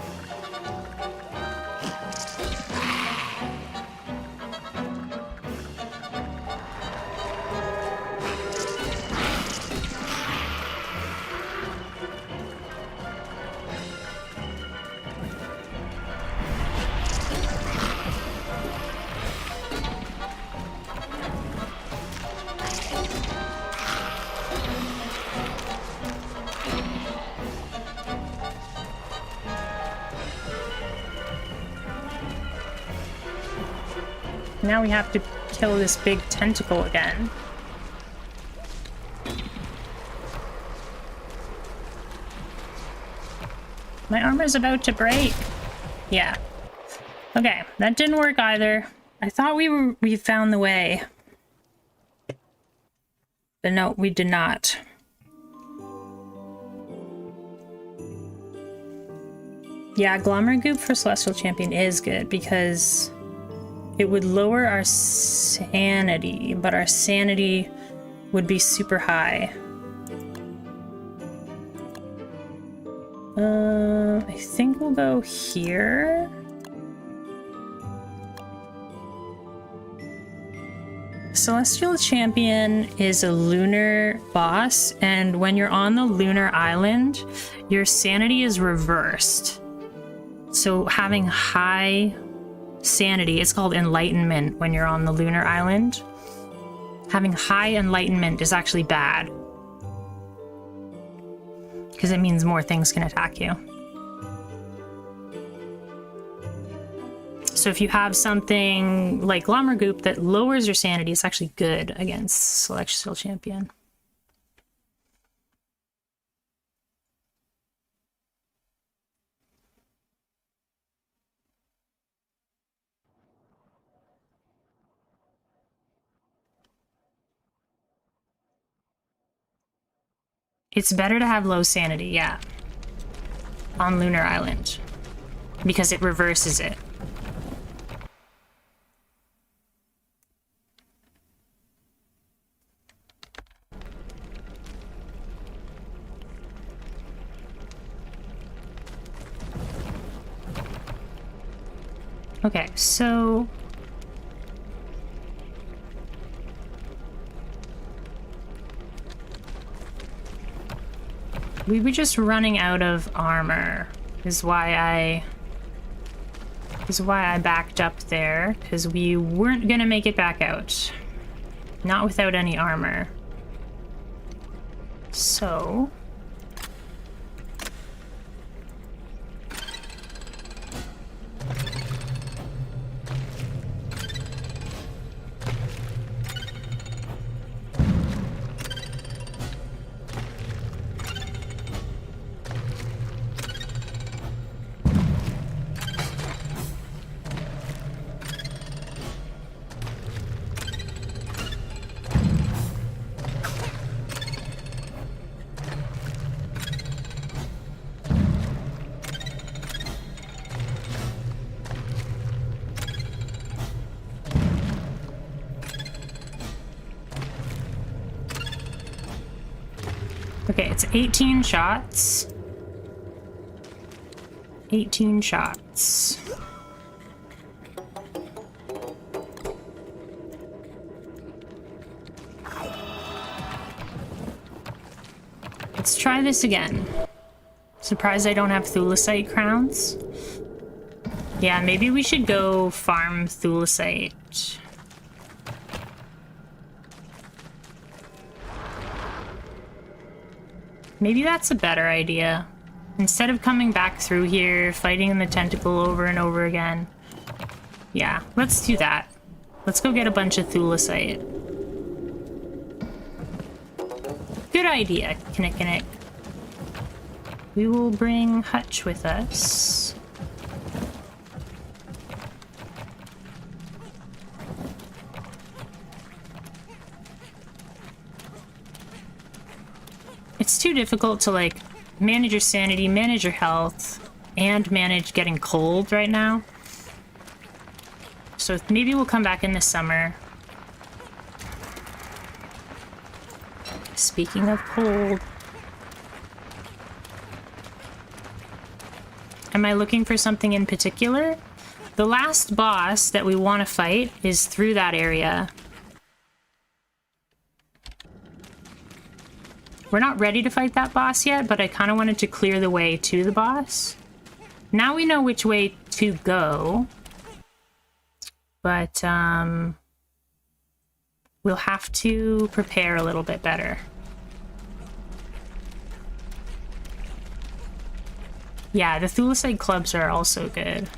Now we have to kill this big tentacle again. My armor's about to break. Yeah. Okay, that didn't work either. I thought we found the way. But no, we did not. Yeah, Glommer Goop for Celestial Champion is good because it would lower our sanity, but our sanity would be super high. I think we'll go here. Celestial Champion is a lunar boss, and when you're on the lunar island, your sanity is reversed. So having high sanity, it's called enlightenment when you're on the lunar island. Having high enlightenment is actually bad because it means more things can attack you. So if you have something like Glommer Goop that lowers your sanity, it's actually good against Celestial Champion. It's better to have low sanity, yeah, on Lunar Island, because it reverses it. Okay, so we were just running out of armor is why I backed up there, because we weren't gonna make it back out. Not without any armor. So okay, it's 18 shots. 18 shots. Let's try this again. Surprised I don't have thulecite crowns. Yeah, maybe we should go farm thulecite. Maybe that's a better idea. Instead of coming back through here, fighting in the tentacle over and over again. Yeah, let's do that. Let's go get a bunch of thulicite. Good idea, Kinnikinnick. We will bring Hutch with us. It's too difficult to, like, manage your sanity, manage your health, and manage getting cold right now. So maybe we'll come back in the summer. Speaking of cold. Am I looking for something in particular? The last boss that we want to fight is through that area. We're not ready to fight that boss yet, but I kind of wanted to clear the way to the boss. Now we know which way to go. But, we'll have to prepare a little bit better. Yeah, the thulicite clubs are also good.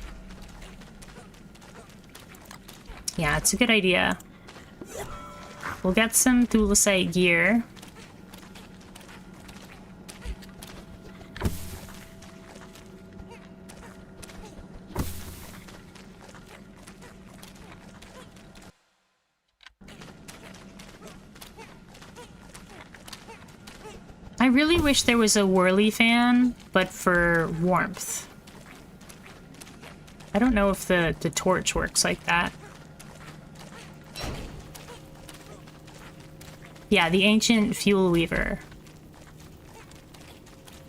Yeah, it's a good idea. We'll get some thulicite gear. I really wish there was a whirly fan, but for warmth. I don't know if the torch works like that. Yeah, the ancient fuel weaver.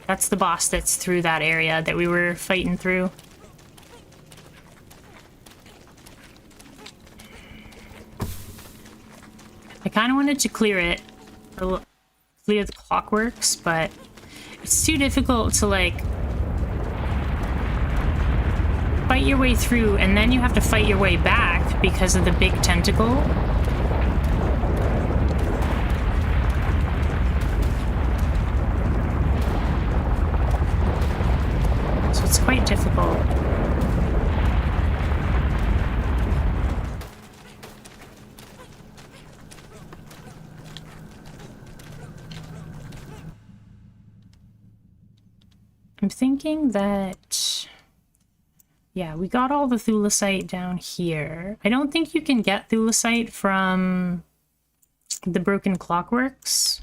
That's the boss that's through that area that we were fighting through. I kind of wanted to clear it, or clear the clockworks, but it's too difficult to, like, fight your way through, and then you have to fight your way back because of the big tentacle. So it's quite difficult. I'm thinking that, yeah, we got all the thulicite down here. I don't think you can get thulicite from the broken clockworks.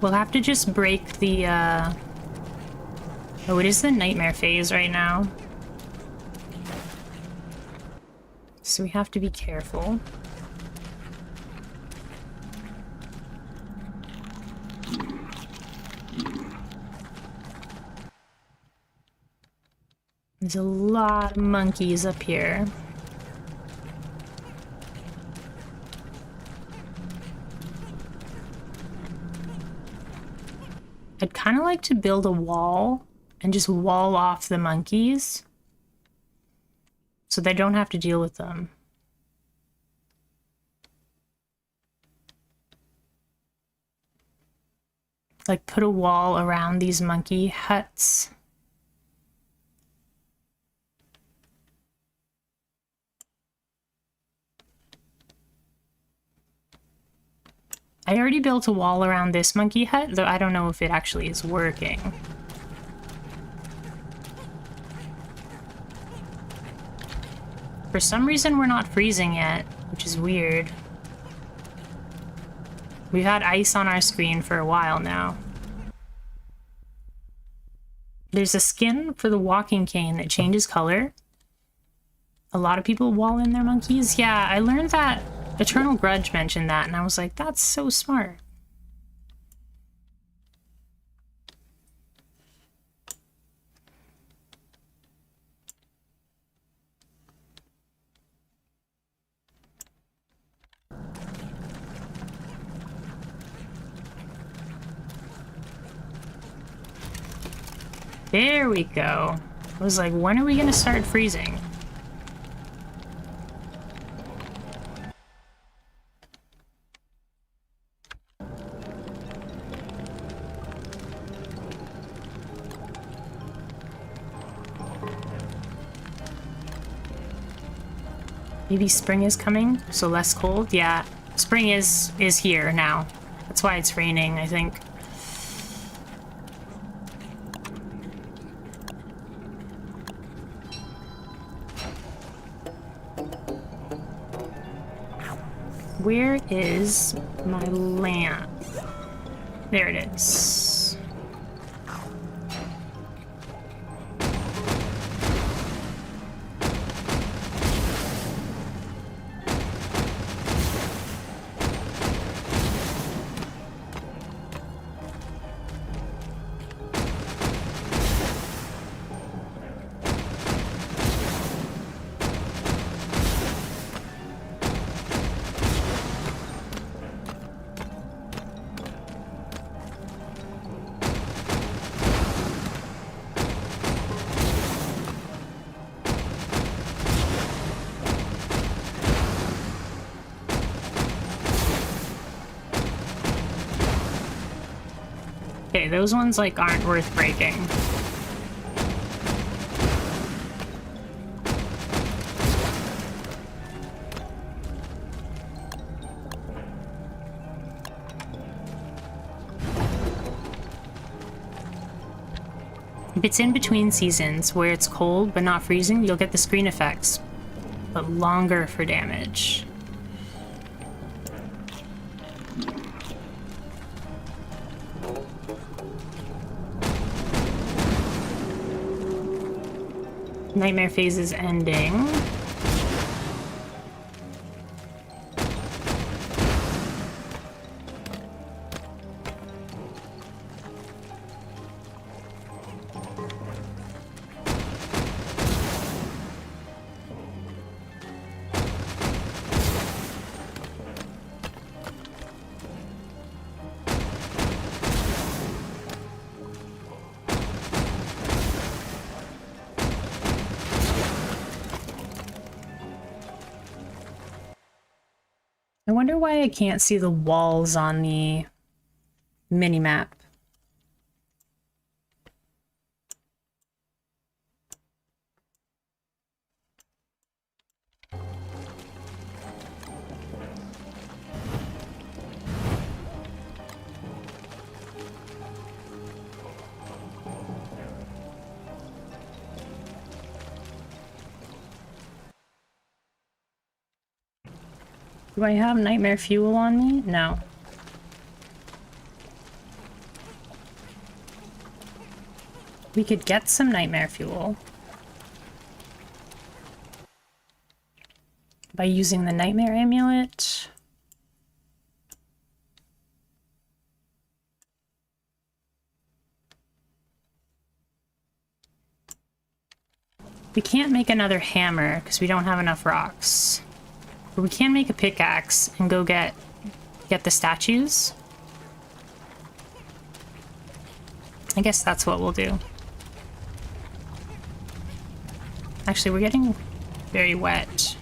We'll have to just break the, oh, it is the nightmare phase right now. So we have to be careful. There's a lot of monkeys up here. I'd kind of like to build a wall and just wall off the monkeys so they don't have to deal with them. Like, put a wall around these monkey huts. I already built a wall around this monkey hut, though I don't know if it actually is working. For some reason, we're not freezing yet, which is weird. We've had ice on our screen for a while now. There's a skin for the walking cane that changes color. A lot of people wall in their monkeys. Yeah, I learned that. Eternal Grudge mentioned that, and I was like, that's so smart. There we go. I was like, when are we gonna start freezing? Maybe spring is coming, so less cold. Yeah, spring is here now. That's why it's raining, I think. Where is my lamp? There it is. Okay, those ones, like, aren't worth breaking. If it's in between seasons, where it's cold but not freezing, you'll get the screen effects, but longer for damage. Nightmare phase is ending. I wonder why I can't see the walls on the mini-map. Do I have nightmare fuel on me? No. We could get some nightmare fuel by using the nightmare amulet. We can't make another hammer because we don't have enough rocks. But we can make a pickaxe and go get the statues. I guess that's what we'll do. Actually, we're getting very wet.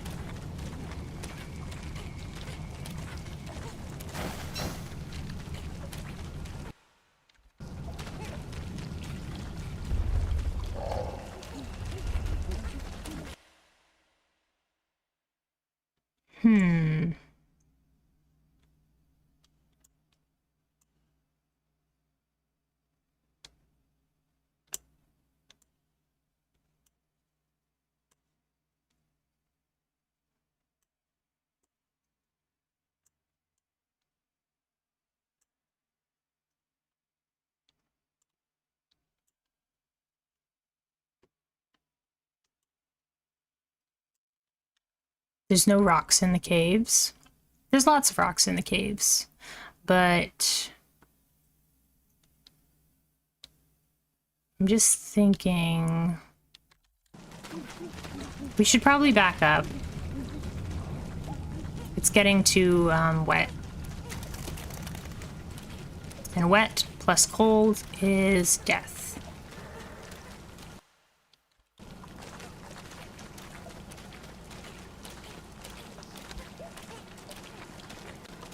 There's no rocks in the caves. There's lots of rocks in the caves, but I'm just thinking we should probably back up. It's getting too wet. And wet plus cold is death.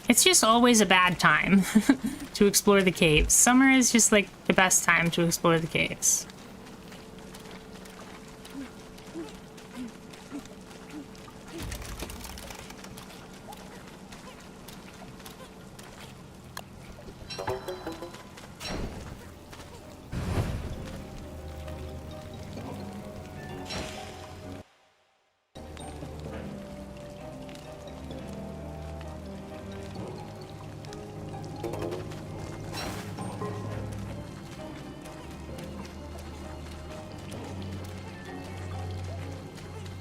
It's just always a bad time to explore the caves. Summer is just like the best time to explore the caves.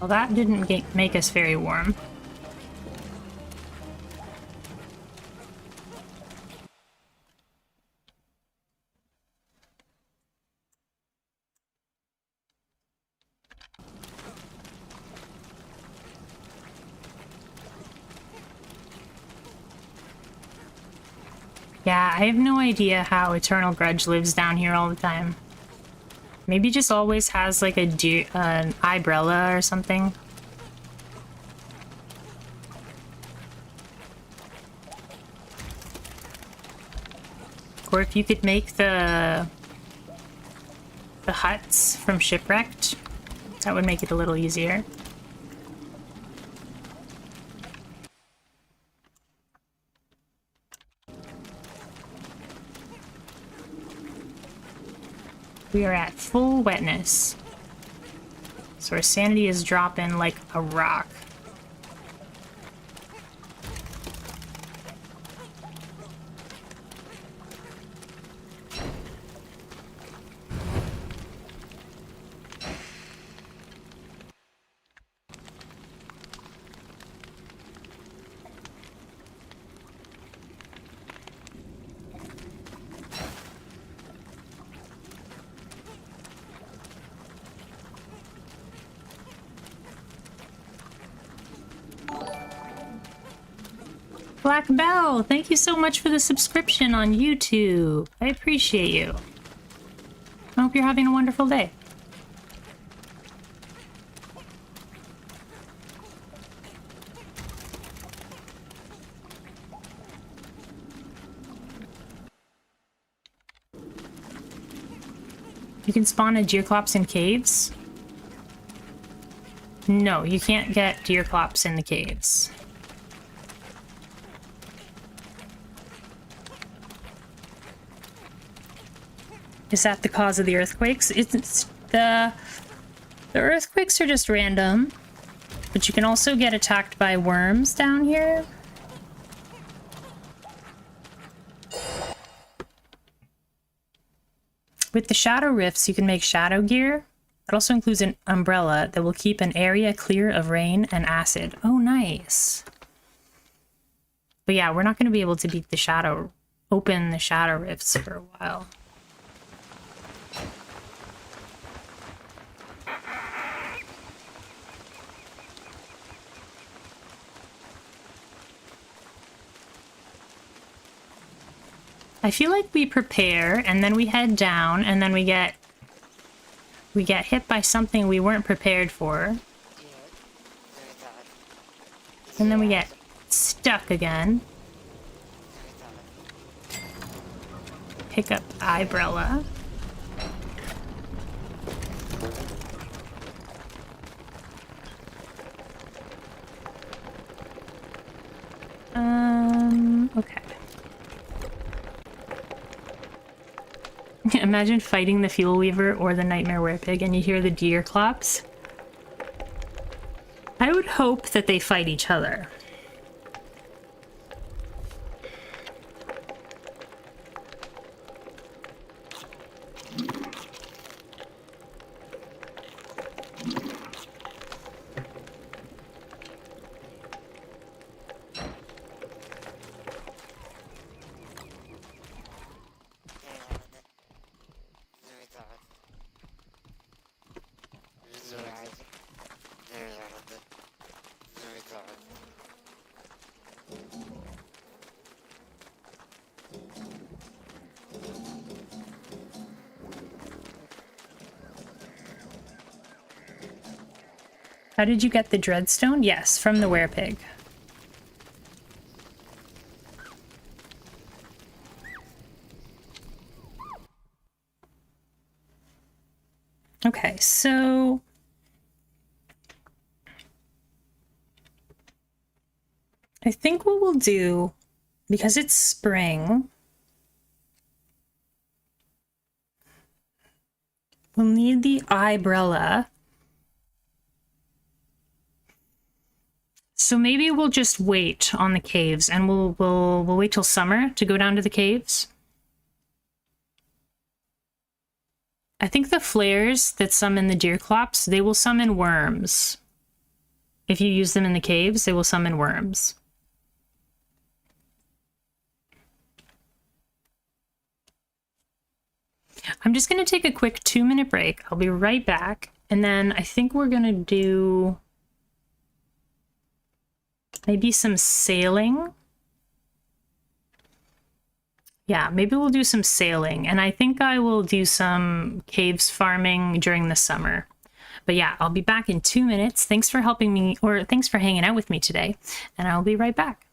Well, that didn't make us very warm. Yeah, I have no idea how Eternal Grudge lives down here all the time. Maybe just always has like an umbrella or something. Or if you could make the huts from Shipwrecked, that would make it a little easier. We are at full wetness. So our sanity is dropping like a rock. Black Bell, thank you so much for the subscription on YouTube. I appreciate you. I hope you're having a wonderful day. You can spawn a Deerclops in caves? No, you can't get Deerclops in the caves. Is that the cause of the earthquakes? It's the earthquakes are just random, but you can also get attacked by worms down here. With the shadow rifts, you can make shadow gear. That also includes an umbrella that will keep an area clear of rain and acid. Oh, nice. But yeah, we're not going to be able to beat the open the shadow rifts for a while. I feel like we prepare and then we head down and then we get hit by something we weren't prepared for. And then we get stuck again. Pick up umbrella. Okay. Imagine fighting the Fuel Weaver or the Nightmare Werepig and you hear the Deerclops. I would hope that they fight each other. How did you get the Dreadstone? Yes, from the Werepig. Okay, so I think what we'll do, because it's spring, we'll need the umbrella. So maybe we'll just wait on the caves and we'll wait till summer to go down to the caves. I think the flares that summon the Deerclops, they will summon worms. If you use them in the caves, they will summon worms. I'm just going to take a quick 2-minute break. I'll be right back. And then I think we're going to do maybe some sailing. Yeah, maybe we'll do some sailing. And I think I will do some caves farming during the summer. But yeah, I'll be back in 2 minutes. Thanks for helping me, or thanks for hanging out with me today. And I'll be right back.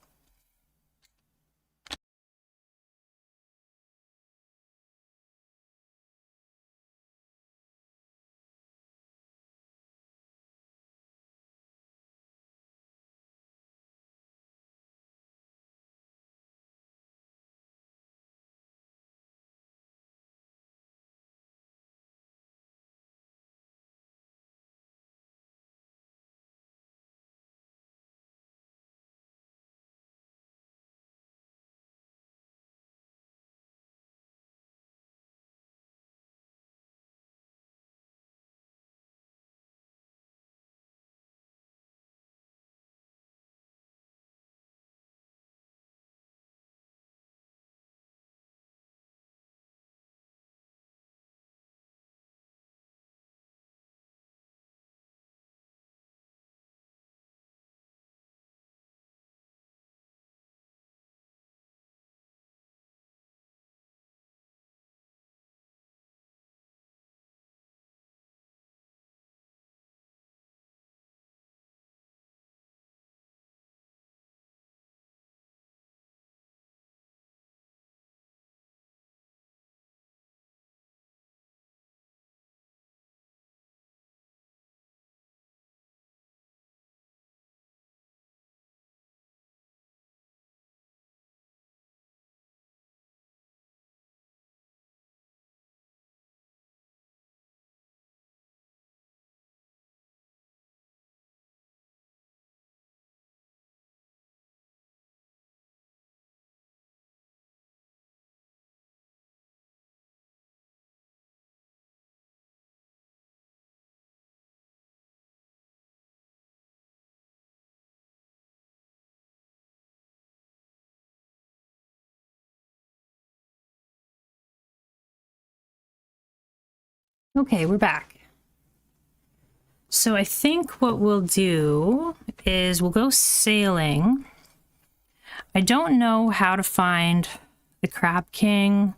Okay, we're back. So I think what we'll do is we'll go sailing. I don't know how to find the Crab King,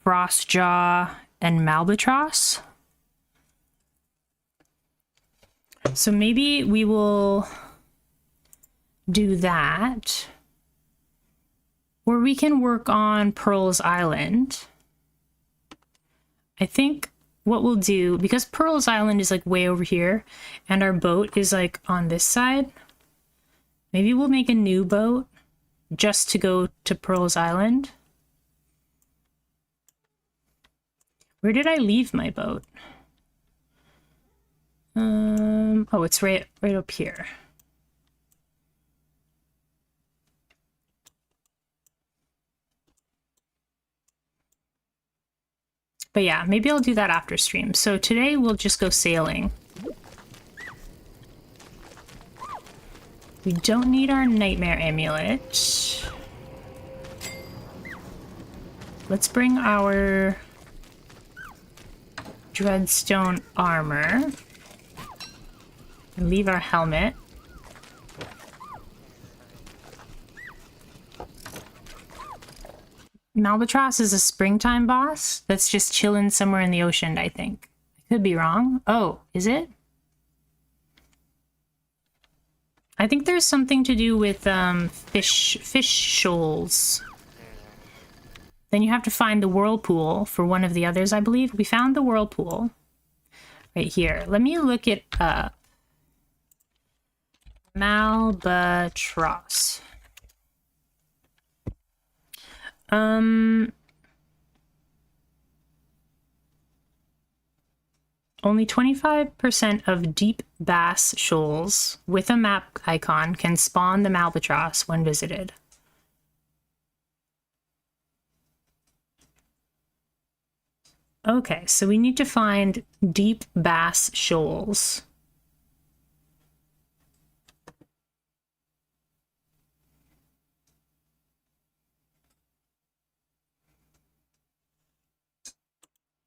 Frostjaw, and Malbatross. So maybe we will do that. Or we can work on Pearl's Island. I think what we'll do, because Pearl's Island is like way over here and our boat is like on this side, maybe we'll make a new boat just to go to Pearl's Island. Where did I leave my boat? Oh, it's right up here. But yeah, maybe I'll do that after stream. So today we'll just go sailing. We don't need our nightmare amulet. Let's bring our dreadstone armor and leave our helmet. Malbatross is a springtime boss that's just chilling somewhere in the ocean, I think. I could be wrong. Oh, is it? I think there's something to do with fish shoals. Then you have to find the whirlpool for one of the others, I believe. We found the whirlpool right here. Let me look it up. Malbatross. Only 25% of deep bass shoals with a map icon can spawn the Malbatross when visited. Okay, so we need to find deep bass shoals.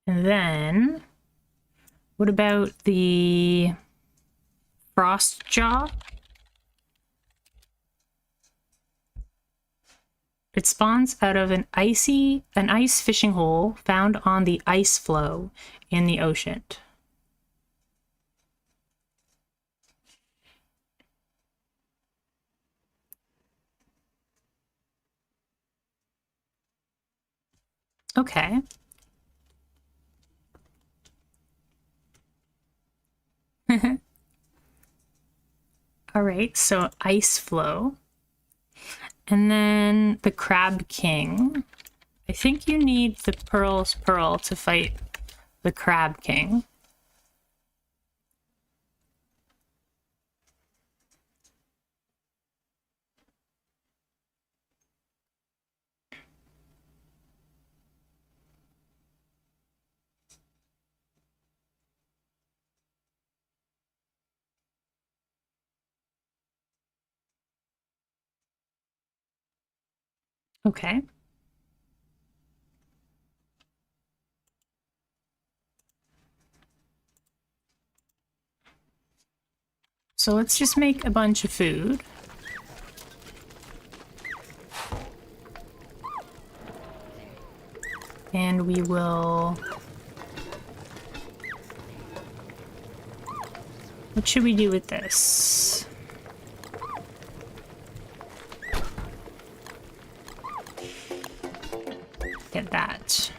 And then, what about the frost jaw? It spawns out of an ice fishing hole found on the ice floe in the ocean. Okay. All right, so ice floe. And then the Crab King. I think you need the Pearl's Pearl to fight the Crab King. Okay. So let's just make a bunch of food. And we will... What should we do with this? Get that.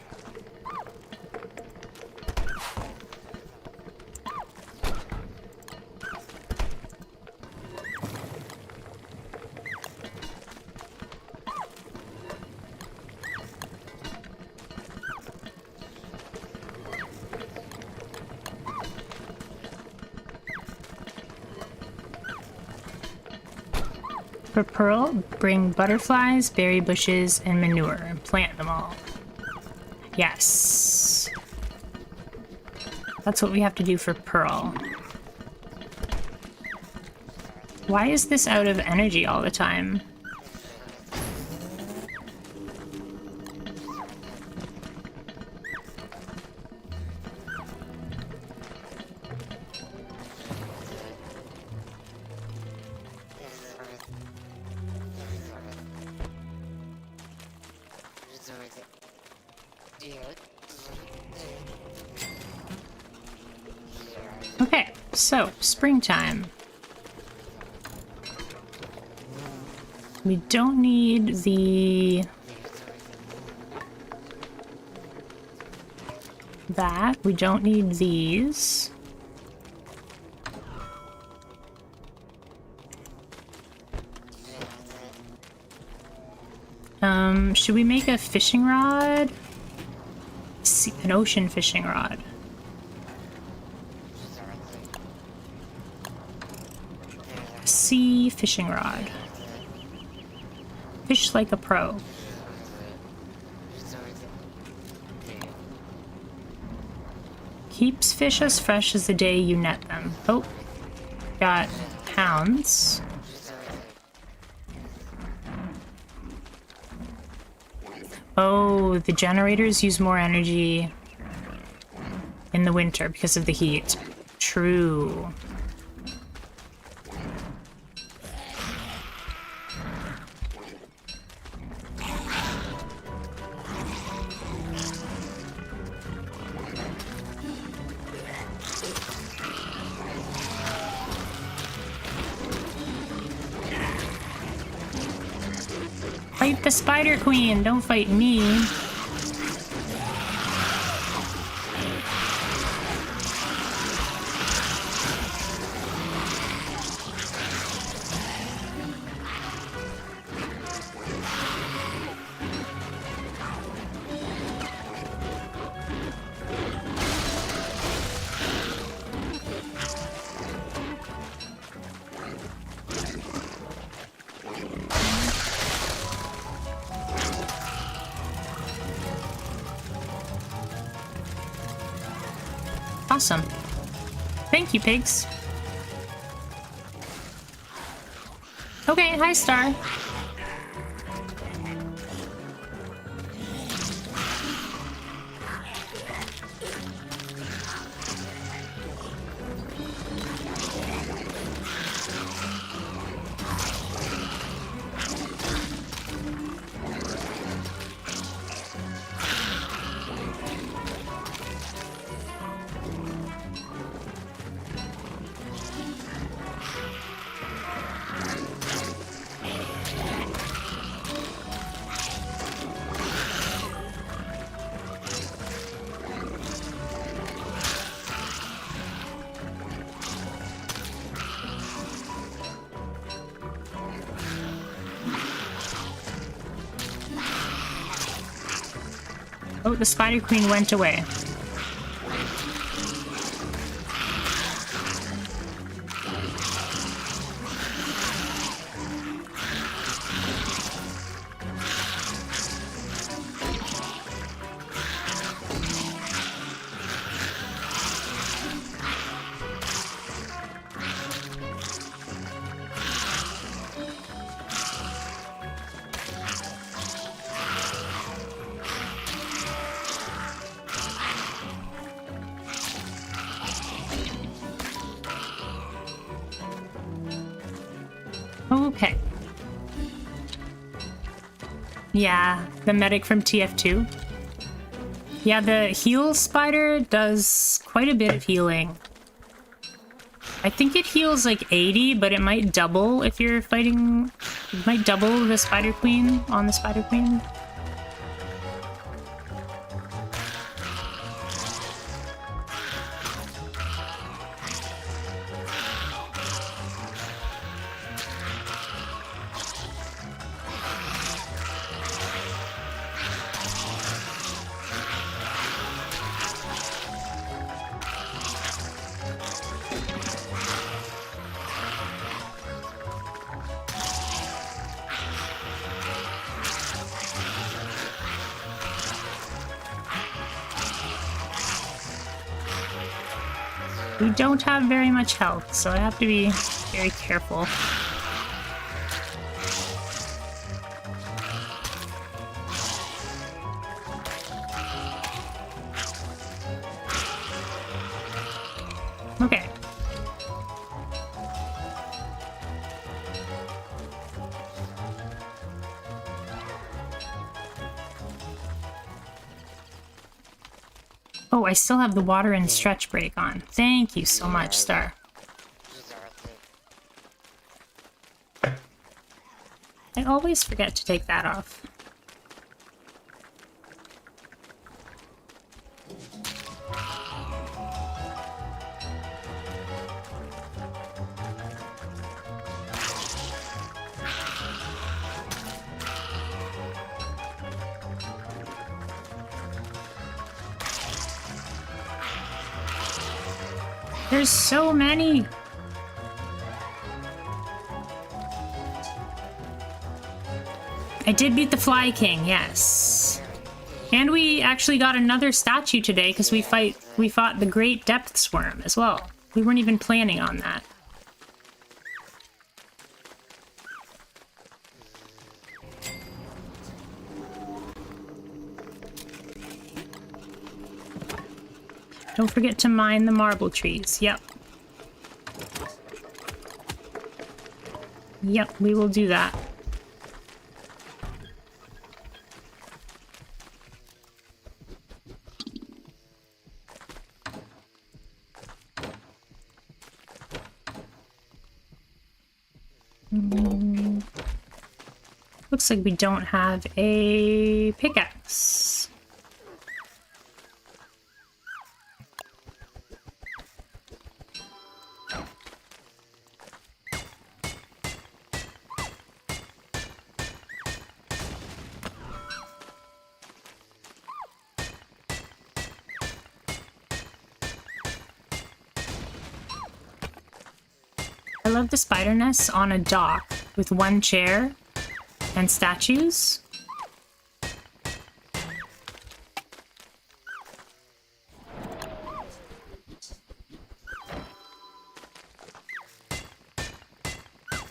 For Pearl, bring butterflies, berry bushes, and manure, and plant them all. Yes. That's what we have to do for Pearl. Why is this out of energy all the time? Okay, so springtime. We don't need that. We don't need these. Should we make a fishing rod? An ocean fishing rod. Sea fishing rod. Fish like a pro. Keeps fish as fresh as the day you net them. Oh, got hounds. Oh, the generators use more energy in the winter because of the heat. True. Fight the Spider Queen, don't fight me. Awesome. Thank you, pigs. Okay, hi, Star. Oh, the Spider Queen went away. Okay. Yeah, the medic from TF2. Yeah, the heal spider does quite a bit of healing. I think it heals like 80, but it might double if you're fighting... It might double the Spider Queen on the Spider Queen. We don't have very much health, so I have to be very careful. Okay. Oh, I still have the water and stretch break on. Thank you so much, Star. I always forget to take that off. There's so many! I did beat the Fly King, yes. And we actually got another statue today because we fought the Great Depth Swarm as well. We weren't even planning on that. Don't forget to mine the marble trees. Yep. Yep, we will do that. Looks like we don't have a pickaxe. I love the spider nests on a dock with one chair and statues.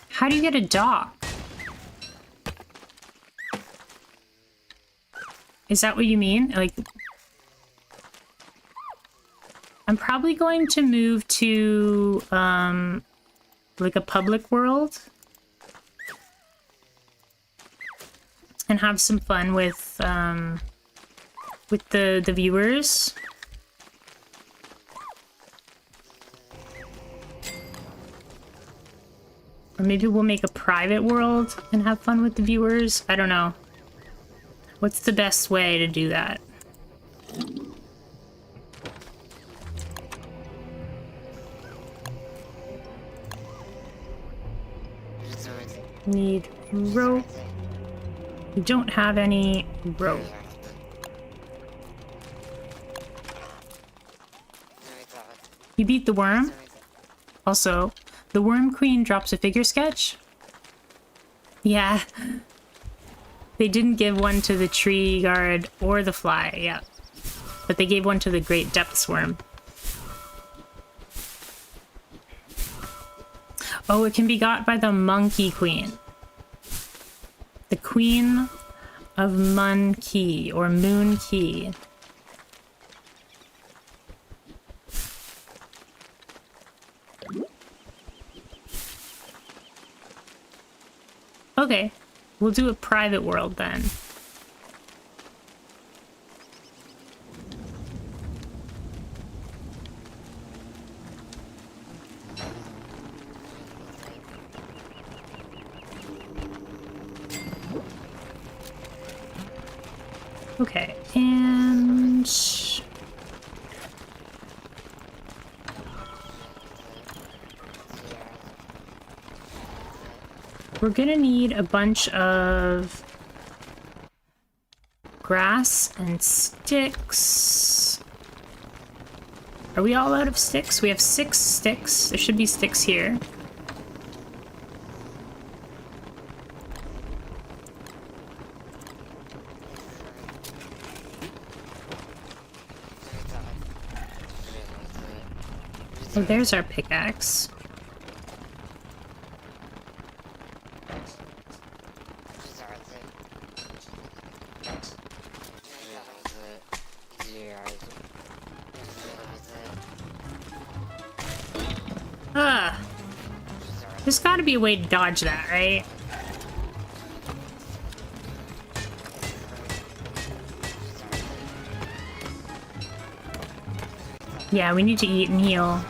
How do you get a dock? Is that what you mean? Like, I'm probably going to move to like a public world and have some fun with the viewers. Or maybe we'll make a private world and have fun with the viewers. I don't know. What's the best way to do that? Need rope. We don't have any rope. You beat the worm? Also, the Worm Queen drops a figure sketch? Yeah. They didn't give one to the tree guard or the fly, yeah. But they gave one to the Great Depths Worm. Oh, it can be got by the Monkey Queen. The Queen of Mun Key, or Moon Key. Okay, we'll do a private world then. Okay, and... we're gonna need a bunch of grass and sticks. Are we all out of sticks? We have 6 sticks. There should be sticks here. Oh, there's our pickaxe. There's gotta be a way to dodge that, right? Yeah, we need to eat and heal.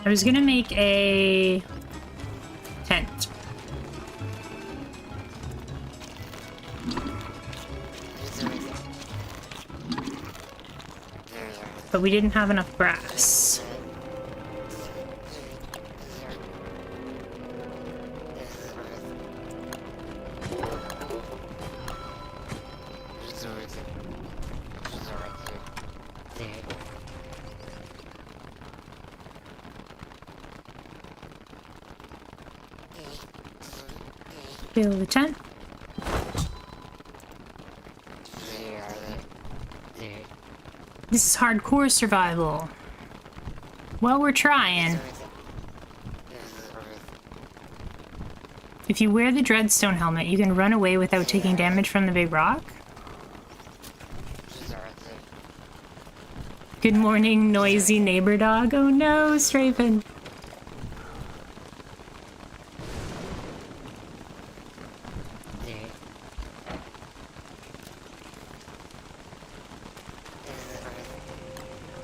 I was gonna make a tent. But we didn't have enough grass. Build the tent. This is hardcore survival. Well, we're trying. If you wear the Dreadstone helmet, you can run away without taking damage from the big rock. Good morning, noisy neighbor dog. Oh no, Strafen.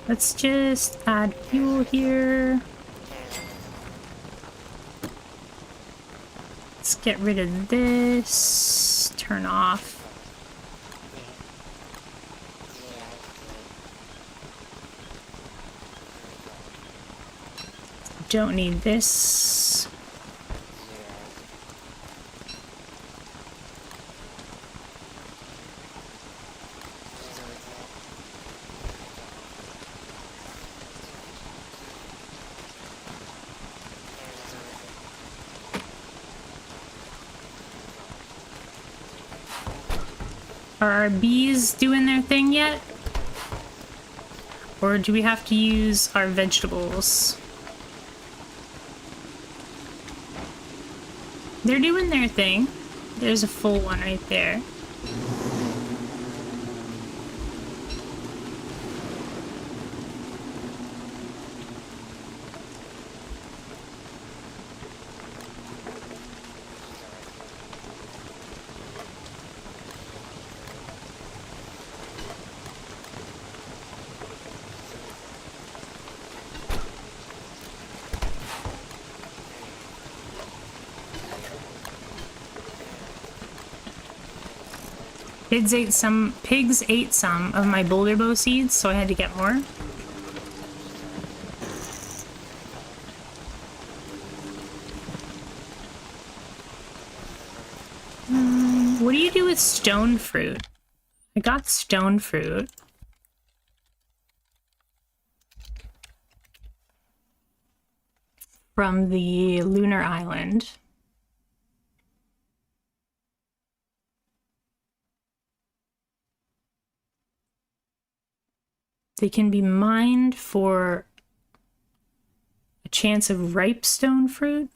Let's just add fuel here. Let's get rid of this. Turn off. Don't need this. Are our bees doing their thing yet? Or do we have to use our vegetables? They're doing their thing. There's a full one right there. Pigs ate some of my boulder bow seeds, so I had to get more. What do you do with stone fruit? I got stone fruit. from the lunar island. They can be mined for a chance of ripe stone fruit.